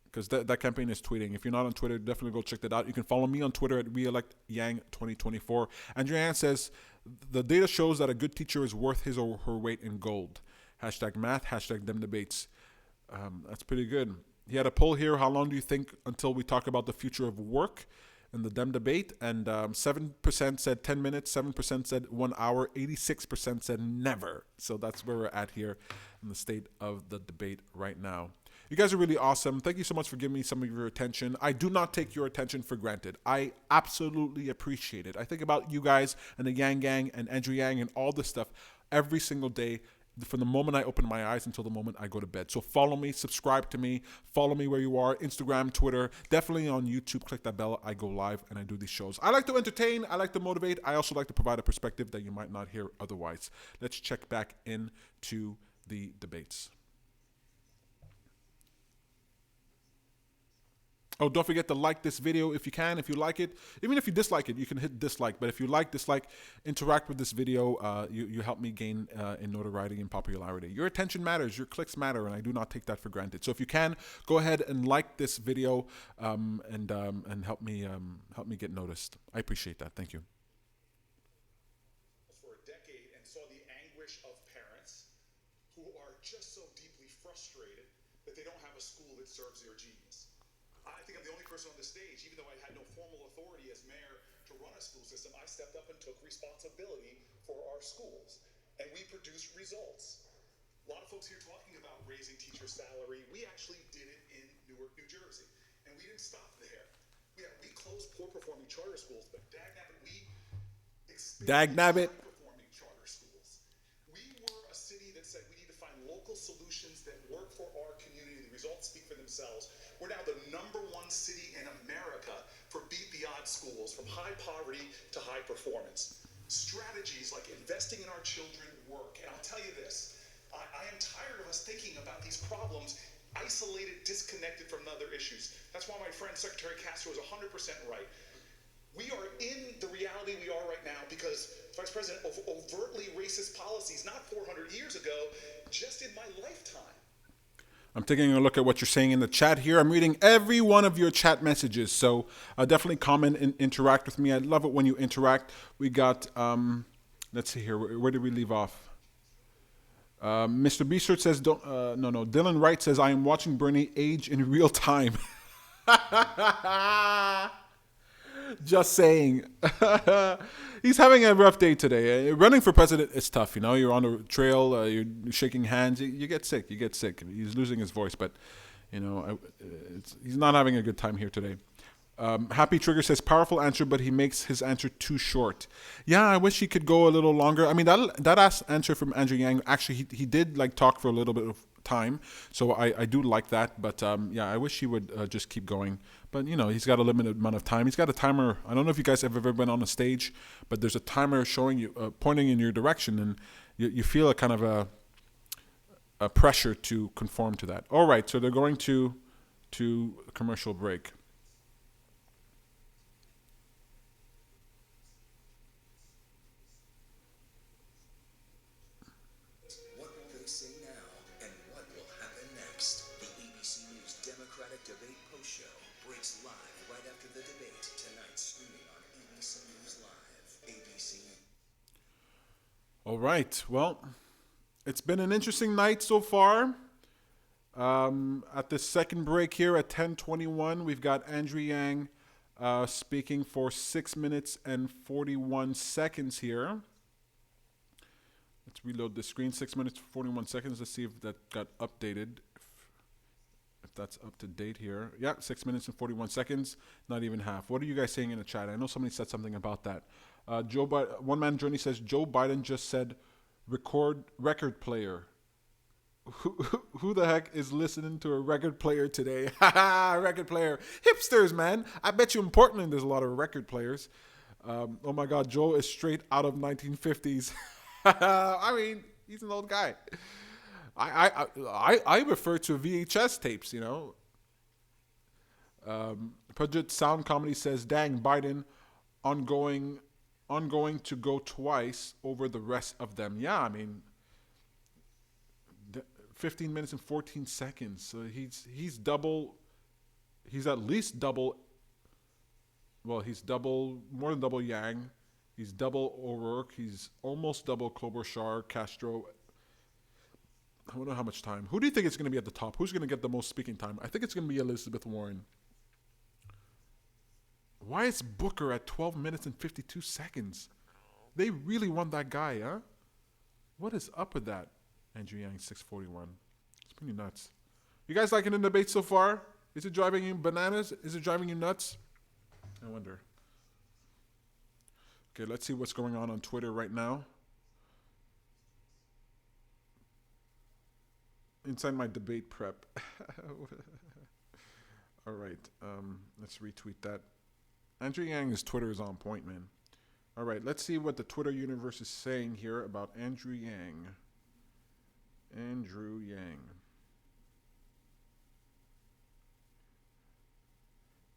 because that campaign is tweeting. If you're not on Twitter, definitely go check that out. You can follow me on Twitter at ReelectYang2024. Andrew Yang says, the data shows that a good teacher is worth his or her weight in gold. #math, #demdebates. That's pretty good. He had a poll here. How long do you think until we talk about the future of work in the Dem debate? And 7% said 10 minutes, 7% said 1 hour, 86% said never. So that's where we're at here in the state of the debate right now. You guys are really awesome. Thank you so much for giving me some of your attention. I do not take your attention for granted. I absolutely appreciate it. I think about you guys and the Yang Gang and Andrew Yang and all this stuff every single day from the moment I open my eyes until the moment I go to bed. So follow me, subscribe to me, follow me where you are, Instagram, Twitter, definitely on YouTube. Click that bell. I go live and I do these shows. I like to entertain. I like to motivate. I also like to provide a perspective that you might not hear otherwise. Let's check back into the debates. Oh, don't forget to like this video if you can, if you like it. Even if you dislike it, you can hit dislike. But if you like, dislike, interact with this video. You help me gain in notoriety and popularity. Your attention matters. Your clicks matter, and I do not take that for granted. So if you can, go ahead and like this video and help me get noticed. I appreciate that. Thank you. For a decade and saw the anguish of parents who are just so deeply frustrated that they don't have a school that serves their genius. I think I'm the only person on the stage, even though I had no formal authority as mayor to run a school system, I stepped up and took responsibility for our schools. And we produced results. A lot of folks here talking about raising teacher salary. We actually did it in Newark, New Jersey. And we didn't stop there. We closed poor performing charter schools, but dagnabbit, we expanded high performing charter schools. We were a city that said we need to find local solutions that work for our community. The results speak for themselves. We're now the #1 city in America for beat the odds schools, from high poverty to high performance. Strategies like investing in our children work. And I'll tell you this, I am tired of us thinking about these problems isolated, disconnected from other issues. That's why my friend Secretary Castro is 100% right. We are in the reality we are right now because Vice President of overtly racist policies, not 400 years ago, just in my lifetime. I'm taking a look at what you're saying in the chat here. I'm reading every one of your chat messages. So definitely comment and interact with me. I love it when you interact. We got, let's see here. Where did we leave off? Mr. B-Shirt says, Dylan Wright says, I am watching Bernie age in real time. Just saying. He's having a rough day today. Running for president is tough. You know, you're on the trail, you're shaking hands, you get sick. He's losing his voice, but you know, he's not having a good time here today. Happy Trigger says, powerful answer, but he makes his answer too short. Yeah, I wish he could go a little longer. I mean, that answer from Andrew Yang, actually, he did like talk for a little bit of time, so I do like that. But yeah, I wish he would just keep going. But you know, he's got a limited amount of time. He's got a timer. I don't know if you guys have ever been on a stage, but there's a timer showing you, pointing in your direction, and you feel a kind of pressure to conform to that. All right, so they're going to commercial break. What will they say now, and what will happen next? The ABC News Democratic Debate Post Show breaks live right after the debate tonight, streaming on ABC News Live. ABC. All right, well, it's been an interesting night so far. At the second break here at 10:21, we've got Andrew Yang speaking for 6 minutes and 41 seconds here. Let's reload the screen. 6 minutes, 41 seconds. Let's see if that got updated. If that's up to date here. Yeah, 6 minutes and 41 seconds. Not even half. What are you guys saying in the chat? I know somebody said something about that. One Man Journey says, Joe Biden just said record player. Who the heck is listening to a record player today? Record player. Hipsters, man. I bet you in Portland there's a lot of record players. Oh my God, Joe is straight out of 1950s. I mean, he's an old guy. I refer to VHS tapes, you know. Project Sound Comedy says, dang, Biden ongoing to go twice over the rest of them. Yeah, I mean, 15 minutes and 14 seconds. So he's double. He's at least double. Well, he's more than double Yang. He's double O'Rourke. He's almost double Klobuchar, Castro. I don't know how much time. Who do you think is going to be at the top? Who's going to get the most speaking time? I think it's going to be Elizabeth Warren. Why is Booker at 12 minutes and 52 seconds? They really want that guy, huh? What is up with that? Andrew Yang, 641. It's pretty nuts. You guys liking the debate so far? Is it driving you bananas? Is it driving you nuts? I wonder. Okay, let's see what's going on Twitter right now. Inside my debate prep. All right, let's retweet that. Andrew Yang's Twitter is on point, man. All right, let's see what the Twitter universe is saying here about Andrew Yang. Andrew Yang.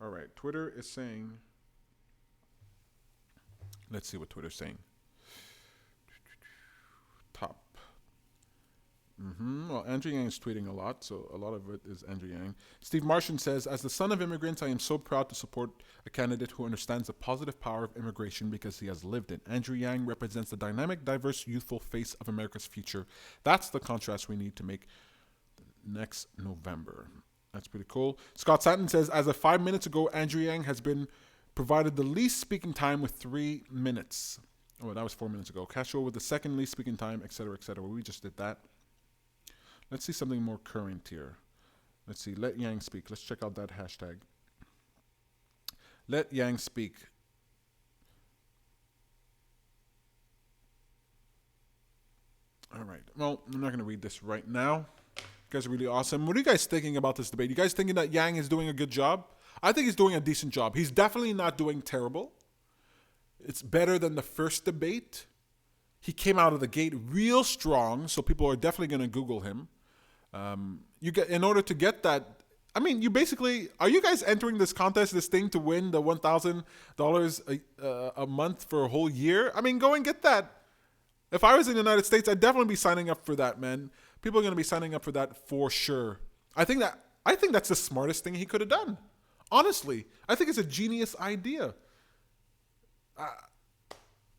All right, Twitter is saying, let's see what Twitter's saying. Top. Well, Andrew Yang is tweeting a lot, so a lot of it is Andrew Yang. Steve Martian says, as the son of immigrants, I am so proud to support a candidate who understands the positive power of immigration because he has lived it. Andrew Yang represents the dynamic, diverse, youthful face of America's future. That's the contrast we need to make next November. That's pretty cool. Scott Santon says, as of 5 minutes ago, Andrew Yang has been provided the least speaking time with 3 minutes. Oh, that was 4 minutes ago. Castro with the second least speaking time, etc., etc. We just did that. Let's see something more current here. Let's see. Let Yang speak. Let's check out that hashtag. Let Yang speak. All right. Well, I'm not going to read this right now. You guys are really awesome. What are you guys thinking about this debate? You guys thinking that Yang is doing a good job? I think he's doing a decent job. He's definitely not doing terrible. It's better than the first debate. He came out of the gate real strong, so people are definitely going to Google him. In order to get that, I mean, you basically, are you guys entering this contest, this thing to win the $1,000 a month for a whole year? I mean, go and get that. If I was in the United States, I'd definitely be signing up for that, man. People are going to be signing up for that for sure. I think that's the smartest thing he could have done. Honestly, I think it's a genius idea.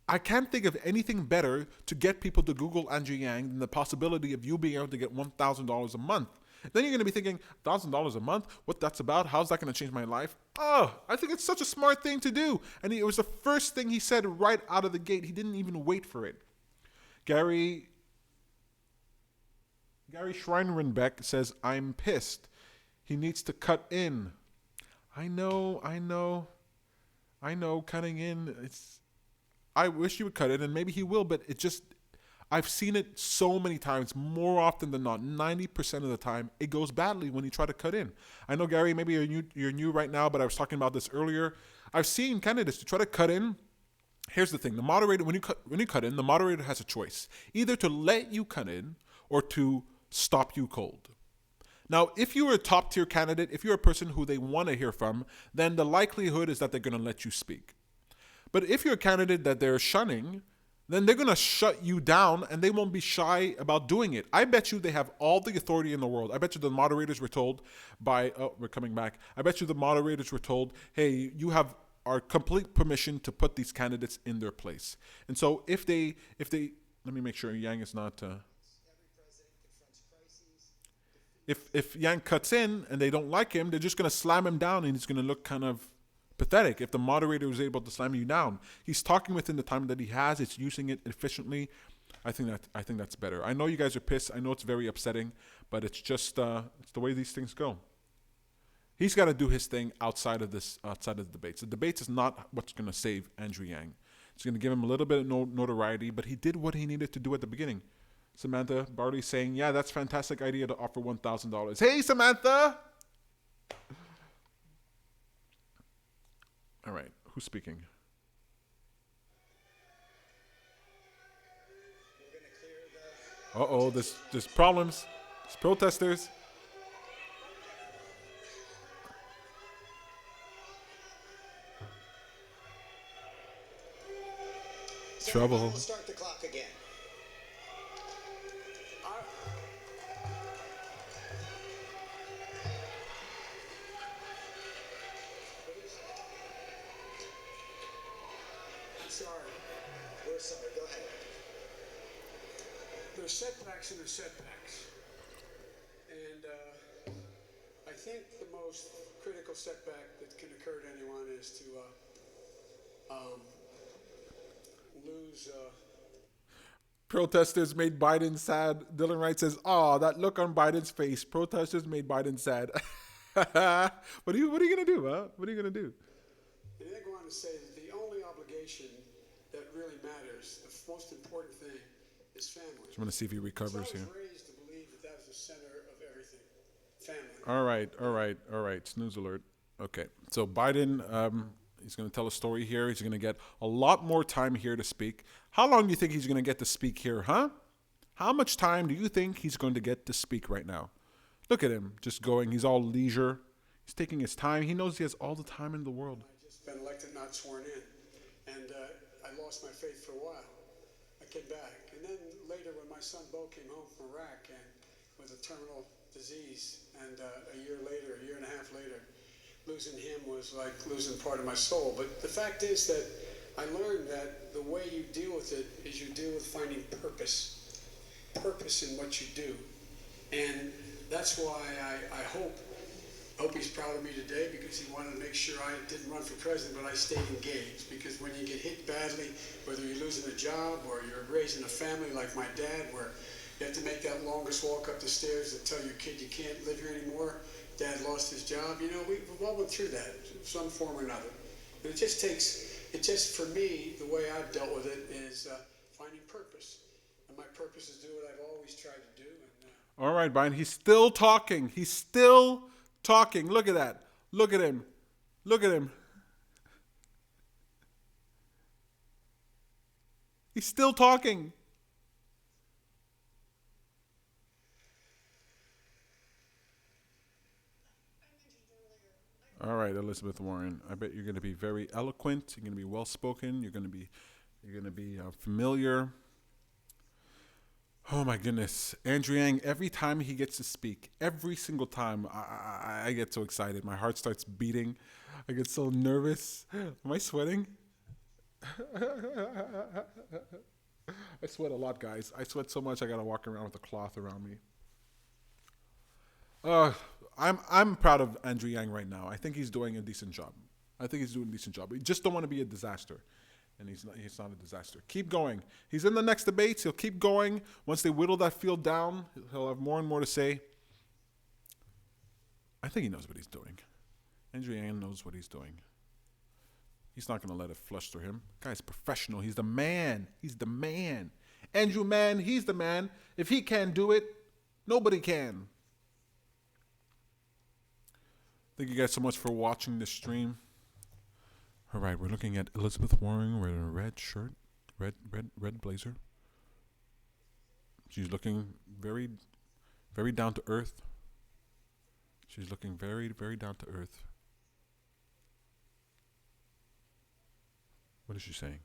I can't think of anything better to get people to Google Andrew Yang than the possibility of you being able to get $1,000 a month. Then you're going to be thinking, $1,000 a month? What that's about? How's that going to change my life? Oh, I think it's such a smart thing to do. And it was the first thing he said right out of the gate. He didn't even wait for it. Gary Schreinerenbeck says, I'm pissed. He needs to cut in. I know, cutting in, I wish he would cut it, and maybe he will, but I've seen it so many times, more often than not, 90% of the time, it goes badly when you try to cut in. I know, Gary, maybe you're new right now, but I was talking about this earlier. I've seen candidates to try to cut in. Here's the thing. The moderator, when you cut in, the moderator has a choice. Either to let you cut in or to stop you cold. Now, if you're a top tier candidate, if you're a person who they want to hear from, then the likelihood is that they're going to let you speak. But if you're a candidate that they're shunning, then they're going to shut you down and they won't be shy about doing it. I bet you they have all the authority in the world. I bet you the moderators were told we're coming back. I bet you the moderators were told, hey, you have our complete permission to put these candidates in their place. And so if they, let me make sure Yang is not, if Yang cuts in and they don't like him, they're just going to slam him down and he's going to look kind of pathetic. If the moderator is able to slam you down, he's talking within the time that he has. It's using it efficiently. I think that's better. I know you guys are pissed. I know it's very upsetting, but it's just it's the way these things go. He's got to do his thing outside of the debates. The debates is not what's going to save Andrew Yang. It's going to give him a little bit of notoriety, but he did what he needed to do at the beginning. Samantha Barley saying, "Yeah, that's a fantastic idea to offer $1,000." Hey, Samantha. All right, who's speaking? Uh-oh, there's problems. There's protesters. Trouble. We'll start the clock again. We're sorry. Go ahead. There's setbacks and there's setbacks. And I think the most critical setback that can occur to anyone is to lose. Protesters made Biden sad. Dylan Wright says, "Oh, that look on Biden's face. Protesters made Biden sad." What are you gonna do, huh? What are you gonna do? And they go on to say that the only obligation that really matters, the most important thing, is family. Just want to see if he recovers here. I was raised to believe that that was the center of everything. Family. All right. Snooze alert. Okay, so Biden, he's going to tell a story here. He's going to get a lot more time here to speak. How long do you think he's going to get to speak here, huh? How much time do you think he's going to get to speak right now? Look at him, just going. He's all leisure. He's taking his time. He knows he has all the time in the world. I just been elected, not sworn in, and I lost my faith for a while. I came back, and then later when my son Bo came home from Iraq and with a terminal disease, and a year and a half later, losing him was like losing part of my soul. But the fact is that I learned that the way you deal with it is you deal with finding purpose in what you do. And that's why I hope he's proud of me today, because he wanted to make sure I didn't run for president, but I stayed engaged. Because when you get hit badly, whether you're losing a job or you're raising a family like my dad, where you have to make that longest walk up the stairs to tell your kid you can't live here anymore, dad lost his job, we've all went through that in some form or another. And it just for me, the way I've dealt with it is finding purpose. And my purpose is do what I've always tried to do. And, all right, Brian, he's still talking. He's still talking. Look at that. Look at him. Look at him. He's still talking. All right, Elizabeth Warren. I bet you're going to be very eloquent. You're going to be well-spoken. You're going to be familiar. Oh my goodness, Andrew Yang. Every time he gets to speak, every single time, I get so excited. My heart starts beating. I get so nervous. Am I sweating? I sweat a lot, guys. I sweat so much I gotta walk around with a cloth around me. I'm proud of Andrew Yang right now. I think he's doing a decent job. We just don't want to be a disaster. And he's not a disaster. Keep going. He's in the next debates. He'll keep going. Once they whittle that field down, he'll have more and more to say. I think he knows what he's doing. Andrew Yang knows what he's doing. He's not going to let it flush through him. Guy's professional. He's the man. Andrew, man, he's the man. If he can't do it, nobody can. Thank you guys so much for watching this stream. All right, we're looking at Elizabeth Warren wearing a red shirt, red blazer. She's looking very Very down to earth. She's looking very, very down to earth. What is she saying?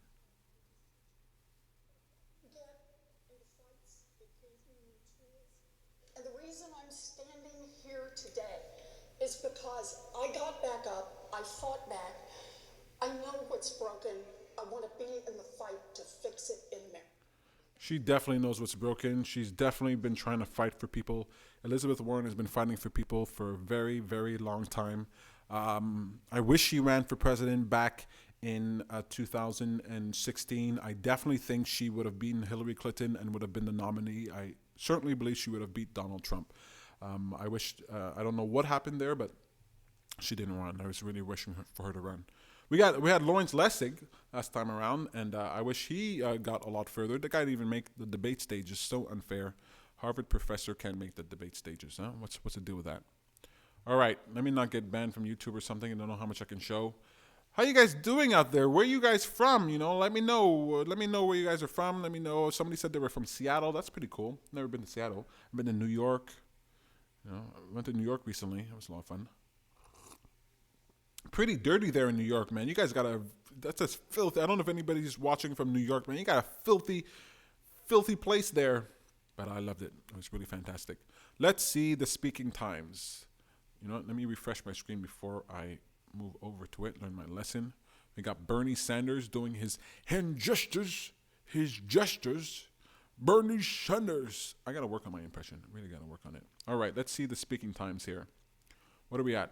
And the reason I'm standing here today is because I got back up, I fought back, I know what's broken, I want to be in the fight to fix it in there. She definitely knows what's broken. She's definitely been trying to fight for people. Elizabeth Warren has been fighting for people for a very, very long time. I wish she ran for president back in 2016. I definitely think she would have beaten Hillary Clinton and would have been the nominee. I certainly believe she would have beat Donald Trump. I wish, I don't know what happened there, but she didn't run. I was really wishing for her to run. We had Lawrence Lessig last time around, and I wish he got a lot further. The guy didn't even make the debate stages. So unfair. Harvard professor can't make the debate stages. Huh? What's the deal with that? All right, let me not get banned from YouTube or something. I don't know how much I can show. How you guys doing out there? Where are you guys from? You know, let me know. Let me know where you guys are from. Let me know. Somebody said they were from Seattle. That's pretty cool. Never been to Seattle. I've been to New York. You know, I went to New York recently. It was a lot of fun. Pretty dirty there in New York, man. You guys got that's just filthy. I don't know if anybody's watching from New York, man. You got a filthy, filthy place there. But I loved it. It was really fantastic. Let's see the speaking times. You know what? Let me refresh my screen before I move over to it, learn my lesson. We got Bernie Sanders doing his hand gestures, Bernie Sanders. I got to work on my impression. Really got to work on it. All right, let's see the speaking times here. What are we at?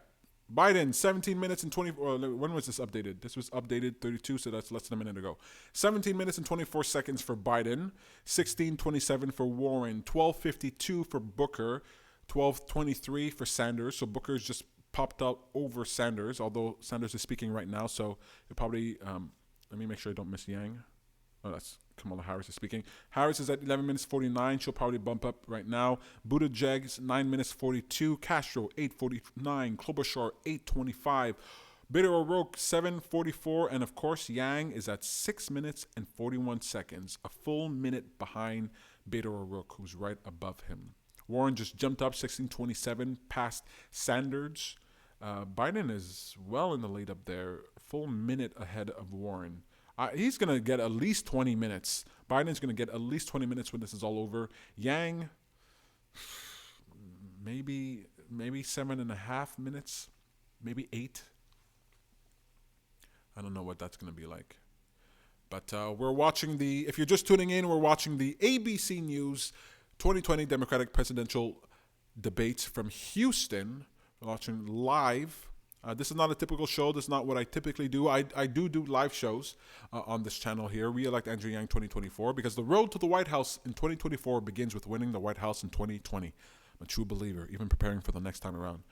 Biden, 17 minutes and 24. When was this updated? This was updated 32, so that's less than a minute ago. 17 minutes and 24 seconds for Biden. 16:27 for Warren. 12:52 for Booker. 12:23 for Sanders. So Booker's just popped out over Sanders, although Sanders is speaking right now. So it probably, let me make sure I don't miss Yang. Oh, that's Kamala Harris is speaking. Harris is at 11 minutes 49. She'll probably bump up right now. Buttigieg, 9 minutes 42. Castro, 8:49. Klobuchar, 8:25. Beto O'Rourke, 7:44. And of course, Yang is at 6 minutes and 41 seconds. A full minute behind Beto O'Rourke, who's right above him. Warren just jumped up 16:27 past Sanders. Biden is well in the lead up there. Full minute ahead of Warren. He's going to get at least 20 minutes. Biden's going to get at least 20 minutes when this is all over. Yang, maybe 7.5 minutes, maybe 8. I don't know what that's going to be like. But we're watching if you're just tuning in, we're watching the ABC News 2020 Democratic presidential debates from Houston. We're watching live. This is not a typical show. This is not what I typically do. I do live shows on this channel here. Re-elect Andrew Yang 2024, because the road to the White House in 2024 begins with winning the White House in 2020. I'm a true believer, even preparing for the next time around.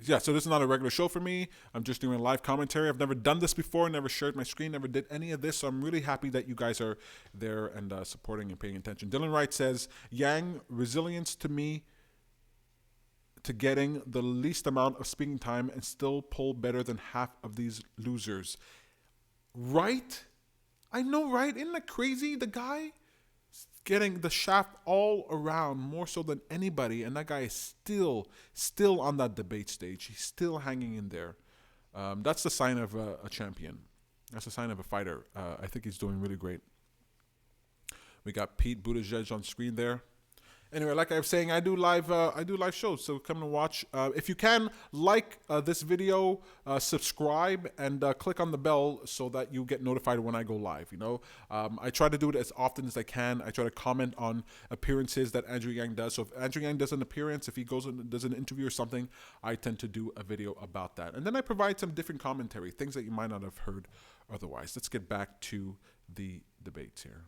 Yeah, so this is not a regular show for me. I'm just doing live commentary. I've never done this before, never shared my screen, never did any of this. So I'm really happy that you guys are there and supporting and paying attention. Dylan Wright says, Yang, resilience to me to getting the least amount of speaking time and still pull better than half of these losers. Right? I know, right? Isn't that crazy? The guy getting the shaft all around more so than anybody, and that guy is still on that debate stage. He's still hanging in there. That's the sign of a champion. That's the sign of a fighter. I think he's doing really great. We got Pete Buttigieg on screen there. Anyway, like I was saying, I do live shows, so come and watch. If you can, like this video, subscribe, and click on the bell so that you get notified when I go live. You know, I try to do it as often as I can. I try to comment on appearances that Andrew Yang does. So if Andrew Yang does an appearance, if he goes and does an interview or something, I tend to do a video about that. And then I provide some different commentary, things that you might not have heard otherwise. Let's get back to the debates here.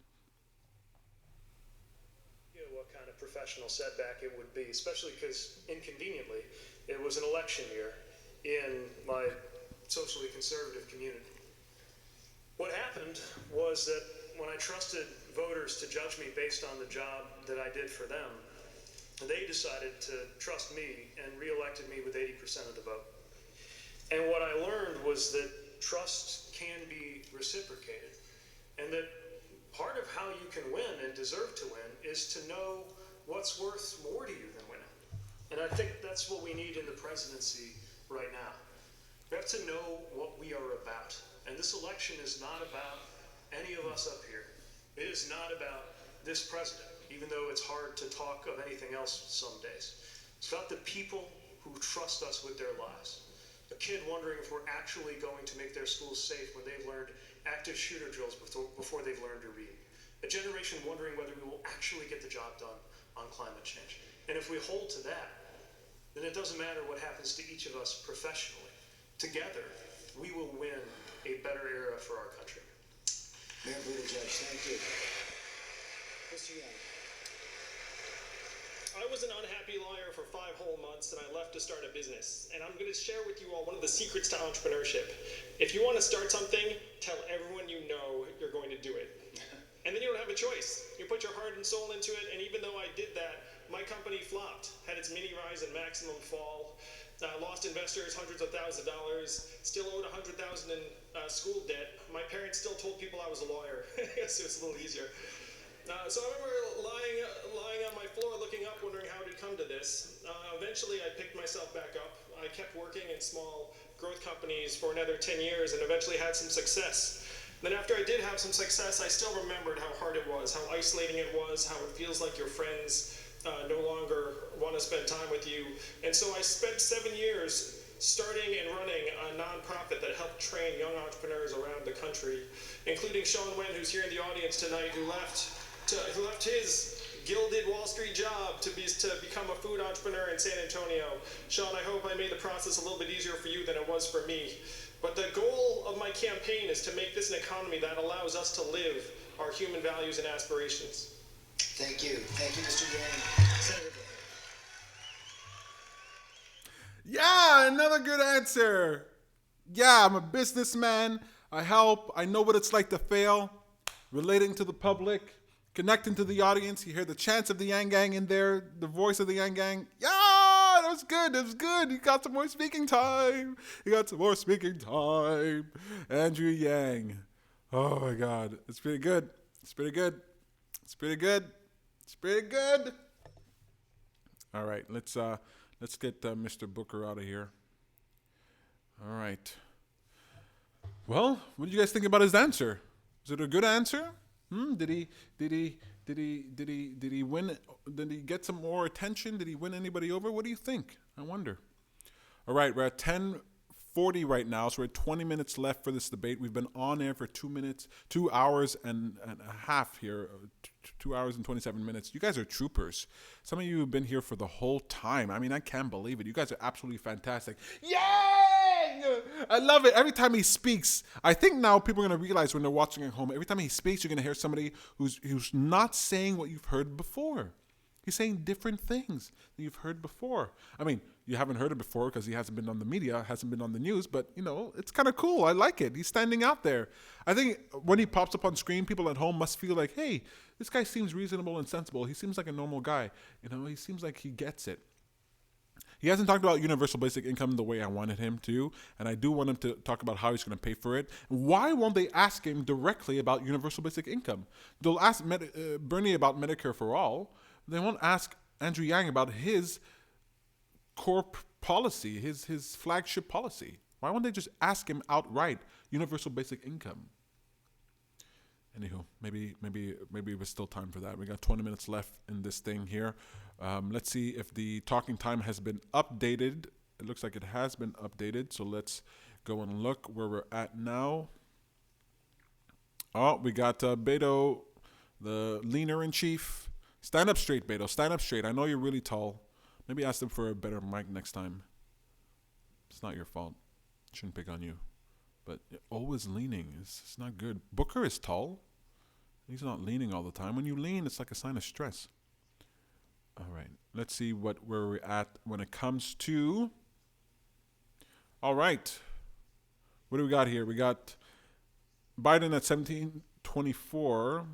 Professional setback it would be, especially because inconveniently it was an election year in my socially conservative community. What happened was that when I trusted voters to judge me based on the job that I did for them, they decided to trust me and re-elected me with 80% of the vote. And what I learned was that trust can be reciprocated, and that part of how you can win and deserve to win is to know what's worth more to you than winning. And I think that's what we need in the presidency right now. We have to know what we are about. And this election is not about any of us up here. It is not about this president, even though it's hard to talk of anything else some days. It's about the people who trust us with their lives. A kid wondering if we're actually going to make their schools safe when they've learned active shooter drills before they've learned to read. A generation wondering whether we will actually get the job done on climate change. And if we hold to that, then it doesn't matter what happens to each of us professionally. Together, we will win a better era for our country. Mayor Buttigieg, thank you. Mr. Yang. I was an unhappy lawyer for 5 whole months, and I left to start a business. And I'm going to share with you all one of the secrets to entrepreneurship. If you want to start something, tell everyone you know you're going to do it. And then you don't have a choice. You put your heart and soul into it, and even though I did that, my company flopped, had its mini rise and maximum fall, lost investors hundreds of thousands of dollars, still owed $100,000 in school debt. My parents still told people I was a lawyer, so it's a little easier. So I remember lying on my floor looking up, wondering how it had come to this. Eventually, I picked myself back up. I kept working in small growth companies for another 10 years and eventually had some success. Then after I did have some success, I still remembered how hard it was, how isolating it was, how it feels like your friends no longer want to spend time with you. And so I spent 7 years starting and running a nonprofit that helped train young entrepreneurs around the country, including Sean Wen, who's here in the audience tonight, who left his gilded Wall Street job to become a food entrepreneur in San Antonio. Sean, I hope I made the process a little bit easier for you than it was for me. But the goal of my campaign is to make this an economy that allows us to live our human values and aspirations. Thank you. Thank you, Mr. Yang. Senator Blaine. Yeah, another good answer. Yeah, I'm a businessman. I help. I know what it's like to fail. Relating to the public. Connecting to the audience. You hear the chants of the Yang Gang in there. The voice of the Yang Gang. Yeah, that was good. That was good. You got some more speaking time. Andrew Yang. Oh, my God. It's pretty good. It's pretty good. It's pretty good. It's pretty good. All right. Let's get Mr. Booker out of here. All right. Well, what did you guys think about his answer? Was it a good answer? Did he win? Did he get some more attention? Did he win anybody over? What do you think? I wonder. All right, we're at 10:40 right now, so we're at 20 minutes left for this debate. We've been on air for 2 hours and a half here, 2 hours and 27 minutes. You guys are troopers. Some of you have been here for the whole time. I mean, I can't believe it. You guys are absolutely fantastic. Yang! I love it. Every time he speaks, I think now people are going to realize when they're watching at home, every time he speaks, you're going to hear somebody who's not saying what you've heard before. He's saying different things that you've heard before. I mean, you haven't heard it before because he hasn't been on the media, hasn't been on the news, but, you know, it's kind of cool. I like it. He's standing out there. I think when he pops up on screen, people at home must feel like, hey, this guy seems reasonable and sensible. He seems like a normal guy. You know, he seems like he gets it. He hasn't talked about universal basic income the way I wanted him to, and I do want him to talk about how he's going to pay for it. Why won't they ask him directly about universal basic income? They'll ask Bernie about Medicare for all. They won't ask Andrew Yang about his core policy, his flagship policy. Why won't they just ask him outright, universal basic income? Anywho, maybe there's still time for that. We got 20 minutes left in this thing here. Let's see if the talking time has been updated. It looks like it has been updated. So let's go and look where we're at now. Oh, we got Beto, the leaner in chief. Stand up straight, Beto. Stand up straight. I know you're really tall. Maybe ask them for a better mic next time. It's not your fault. Shouldn't pick on you. But always leaning is not good. Booker is tall. He's not leaning all the time. When you lean, it's like a sign of stress. All right. Let's see where we're at when it comes to... All right. What do we got here? We got Biden at 1724.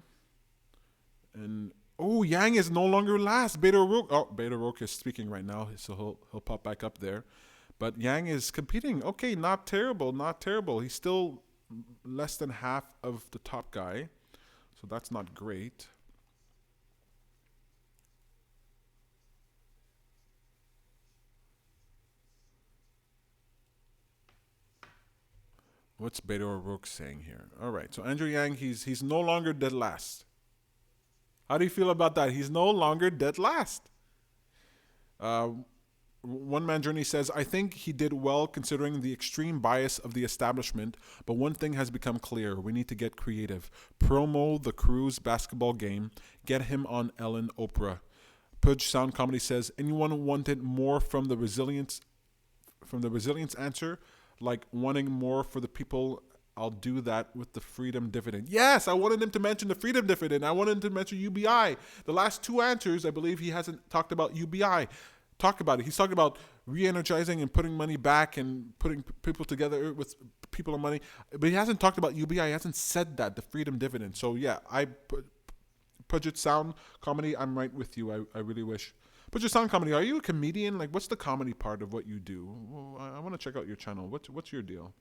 And... oh, Yang is no longer last. Beto O'Rourke. Oh, Beto O'Rourke is speaking right now, so he'll pop back up there. But Yang is competing. Okay, not terrible, not terrible. He's still less than half of the top guy. So So that's not great. What's Beto O'Rourke saying here? All right, so Andrew Yang, he's no longer dead last. How do you feel about that? He's no longer dead last. One Man Journey says, I think he did well considering the extreme bias of the establishment, but one thing has become clear. We need to get creative. Promo the Cruz basketball game. Get him on Ellen Oprah. Pudge Sound Comedy says, anyone wanted more from the resilience answer? Like wanting more for the people, I'll do that with the freedom dividend. Yes, I wanted him to mention the freedom dividend. I wanted him to mention UBI. The last two answers, I believe he hasn't talked about UBI. Talk about it. He's talking about re-energizing and putting money back and putting people together with people and money. But he hasn't talked about UBI. He hasn't said that, the freedom dividend. So yeah, Pudget Sound Comedy, I'm right with you. I really wish. Pudget Sound Comedy, are you a comedian? Like, what's the comedy part of what you do? Well, I want to check out your channel. What's your deal?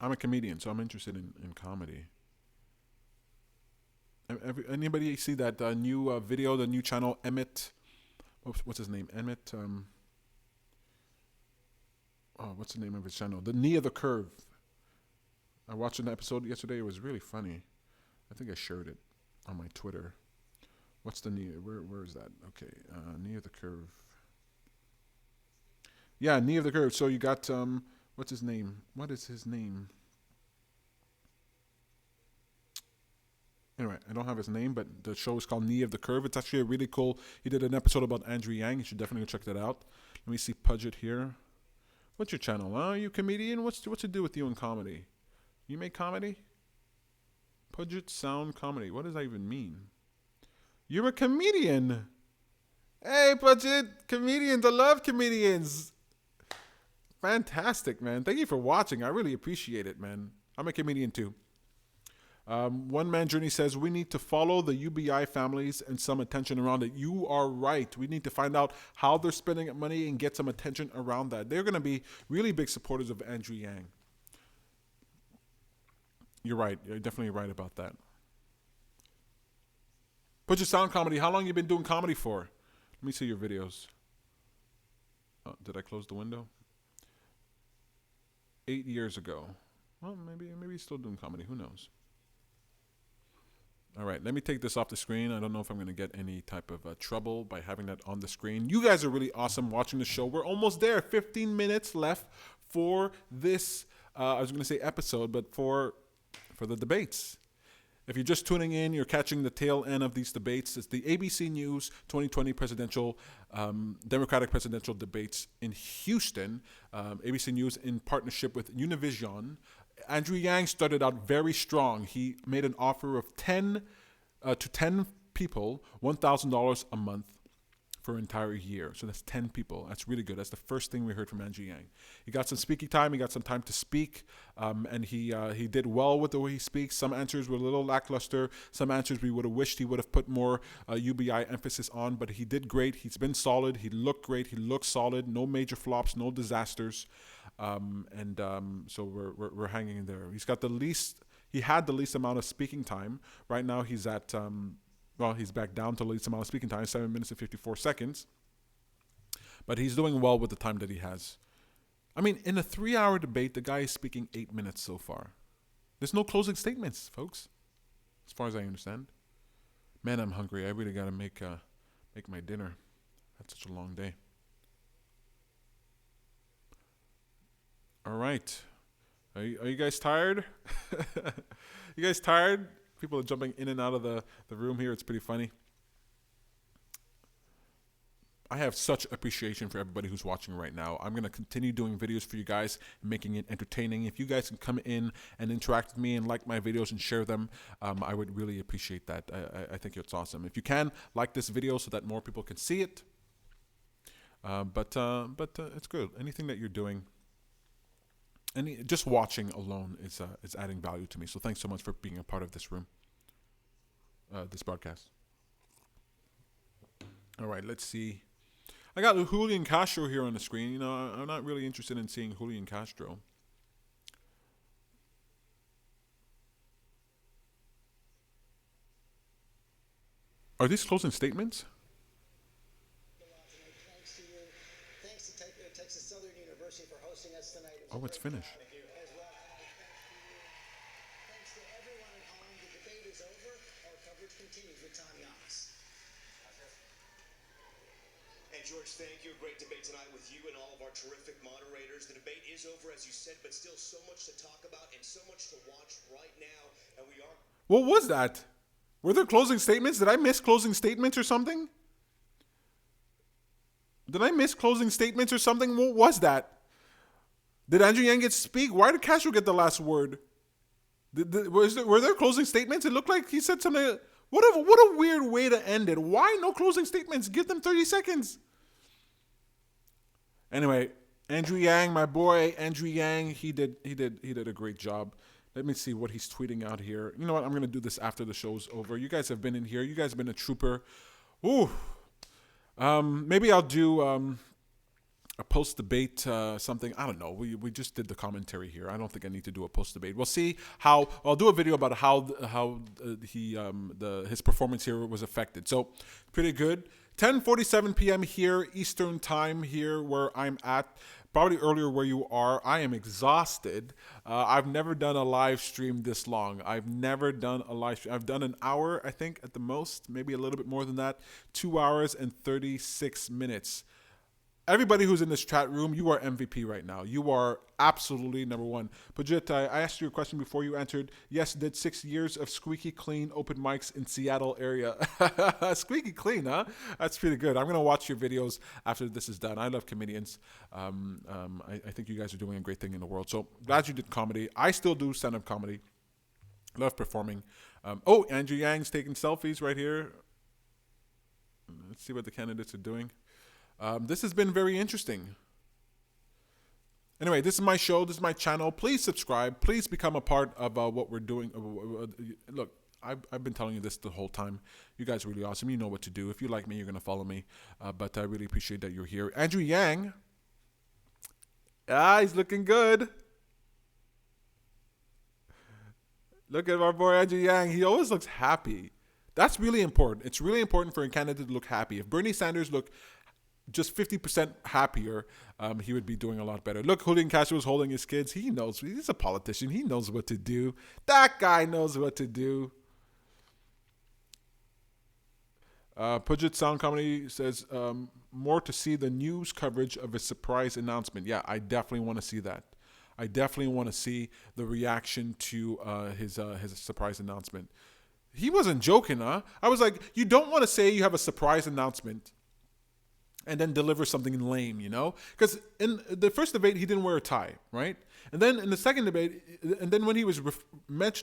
I'm a comedian, so I'm interested in comedy. Anybody see that new video, the new channel, Emmett? What's his name? Emmett. What's the name of his channel? The Knee of the Curve. I watched an episode yesterday. It was really funny. I think I shared it on my Twitter. What's the knee? Where is that? Okay, Knee of the Curve. Yeah, Knee of the Curve. So you got what's his name? What is his name? Anyway, I don't have his name, but the show is called Knee of the Curve. It's actually a really cool. He did an episode about Andrew Yang. You should definitely go check that out. Let me see Pudget here. What's your channel? Are you a comedian? What's to do with you in comedy? You make comedy? Pudget Sound Comedy. What does that even mean? You're a comedian. Hey, Pudget. Comedians. I love comedians. Fantastic, man. Thank you for watching. I really appreciate it, man. I'm a comedian too. One Man Journey says, we need to follow the UBI families and some attention around it. You are right. We need to find out how they're spending money and get some attention around that. They're going to be really big supporters of Andrew Yang. You're right. You're definitely right about that. Pudget Sound Comedy. How long you been doing comedy for? Let me see your videos. Oh, did I close the window? 8 years ago. Well, maybe he's still doing comedy. Who knows? All right, let me take this off the screen. I don't know if I'm going to get any type of trouble by having that on the screen. You guys are really awesome watching the show. We're almost there. 15 minutes left for this, I was going to say episode, but for the debates. If you're just tuning in, you're catching the tail end of these debates. It's the ABC News 2020 presidential, Democratic presidential debates in Houston. ABC News in partnership with Univision. Andrew Yang started out very strong. He made an offer of 10 people, $1,000 a month for an entire year. So that's 10 people. That's really good. That's the first thing we heard from Andrew Yang. He got some speaking time. He got some time to speak, and he did well with the way he speaks. Some answers were a little lackluster. Some answers we would have wished he would have put more UBI emphasis on, but he did great. He's been solid. He looked great. He looked solid. No major flops. No disasters. So we're hanging in there. He's got the least. He had the least amount of speaking time. Right now he's at. He's back down to the least amount of speaking time, 7 minutes and 54 seconds. But he's doing well with the time that he has. I mean, in a 3-hour debate, the guy is speaking 8 minutes so far. There's no closing statements, folks, as far as I understand. Man, I'm hungry. I really got to make my dinner. Had such a long day. All right. Are you guys tired? You guys tired? People are jumping in and out of the room here. It's pretty funny. I have such appreciation for everybody who's watching right now. I'm going to continue doing videos for you guys and making it entertaining. If you guys can come in and interact with me and like my videos and share them, I would really appreciate that. I think it's awesome. If you can, like this video so that more people can see it. But it's good. Anything that you're doing, just watching alone is adding value to me. So thanks so much for being a part of this room, this broadcast. All right, let's see. I got Julian Castro here on the screen. You know, I'm not really interested in seeing Julian Castro. Are these closing statements? Thanks to you. Thanks to Texas Southern University for hosting us tonight. Oh, it's finished. As well. Thanks to everyone at home. The debate is over. Our coverage continues with Tom Yamas. And George, thank you. A great debate tonight with you and all of our terrific moderators. The debate is over, as you said, but still so much to talk about and so much to watch right now. And we are... What was that? Were there closing statements? Did I miss closing statements or something? Did I miss closing statements or something? What was that? Did Andrew Yang get to speak? Why did Castro get the last word? Were there closing statements? It looked like he said something. What a weird way to end it. Why no closing statements? Give them 30 seconds. Anyway, Andrew Yang, my boy Andrew Yang, he did a great job. Let me see what he's tweeting out here. You know what? I'm going to do this after the show's over. You guys have been in here. You guys have been a trooper. Ooh. Maybe I'll do a post-debate something. I don't know. We just did the commentary here. I don't think I need to do a post-debate. We'll see how... I'll do a video about how his performance here was affected. So, pretty good. 10:47 p.m. here, Eastern time here where I'm at. Probably earlier where you are. I am exhausted. I've never done a live stream this long. I've never done a live stream. I've done an hour, I think, at the most. Maybe a little bit more than that. 2 hours and 36 minutes. Everybody who's in this chat room, you are MVP right now. You are absolutely number one. Pajit, I asked you a question before you answered. Yes, did 6 years of squeaky clean open mics in Seattle area. Squeaky clean, huh? That's pretty good. I'm going to watch your videos after this is done. I love comedians. I think you guys are doing a great thing in the world. So glad you did comedy. I still do stand-up comedy. Love performing. Andrew Yang's taking selfies right here. Let's see what the candidates are doing. This has been very interesting. Anyway, this is my show. This is my channel. Please subscribe. Please become a part of what we're doing. Look, I've been telling you this the whole time. You guys are really awesome. You know what to do. If you like me, you're going to follow me. But I really appreciate that you're here. Andrew Yang. He's looking good. Look at our boy Andrew Yang. He always looks happy. That's really important. It's really important for a candidate to look happy. If Bernie Sanders looked just 50% happier, he would be doing a lot better. Look, Julian Castro was holding his kids. He knows. He's a politician. He knows what to do. That guy knows what to do. Pujit Sound Comedy says, more to see the news coverage of his surprise announcement. Yeah, I definitely want to see that. I definitely want to see the reaction to his surprise announcement. He wasn't joking, huh? I was like, you don't want to say you have a surprise announcement and then deliver something lame, you know? Because in the first debate, he didn't wear a tie, right? And then in the second debate, and then when he was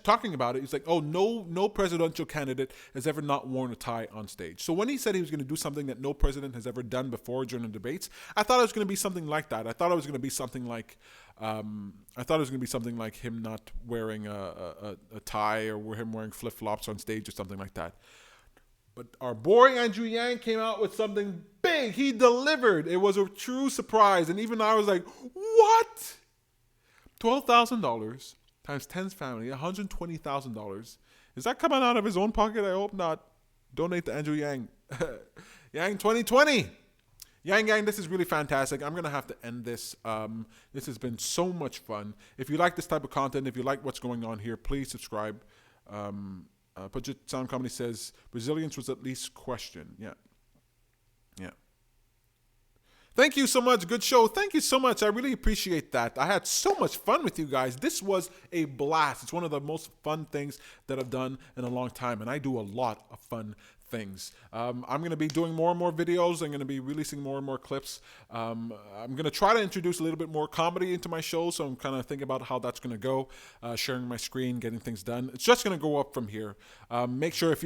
talking about it, he's like, oh, no presidential candidate has ever not worn a tie on stage. So when he said he was going to do something that no president has ever done before during the debates, I thought it was going to be something like that. I thought it was going to be something like, him not wearing a tie or him wearing flip-flops on stage or something like that. But our boy Andrew Yang came out with something big. He delivered. It was a true surprise. And even I was like, what? $12,000 times 10's family, $120,000. Is that coming out of his own pocket? I hope not. Donate to Andrew Yang. Yang 2020. Yang Gang, this is really fantastic. I'm going to have to end this. This has been so much fun. If you like this type of content, if you like what's going on here, please subscribe. Pujit Sound Comedy says, resilience was at least questioned. Yeah. Thank you so much. Good show. Thank you so much. I really appreciate that. I had so much fun with you guys. This was a blast. It's one of the most fun things that I've done in a long time, and I do a lot of fun things. I'm going to be doing more and more videos. I'm going to be releasing more and more clips. I'm going to try to introduce a little bit more comedy into my show, so I'm kind of thinking about how that's going to go, sharing my screen, getting things done. It's just going to go up from here. Make sure if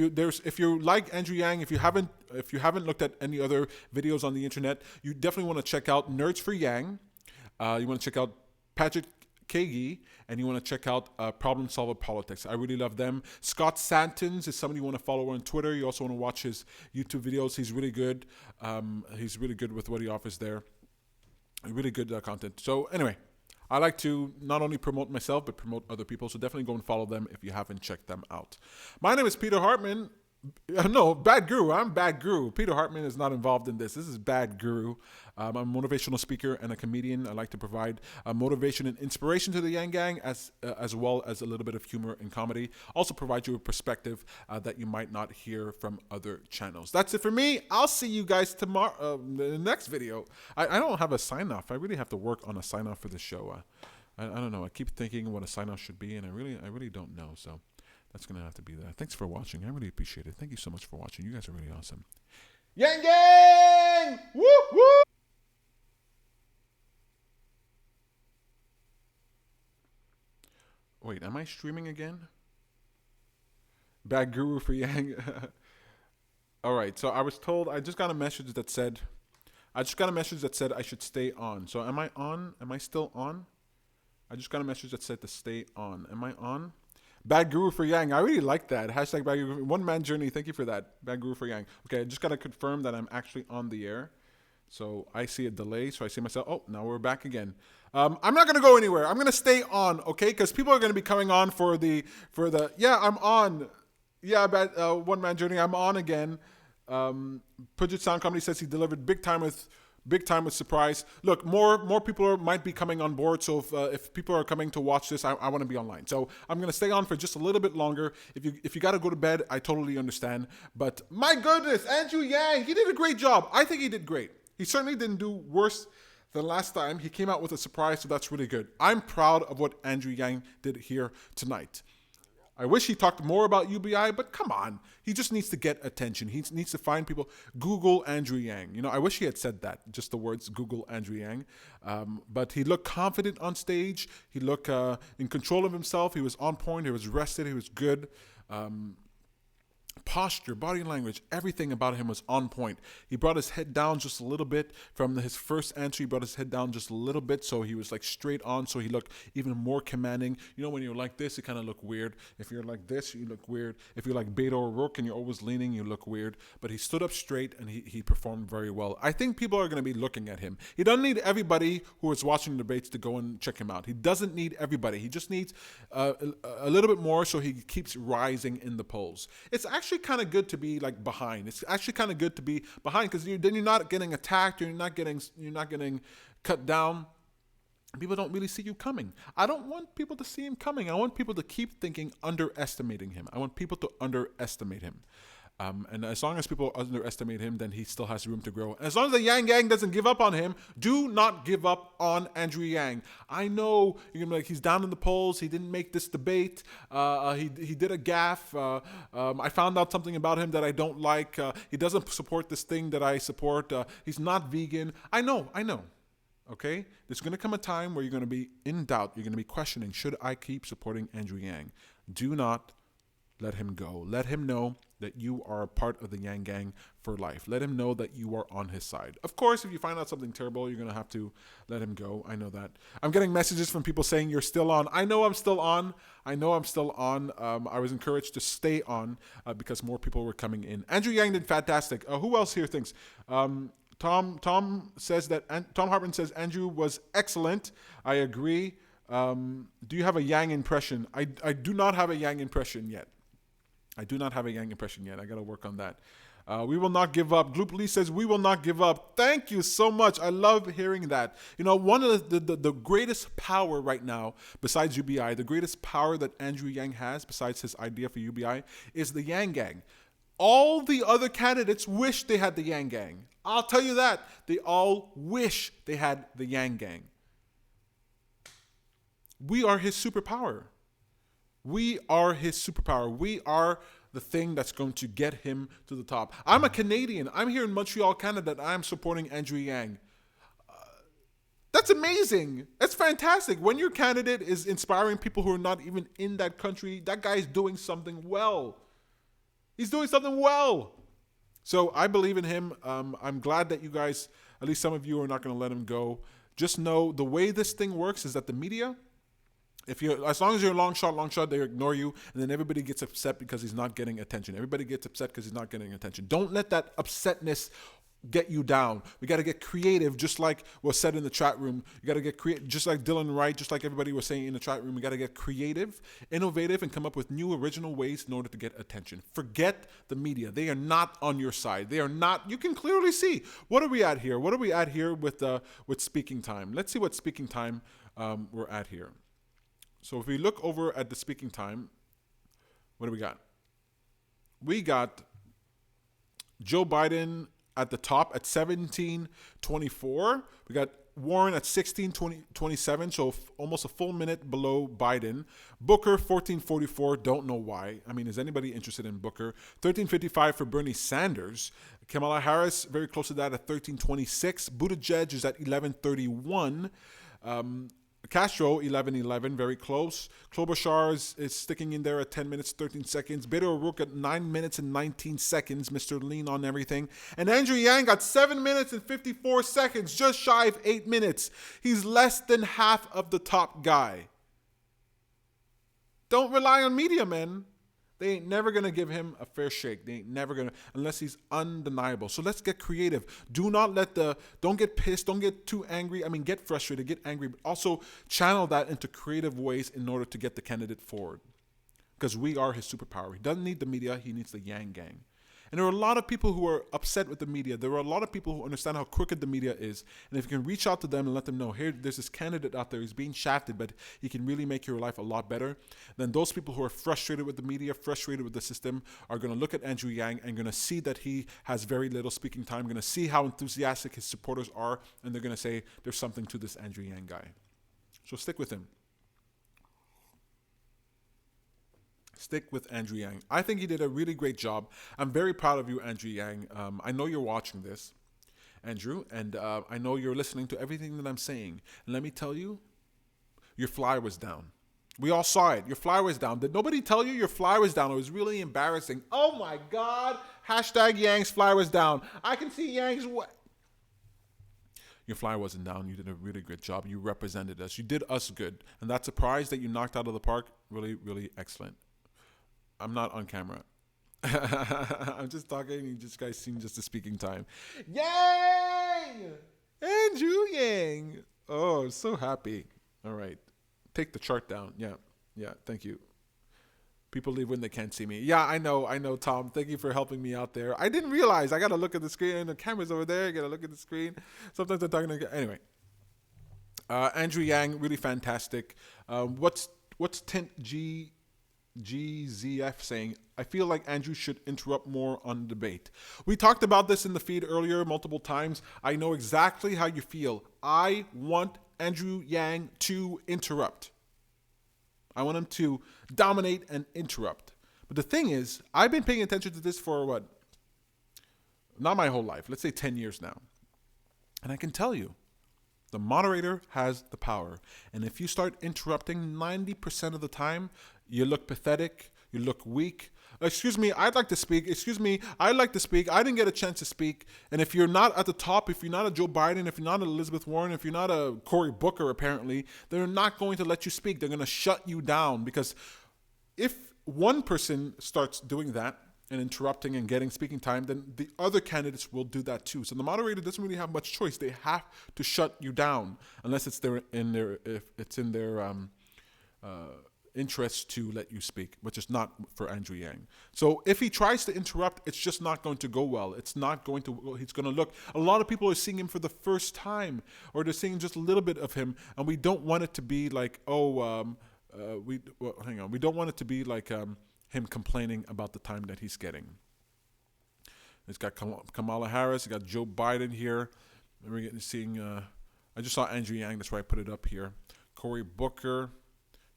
you like Andrew Yang, if you haven't looked at any other videos on the internet, you definitely want to check out Nerds for Yang. You want to check out Patrick Kagi, and you want to check out Problem Solver Politics. I really love them. Scott Santons is somebody you want to follow on Twitter. You also want to watch his YouTube videos. He's really good. He's really good with what he offers there. Really good content. So anyway, I like to not only promote myself, but promote other people. So definitely go and follow them if you haven't checked them out. My name is Peter Hartman. No, Bad Guru. I'm Bad Guru. Peter Hartman is not involved in this. This is Bad Guru. I'm a motivational speaker and a comedian. I like to provide motivation and inspiration to the Yang Gang, as well as a little bit of humor and comedy. Also provide you a perspective that you might not hear from other channels. That's it for me. I'll see you guys tomorrow in the next video. I don't have a sign-off. I really have to work on a sign-off for the show. I don't know. I keep thinking what a sign-off should be, and I really don't know. So that's going to have to be that. Thanks for watching. I really appreciate it. Thank you so much for watching. You guys are really awesome. Yang Gang! Woo, woo! Wait, am I streaming again? Bad Guru for Yang. All right, so I was told, I just got a message that said I should stay on. So am I on? Am I still on? I just got a message that said to stay on. Am I on? Bad Guru for Yang. I really like that. Hashtag Bad Guru. One Man Journey. Thank you for that. Bad Guru for Yang. Okay, I just got to confirm that I'm actually on the air. So I see a delay. So I see myself. Oh, now we're back again. I'm not going to go anywhere. I'm going to stay on, okay? Because people are going to be coming on for the, yeah, I'm on. Yeah, One Man Journey. I'm on again. Puget Sound Company says he delivered big time with surprise. Look, more people might be coming on board. So if people are coming to watch this, I want to be online. So I'm gonna stay on for just a little bit longer. If you got to go to bed, I totally understand. But my goodness, Andrew Yang, he did a great job. I think he did great. He certainly didn't do worse than last time. He came out with a surprise, so that's really good. I'm proud of what Andrew Yang did here tonight. I wish he talked more about UBI, but come on. He just needs to get attention. He needs to find people. Google Andrew Yang. You know, I wish he had said that, just the words Google Andrew Yang. But he looked confident on stage. He looked in control of himself. He was on point. He was rested. He was good. Posture, body language, everything about him was on point. He brought his head down just a little bit. From his first answer, he brought his head down just a little bit, so he was like straight on, so he looked even more commanding. You know, when you're like this, you kind of look weird. If you're like this, you look weird. If you're like Beto O'Rourke and you're always leaning, you look weird. But he stood up straight and he performed very well. I think people are going to be looking at him. He doesn't need everybody who is watching the debates to go and check him out. He doesn't need everybody. He just needs a little bit more so he keeps rising in the polls. It's actually kind of good to be like behind. It's actually kind of good to be behind because then you're not getting attacked. You're not getting cut down. People don't really see you coming. I don't want people to see him coming. I want people to keep thinking underestimating him. I want people to underestimate him. And as long as people underestimate him, then he still has room to grow. And as long as the Yang Gang doesn't give up on him, do not give up on Andrew Yang. I know you're gonna be like, he's down in the polls. He didn't make this debate. He did a gaffe. I found out something about him that I don't like. He doesn't support this thing that I support. He's not vegan. I know. Okay? There's going to come a time where you're going to be in doubt. You're going to be questioning, should I keep supporting Andrew Yang? Do not let him go. Let him know that you are a part of the Yang Gang for life. Let him know that you are on his side. Of course, if you find out something terrible, you're going to have to let him go. I know that. I'm getting messages from people saying you're still on. I know I'm still on. I was encouraged to stay on because more people were coming in. Andrew Yang did fantastic. Who else here thinks? Tom Hartman says Andrew was excellent. I agree. Do you have a Yang impression? I do not have a Yang impression yet. I got to work on that. We will not give up. Gloop Lee says we will not give up. Thank you so much. I love hearing that. You know, one of the greatest power right now, besides UBI, the greatest power that Andrew Yang has, besides his idea for UBI, is the Yang Gang. All the other candidates wish they had the Yang Gang. I'll tell you that. They all wish they had the Yang Gang. We are his superpower. We are the thing that's going to get him to the top. I'm a Canadian. I'm here in Montreal, Canada, and I'm supporting Andrew Yang. That's amazing. That's fantastic. When your candidate is inspiring people who are not even in that country, that guy is doing something well. He's doing something well. So I believe in him. I'm glad that you guys, at least some of you, are not going to let him go. Just know the way this thing works is that the media, As long as you're a long shot, they ignore you, and then everybody gets upset because he's not getting attention. Everybody gets upset because he's not getting attention. Don't let that upsetness get you down. We got to get creative, just like was said in the chat room. You got to get creative, just like Dylan Wright, just like everybody was saying in the chat room. We got to get creative, innovative, and come up with new original ways in order to get attention. Forget the media. They are not on your side. They are not. You can clearly see. What are we at here? What are we at here with speaking time? Let's see what speaking time we're at here. So if we look over at the speaking time, what do we got? We got Joe Biden at the top at 17:24. We got Warren at 16:27, so almost a full minute below Biden. Booker 14:44. Don't know why. I mean, is anybody interested in Booker? 13:55 for Bernie Sanders. Kamala Harris very close to that at 13:26. Buttigieg is at 11:31. Castro, 11:11, very close. Klobuchar is sticking in there at 10 minutes, 13 seconds. Beto O'Rourke at 9 minutes and 19 seconds, Mr. Lean on everything. And Andrew Yang got 7 minutes and 54 seconds, just shy of 8 minutes. He's less than half of the top guy. Don't rely on media, man. They ain't never going to give him a fair shake. They ain't never going to, unless he's undeniable. So let's get creative. Don't get pissed. Don't get too angry. I mean, get frustrated, get angry, but also channel that into creative ways in order to get the candidate forward. Because we are his superpower. He doesn't need the media. He needs the Yang Gang. And there are a lot of people who are upset with the media. There are a lot of people who understand how crooked the media is. And if you can reach out to them and let them know, here, there's this candidate out there who's being shafted, but he can really make your life a lot better, then those people who are frustrated with the media, frustrated with the system, are going to look at Andrew Yang and going to see that he has very little speaking time, going to see how enthusiastic his supporters are, and they're going to say, there's something to this Andrew Yang guy. So stick with him. Stick with Andrew Yang. I think he did a really great job. I'm very proud of you, Andrew Yang. I know you're watching this, Andrew, and I know you're listening to everything that I'm saying. And let me tell you, your fly was down. We all saw it. Your fly was down. Did nobody tell you your fly was down? It was really embarrassing. Oh my God. Hashtag Yang's fly was down. I can see Yang's what? Your fly wasn't down. You did a really good job. You represented us. You did us good. And that surprise that you knocked out of the park, really, really excellent. I'm not on camera. I'm just talking. You just guys seen just the speaking time. Yang! Andrew Yang. Oh, I'm so happy. All right. Take the chart down. Yeah. Thank you. People leave when they can't see me. Yeah, I know, Tom. Thank you for helping me out there. I didn't realize. I got to look at the screen. The camera's over there. I got to look at the screen. Sometimes I'm talking to... Anyway. Andrew Yang, really fantastic. What's Tint GZF saying? I feel like Andrew should interrupt more on the debate. We talked about this in the feed earlier multiple times. I know exactly how you feel. I want Andrew Yang to interrupt. I want him to dominate and interrupt. But the thing is, I've been paying attention to this for what? Not my whole life. Let's say 10 years now. And I can tell you, the moderator has the power. And if you start interrupting 90% of the time, you look pathetic, you look weak. Excuse me, I'd like to speak. Excuse me, I'd like to speak. I didn't get a chance to speak. And if you're not at the top, if you're not a Joe Biden, if you're not a Elizabeth Warren, if you're not a Cory Booker, apparently, they're not going to let you speak. They're going to shut you down. Because if one person starts doing that and interrupting and getting speaking time, then the other candidates will do that too. So the moderator doesn't really have much choice. They have to shut you down unless it's in their interest to let you speak, which is not for Andrew Yang. So if he tries to interrupt, it's just not going to go well. It's not going to, he's going to look, a lot of people are seeing him for the first time, or they're seeing just a little bit of him, and we don't want it to be like, we don't want it to be like him complaining about the time that he's getting. He's got Kamala Harris, he got Joe Biden here. We're seeing, I just saw Andrew Yang, that's why I put it up here. Cory Booker.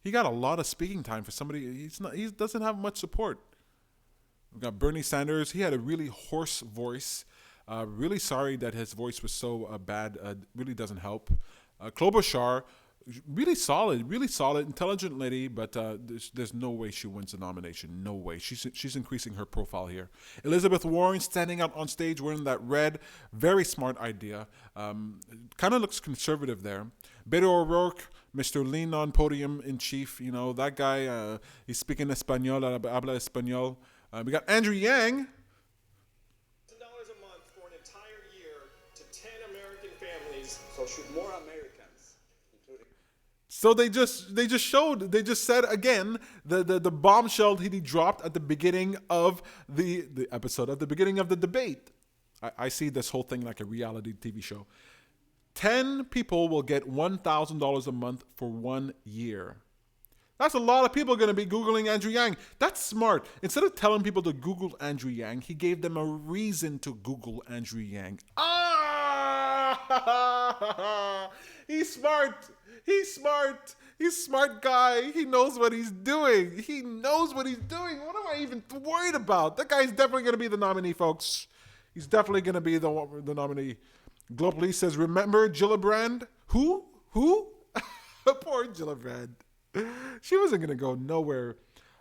He got a lot of speaking time for somebody. He doesn't have much support. We've got Bernie Sanders. He had a really hoarse voice. Really sorry that his voice was so bad. Really doesn't help. Klobuchar, really solid, intelligent lady, but there's no way she wins the nomination. No way. She's increasing her profile here. Elizabeth Warren standing out on stage wearing that red. Very smart idea. Kind of looks conservative there. Beto O'Rourke, Mr. Lean on Podium in Chief. You know, that guy, he's speaking Espanol, habla Espanol. We got Andrew Yang. $1,000 a month for an entire year to 10 American families. So should more Americans, including... So they just said again the bombshell he dropped at the beginning of the episode, at the beginning of the debate. I see this whole thing like a reality TV show. 10 people will get $1,000 a month for 1 year. That's a lot of people going to be Googling Andrew Yang. That's smart. Instead of telling people to Google Andrew Yang, he gave them a reason to Google Andrew Yang. Ah! He's smart. He's smart. He's a smart guy. He knows what he's doing. He knows what he's doing. What am I even worried about? That guy's definitely going to be the nominee, folks. He's definitely going to be the nominee. Globally says, remember Gillibrand? Who? Poor Gillibrand. She wasn't going to go nowhere.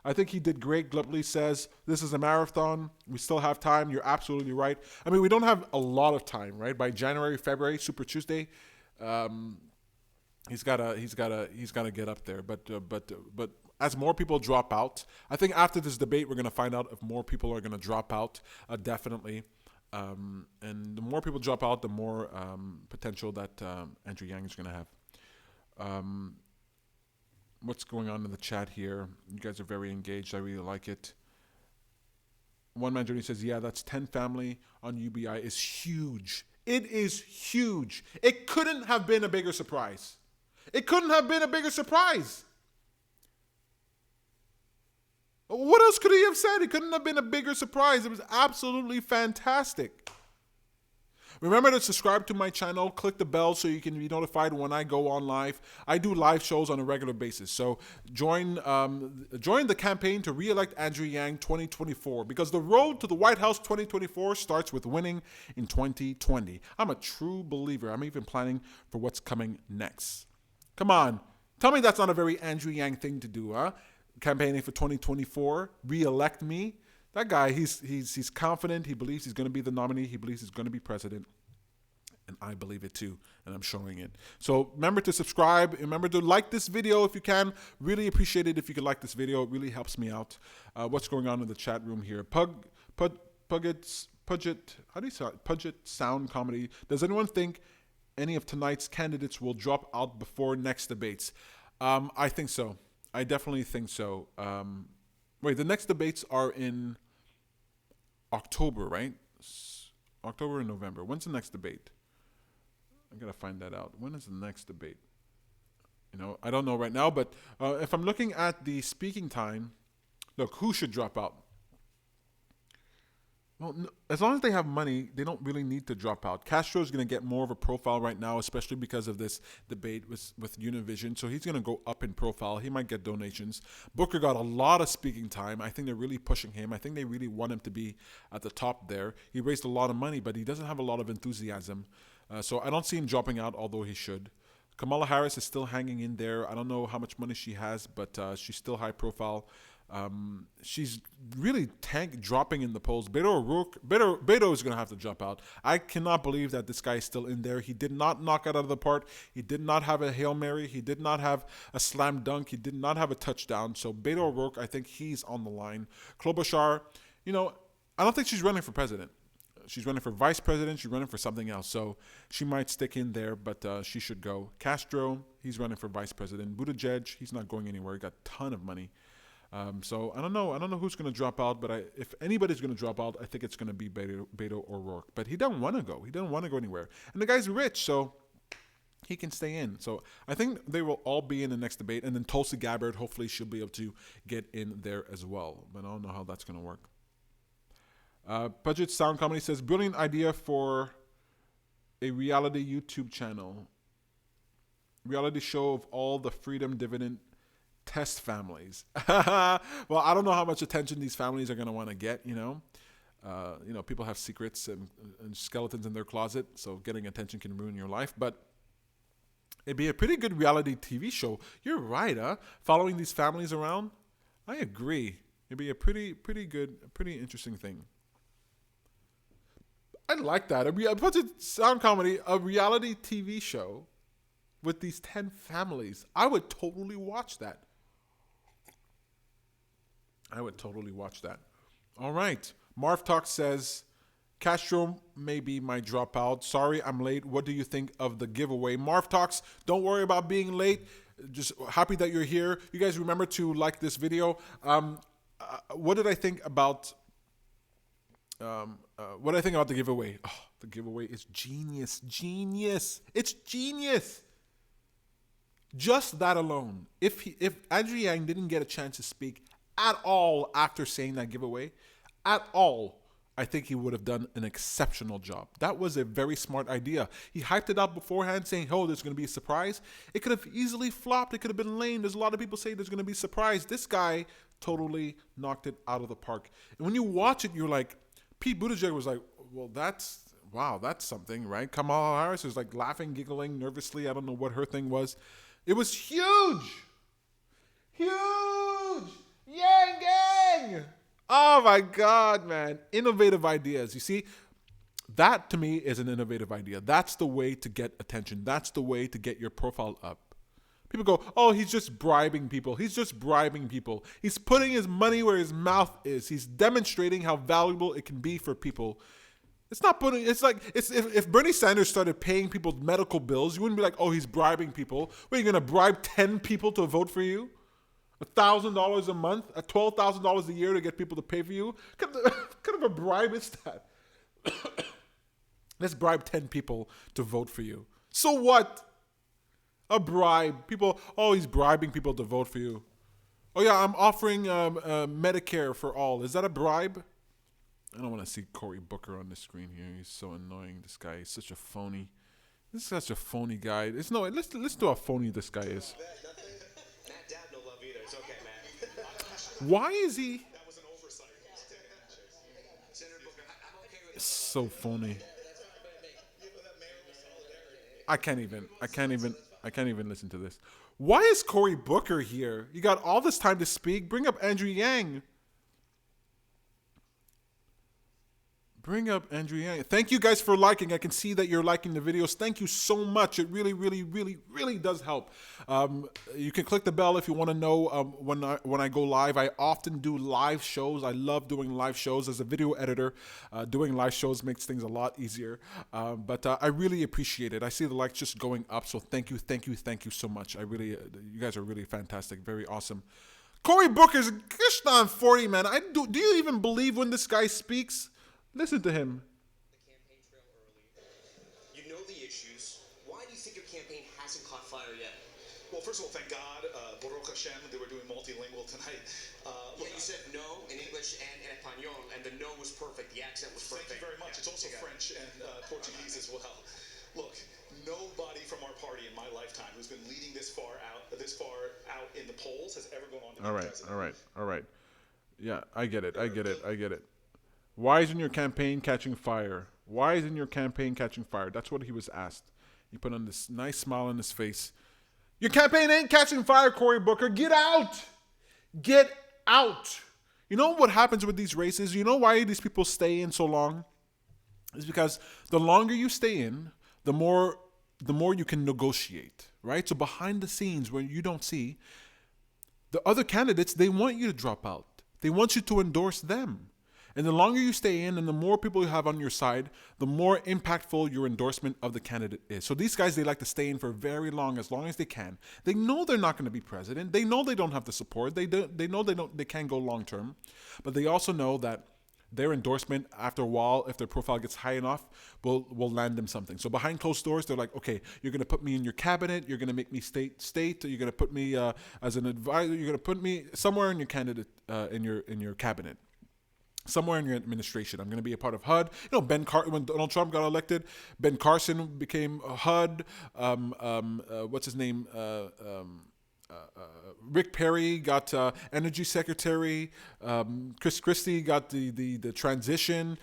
I think he did great. Globally says, this is a marathon. We still have time. You're absolutely right. I mean, we don't have a lot of time, right? By January, February, Super Tuesday, he's gotta get up there. But as more people drop out, I think after this debate, we're going to find out if more people are going to drop out, definitely. And the more people drop out, the more potential that Andrew Yang is going to have. What's going on in the chat here? You guys are very engaged. I really like it. One Man Journey says, yeah, that's 10 family on UBI is huge. It is huge. It couldn't have been a bigger surprise. It couldn't have been a bigger surprise. What else could he have said? It couldn't have been a bigger surprise. It was absolutely fantastic. Remember to subscribe to my channel. Click the bell so you can be notified when I go on live. I do live shows on a regular basis. So join the campaign to re-elect Andrew Yang 2024, because the road to the White House 2024 starts with winning in 2020. I'm a true believer. I'm even planning for what's coming next. Come on. Tell me that's not a very Andrew Yang thing to do, huh? Campaigning for 2024, re-elect me. That guy, he's confident. He believes he's going to be the nominee. He believes he's going to be president. And I believe it too, and I'm showing it. So remember to subscribe. Remember to like this video if you can. Really appreciate it if you could like this video. It really helps me out. What's going on in the chat room here? Puget, how do you say it? Puget Sound Comedy. Does anyone think any of tonight's candidates will drop out before next debates? I think so. I definitely think so. Wait, the next debates are in October, right? October and November. When's the next debate? I gotta find that out. When is the next debate? You know, I don't know right now, but if I'm looking at the speaking time, look, who should drop out? Well, no, as long as they have money, they don't really need to drop out. Castro is going to get more of a profile right now, especially because of this debate with Univision. So he's going to go up in profile. He might get donations. Booker got a lot of speaking time. I think they're really pushing him. I think they really want him to be at the top there. He raised a lot of money, but he doesn't have a lot of enthusiasm. So I don't see him dropping out, although he should. Kamala Harris is still hanging in there. I don't know how much money she has, but she's still high profile. She's really dropping in the polls. Beto O'Rourke, Beto is going to have to drop out. I cannot believe that this guy is still in there. He did not knock it out of the park. He did not have a Hail Mary. He did not have a slam dunk. He did not have a touchdown. So Beto O'Rourke, I think he's on the line. Klobuchar, you know, I don't think she's running for president. She's running for vice president. She's running for something else. So she might stick in there, but she should go. Castro, he's running for vice president. Buttigieg, he's not going anywhere. He got a ton of money. So I don't know who's going to drop out, but if anybody's going to drop out, I think it's going to be Beto O'Rourke. But he doesn't want to go. He doesn't want to go anywhere. And the guy's rich, so he can stay in. So I think they will all be in the next debate. And then Tulsi Gabbard, hopefully she'll be able to get in there as well. But I don't know how that's going to work. Budget Sound Comedy says, brilliant idea for a reality YouTube channel. Reality show of all the Freedom Dividend test families. Well, I don't know how much attention these families are going to want to get, you know. People have secrets and skeletons in their closet, so getting attention can ruin your life. But it'd be a pretty good reality TV show. You're right, huh? Following these families around. I agree. It'd be a pretty good, pretty interesting thing. I'd like that. A Budget Sound Comedy, a reality TV show with these 10 families. I would totally watch that. I would totally watch that. All right. Marv Talk says, Castro may be my dropout. Sorry, I'm late. What do you think of the giveaway? Marv Talks, don't worry about being late. Just happy that you're here. You guys remember to like this video. What did I think about the giveaway? Oh, the giveaway is genius. Genius. It's genius. Just that alone. If Andrew Yang didn't get a chance to speak at all after saying that giveaway, at all, I think he would have done an exceptional job. That was a very smart idea. He hyped it up beforehand saying, oh, there's going to be a surprise. It could have easily flopped. It could have been lame. There's a lot of people say there's going to be a surprise. This guy totally knocked it out of the park. And when you watch it, you're like, Pete Buttigieg was like, well, that's something, right? Kamala Harris is like laughing, giggling nervously. I don't know what her thing was. It was huge. Huge. Yang gang. Oh my God, man. Innovative ideas. You see, that to me is an innovative idea. That's the way to get attention. That's the way to get your profile up. People go, oh, he's just bribing people. He's just bribing people. He's putting his money where his mouth is. He's demonstrating how valuable it can be for people. It's not putting, it's like, if Bernie Sanders started paying people medical bills, you wouldn't be like, oh, he's bribing people. What, are you going to bribe 10 people to vote for you? $1,000 a month, $12,000 a year to get people to pay for you? What kind of a bribe is that? Let's bribe 10 people to vote for you. So what? A bribe. People, oh, he's bribing people to vote for you. Oh yeah, I'm offering Medicare for all. Is that a bribe? I don't want to see Cory Booker on the screen here. He's so annoying. This guy is such a phony. This is such a phony guy. Let's do how phony this guy is. Why is he so phony? I can't even listen to this. Why is Cory Booker here? You got all this time to speak. Bring up Andrew Yang. Bring up Andrew Yang. Thank you guys for liking. I can see that you're liking the videos. Thank you so much. It really, really, really, really does help. You can click the bell if you want to know when I go live. I often do live shows. I love doing live shows. As a video editor, doing live shows makes things a lot easier. But I really appreciate it. I see the likes just going up. So thank you so much. I really, you guys are really fantastic. Very awesome. Cory Booker's Krishnan 40, man. Do you even believe when this guy speaks? Listen to him. The campaign trail early. You know the issues. Why do you think your campaign hasn't caught fire yet? Well, first of all, thank God, Baruch Hashem, they were doing multilingual tonight. Yeah, you said no in English and in Espanol, and the no was perfect. The accent was perfect. Thank you very much. It's also French and Portuguese as well. Look, nobody from our party in my lifetime who's been leading this far out in the polls has ever gone on to be president. All right. Yeah, I get it. Why isn't your campaign catching fire? Why isn't your campaign catching fire? That's what he was asked. He put on this nice smile on his face. Your campaign ain't catching fire, Cory Booker. Get out. Get out. You know what happens with these races? You know why these people stay in so long? It's because the longer you stay in, the more you can negotiate, right? So behind the scenes where you don't see, the other candidates, they want you to drop out. They want you to endorse them. And the longer you stay in and the more people you have on your side, the more impactful your endorsement of the candidate is. So these guys, they like to stay in for very long as they can. They know they're not going to be president. They know they don't have the support. They know they can't go long term. But they also know that their endorsement, after a while, if their profile gets high enough, will land them something. So behind closed doors, they're like, okay, you're going to put me in your cabinet. You're going to make me state. You're going to put me as an advisor. You're going to put me somewhere in your candidate, in your cabinet. Somewhere in your administration. I'm going to be a part of HUD. You know, when Donald Trump got elected, Ben Carson became HUD. What's his name? Rick Perry got Energy Secretary. Chris Christie got the transition.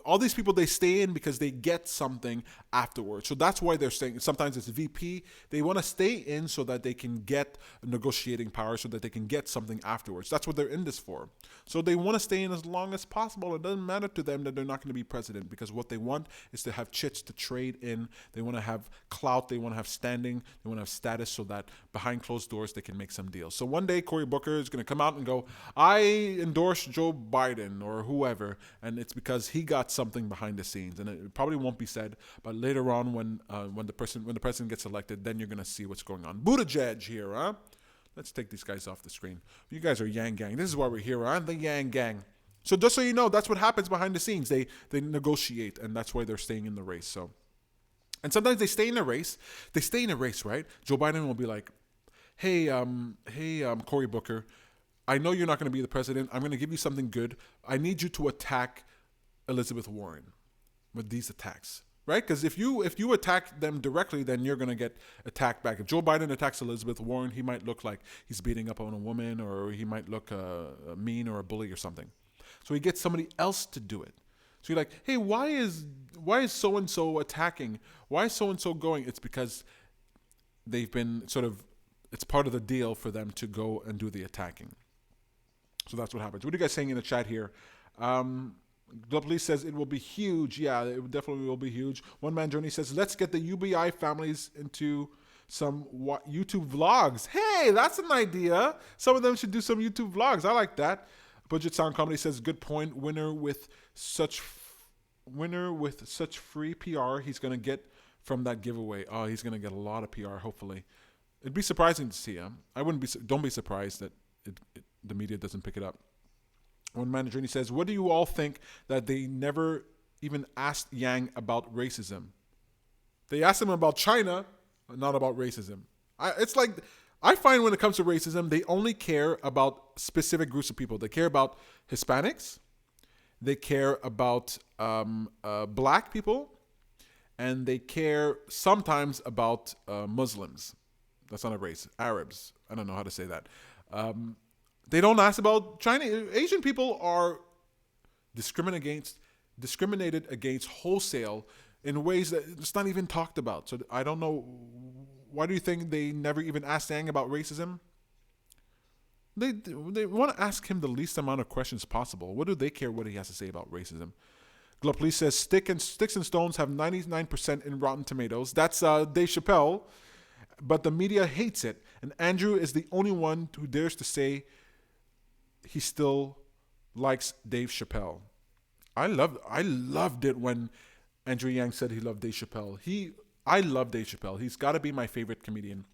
All these people, they stay in because they get something afterwards. So that's why they're staying. Sometimes it's VP. They want to stay in so that they can get negotiating power, so that they can get something afterwards. That's what they're in this for. So they want to stay in as long as possible. It doesn't matter to them that they're not going to be president, because what they want is to have chits to trade in. They want to have clout. They want to have standing. They want to have status, so that behind closed doors they can make some deals. So one day Cory Booker is going to come out and go, I endorse Joe Biden or whoever, and it's because he got something behind the scenes. And it probably won't be said, but later on when the president gets elected, then you're going to see what's going on. Buttigieg here, huh? Let's take these guys off the screen. You guys are Yang Gang. This is why we're here, huh? The Yang Gang. So just so you know, that's what happens behind the scenes. They negotiate, and that's why they're staying in the race. So, and sometimes they stay in a race. They stay in a race, right? Joe Biden will be like, hey, Cory Booker, I know you're not going to be the president. I'm going to give you something good. I need you to attack Elizabeth Warren with these attacks, right? Because if you attack them directly, then you're going to get attacked back. If Joe Biden attacks Elizabeth Warren, he might look like he's beating up on a woman, or he might look mean or a bully or something. So he gets somebody else to do it. So you're like, hey, why is so-and-so attacking? Why is so-and-so going? It's because they've been it's part of the deal for them to go and do the attacking. So that's what happens. What are you guys saying in the chat here? Police says it will be huge. Yeah, it definitely will be huge. One Man Journey says, let's get the UBI families into some YouTube vlogs. Hey, that's an idea. Some of them should do some YouTube vlogs. I like that. Budget Sound Comedy says, good point. Winner with such free PR he's going to get from that giveaway. Oh, he's going to get a lot of PR, hopefully. It'd be surprising to see him. Don't be surprised that the media doesn't pick it up. One Man Journey says, what do you all think that they never even asked Yang about racism? They asked him about China, not about racism. I find when it comes to racism, they only care about specific groups of people. They care about Hispanics. They care about black people. And they care sometimes about Muslims. That's not a race. Arabs. I don't know how to say that. They don't ask about China. Asian people are discriminated against wholesale in ways that it's not even talked about. So I don't know. Why do you think they never even asked Yang about racism? They want to ask him the least amount of questions possible. What do they care what he has to say about racism? Glow Police says Sticks and Stones have 99% in Rotten Tomatoes. That's Dave Chappelle. But the media hates it. And Andrew is the only one who dares to say he still likes Dave Chappelle. I loved it when Andrew Yang said he loved Dave Chappelle. I love Dave Chappelle. He's got to be my favorite comedian.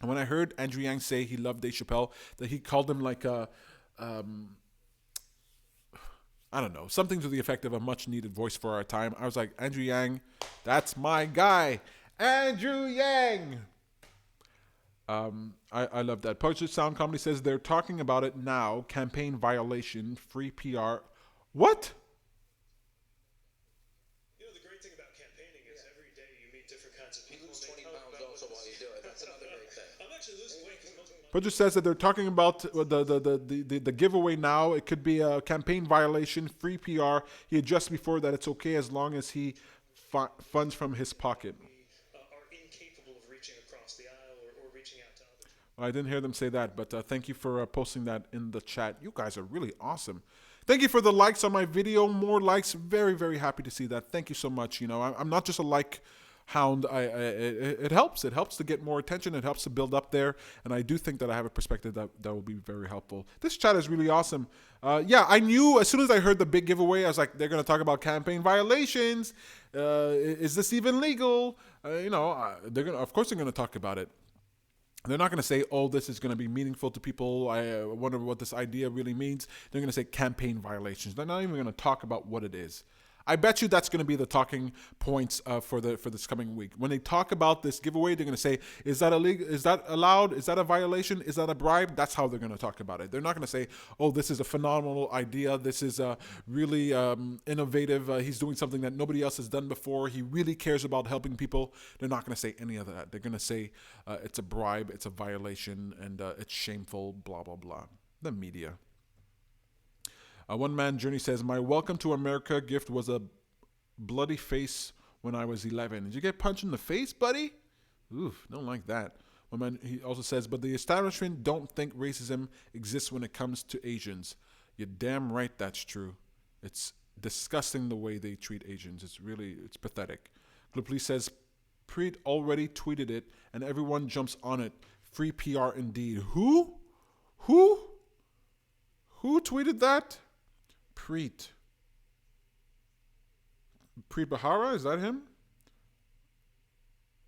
And when I heard Andrew Yang say he loved Dave Chappelle, that he called him like a, I don't know, something to the effect of a much needed voice for our time, I was like, Andrew Yang, that's my guy. Andrew Yang. I love that. Poacher Sound Comedy says they're talking about it now. Campaign violation, free PR. What? You know, the great thing about campaigning is every day you meet different kinds of people. You lose 20 pounds also while you do it. That's another great thing. I'm actually losing weight because most of my... Poacher says that they're talking about the giveaway now. It could be a campaign violation, free PR. He adjusts before that it's okay as long as he funds from his pocket. are incapable of reaching across the aisle or reaching out to others. I didn't hear them say that, but thank you for posting that in the chat. You guys are really awesome. Thank you for the likes on my video. More likes. Very, very happy to see that. Thank you so much. You know, I'm not just a like hound. It helps. It helps to get more attention. It helps to build up there. And I do think that I have a perspective that will be very helpful. This chat is really awesome. Yeah, I knew as soon as I heard the big giveaway, I was like, they're going to talk about campaign violations. Is this even legal? Of course they're going to talk about it. They're not going to say, oh, this is going to be meaningful to people. I wonder what this idea really means. They're going to say campaign violations. They're not even going to talk about what it is. I bet you that's going to be the talking points for this coming week. When they talk about this giveaway, they're going to say, is that illegal? Is that allowed? Is that a violation? Is that a bribe? That's how they're going to talk about it. They're not going to say, oh, this is a phenomenal idea. This is really innovative. He's doing something that nobody else has done before. He really cares about helping people. They're not going to say any of that. They're going to say it's a bribe, it's a violation, and it's shameful, blah, blah, blah. The media. One Man Journey says, my welcome to America gift was a bloody face when I was 11. Did you get punched in the face, buddy? Oof, don't like that. One man, he also says, but the establishment don't think racism exists when it comes to Asians. You're damn right that's true. It's disgusting the way they treat Asians. It's pathetic. Glupli says, Preet already tweeted it and everyone jumps on it. Free PR indeed. Who? Who tweeted that? Preet Bharara, is that him?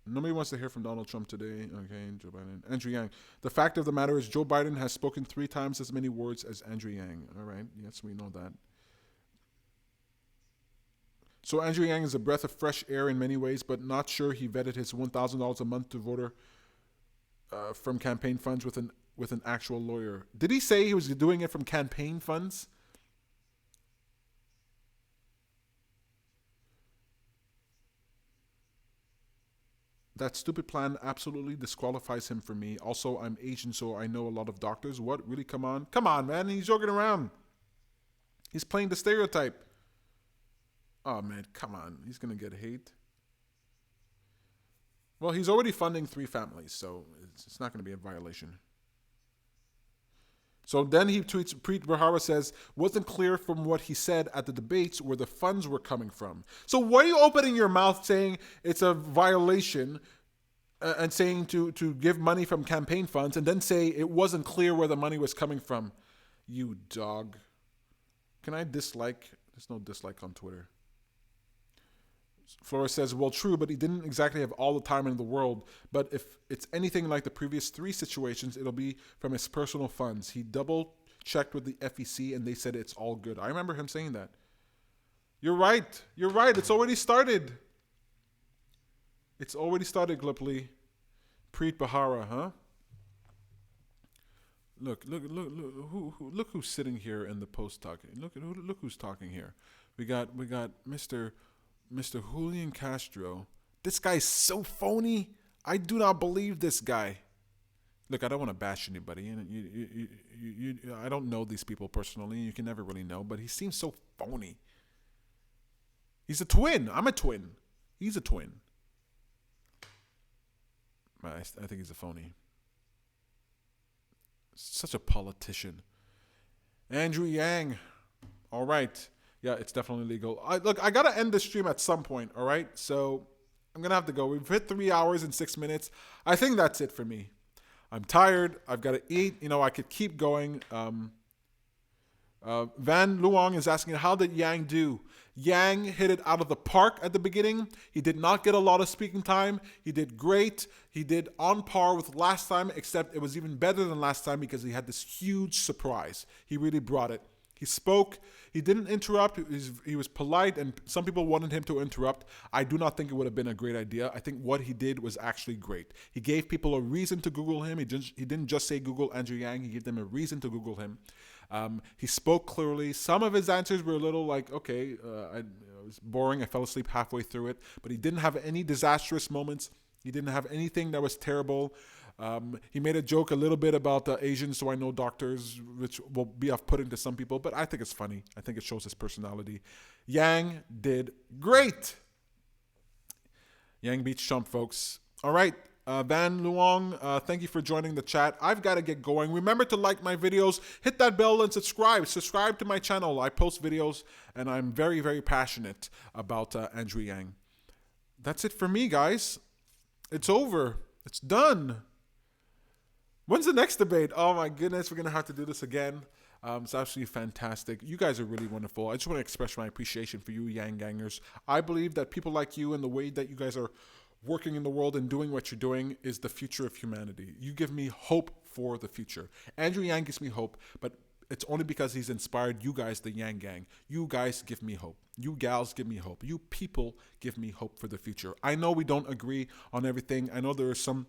Nobody wants to hear from Donald Trump today. Okay, Joe Biden. Andrew Yang. The fact of the matter is Joe Biden has spoken 3 times as many words as Andrew Yang. All right, yes, we know that. So Andrew Yang is a breath of fresh air in many ways, but not sure he vetted his $1,000 a month to voter from campaign funds with an actual lawyer. Did he say he was doing it from campaign funds? That stupid plan absolutely disqualifies him for me. Also, I'm Asian, so I know a lot of doctors. What? Really? Come on. Come on, man. He's joking around. He's playing the stereotype. Oh, man. Come on. He's going to get hate. Well, he's already funding 3 families, so it's not going to be a violation. So then he tweets, Preet Bharara says, wasn't clear from what he said at the debates where the funds were coming from. So why are you opening your mouth saying it's a violation and saying to give money from campaign funds and then say it wasn't clear where the money was coming from? You dog. Can I dislike? There's no dislike on Twitter. Flores says, well, true, but he didn't exactly have all the time in the world. But if it's anything like the previous 3 situations, it'll be from his personal funds. He double-checked with the FEC, and they said it's all good. I remember him saying that. You're right. You're right. It's already started. It's already started, Glupli. Preet Bharara, huh? Look who's sitting here in the post talking. Look who's talking here. We got Mr. Julian Castro. This guy's so phony. I do not believe this guy. Look, I don't want to bash anybody. I don't know these people personally. You can never really know, but he seems so phony. He's a twin. I'm a twin. He's a twin. I think he's a phony. Such a politician. Andrew Yang. All right. Yeah, it's definitely legal. Look, I got to end the stream at some point, all right? So I'm going to have to go. We've hit 3 hours and 6 minutes. I think that's it for me. I'm tired. I've got to eat. I could keep going. Van Luong is asking, how did Yang do? Yang hit it out of the park at the beginning. He did not get a lot of speaking time. He did great. He did on par with last time, except it was even better than last time because he had this huge surprise. He really brought it. He spoke. He didn't interrupt. He was polite, and some people wanted him to interrupt. I do not think it would have been a great idea. I think what he did was actually great. He gave people a reason to Google him. He didn't just say Google Andrew Yang. He gave them a reason to Google him. He spoke clearly. Some of his answers were a little like, okay, it was boring. I fell asleep halfway through it. But he didn't have any disastrous moments. He didn't have anything that was terrible. He made a joke a little bit about Asians, so I know doctors, which will be off-putting to some people, but I think it's funny. I think it shows his personality. Yang did great. Yang beats Trump, folks. All right, Van Luong, thank you for joining the chat. I've got to get going. Remember to like my videos, hit that bell, and subscribe. Subscribe to my channel. I post videos, and I'm very, very passionate about Andrew Yang. That's it for me, guys. It's over. It's done. When's the next debate? Oh my goodness, we're going to have to do this again. It's absolutely fantastic. You guys are really wonderful. I just want to express my appreciation for you Yang Gangers. I believe that people like you and the way that you guys are working in the world and doing what you're doing is the future of humanity. You give me hope for the future. Andrew Yang gives me hope, but it's only because he's inspired you guys, the Yang Gang. You guys give me hope. You gals give me hope. You people give me hope for the future. I know we don't agree on everything. I know there are some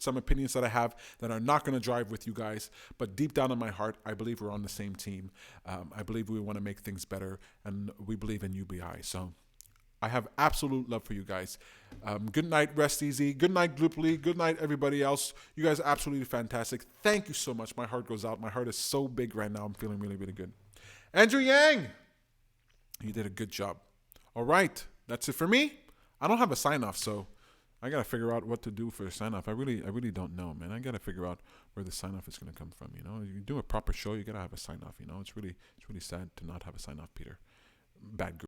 opinions that I have that are not going to drive with you guys. But deep down in my heart, I believe we're on the same team. I believe we want to make things better, and we believe in UBI. So I have absolute love for you guys. Good night, rest easy. Good night, Glooply. Good night, everybody else. You guys are absolutely fantastic. Thank you so much. My heart goes out. My heart is so big right now. I'm feeling really, really good. Andrew Yang, you did a good job. All right, that's it for me. I don't have a sign-off, so I got to figure out what to do for a sign-off. I really don't know, man. I got to figure out where the sign-off is going to come from, you know. You do a proper show, you got to have a sign-off, you know. It's really sad to not have a sign-off, Peter. Bad girl.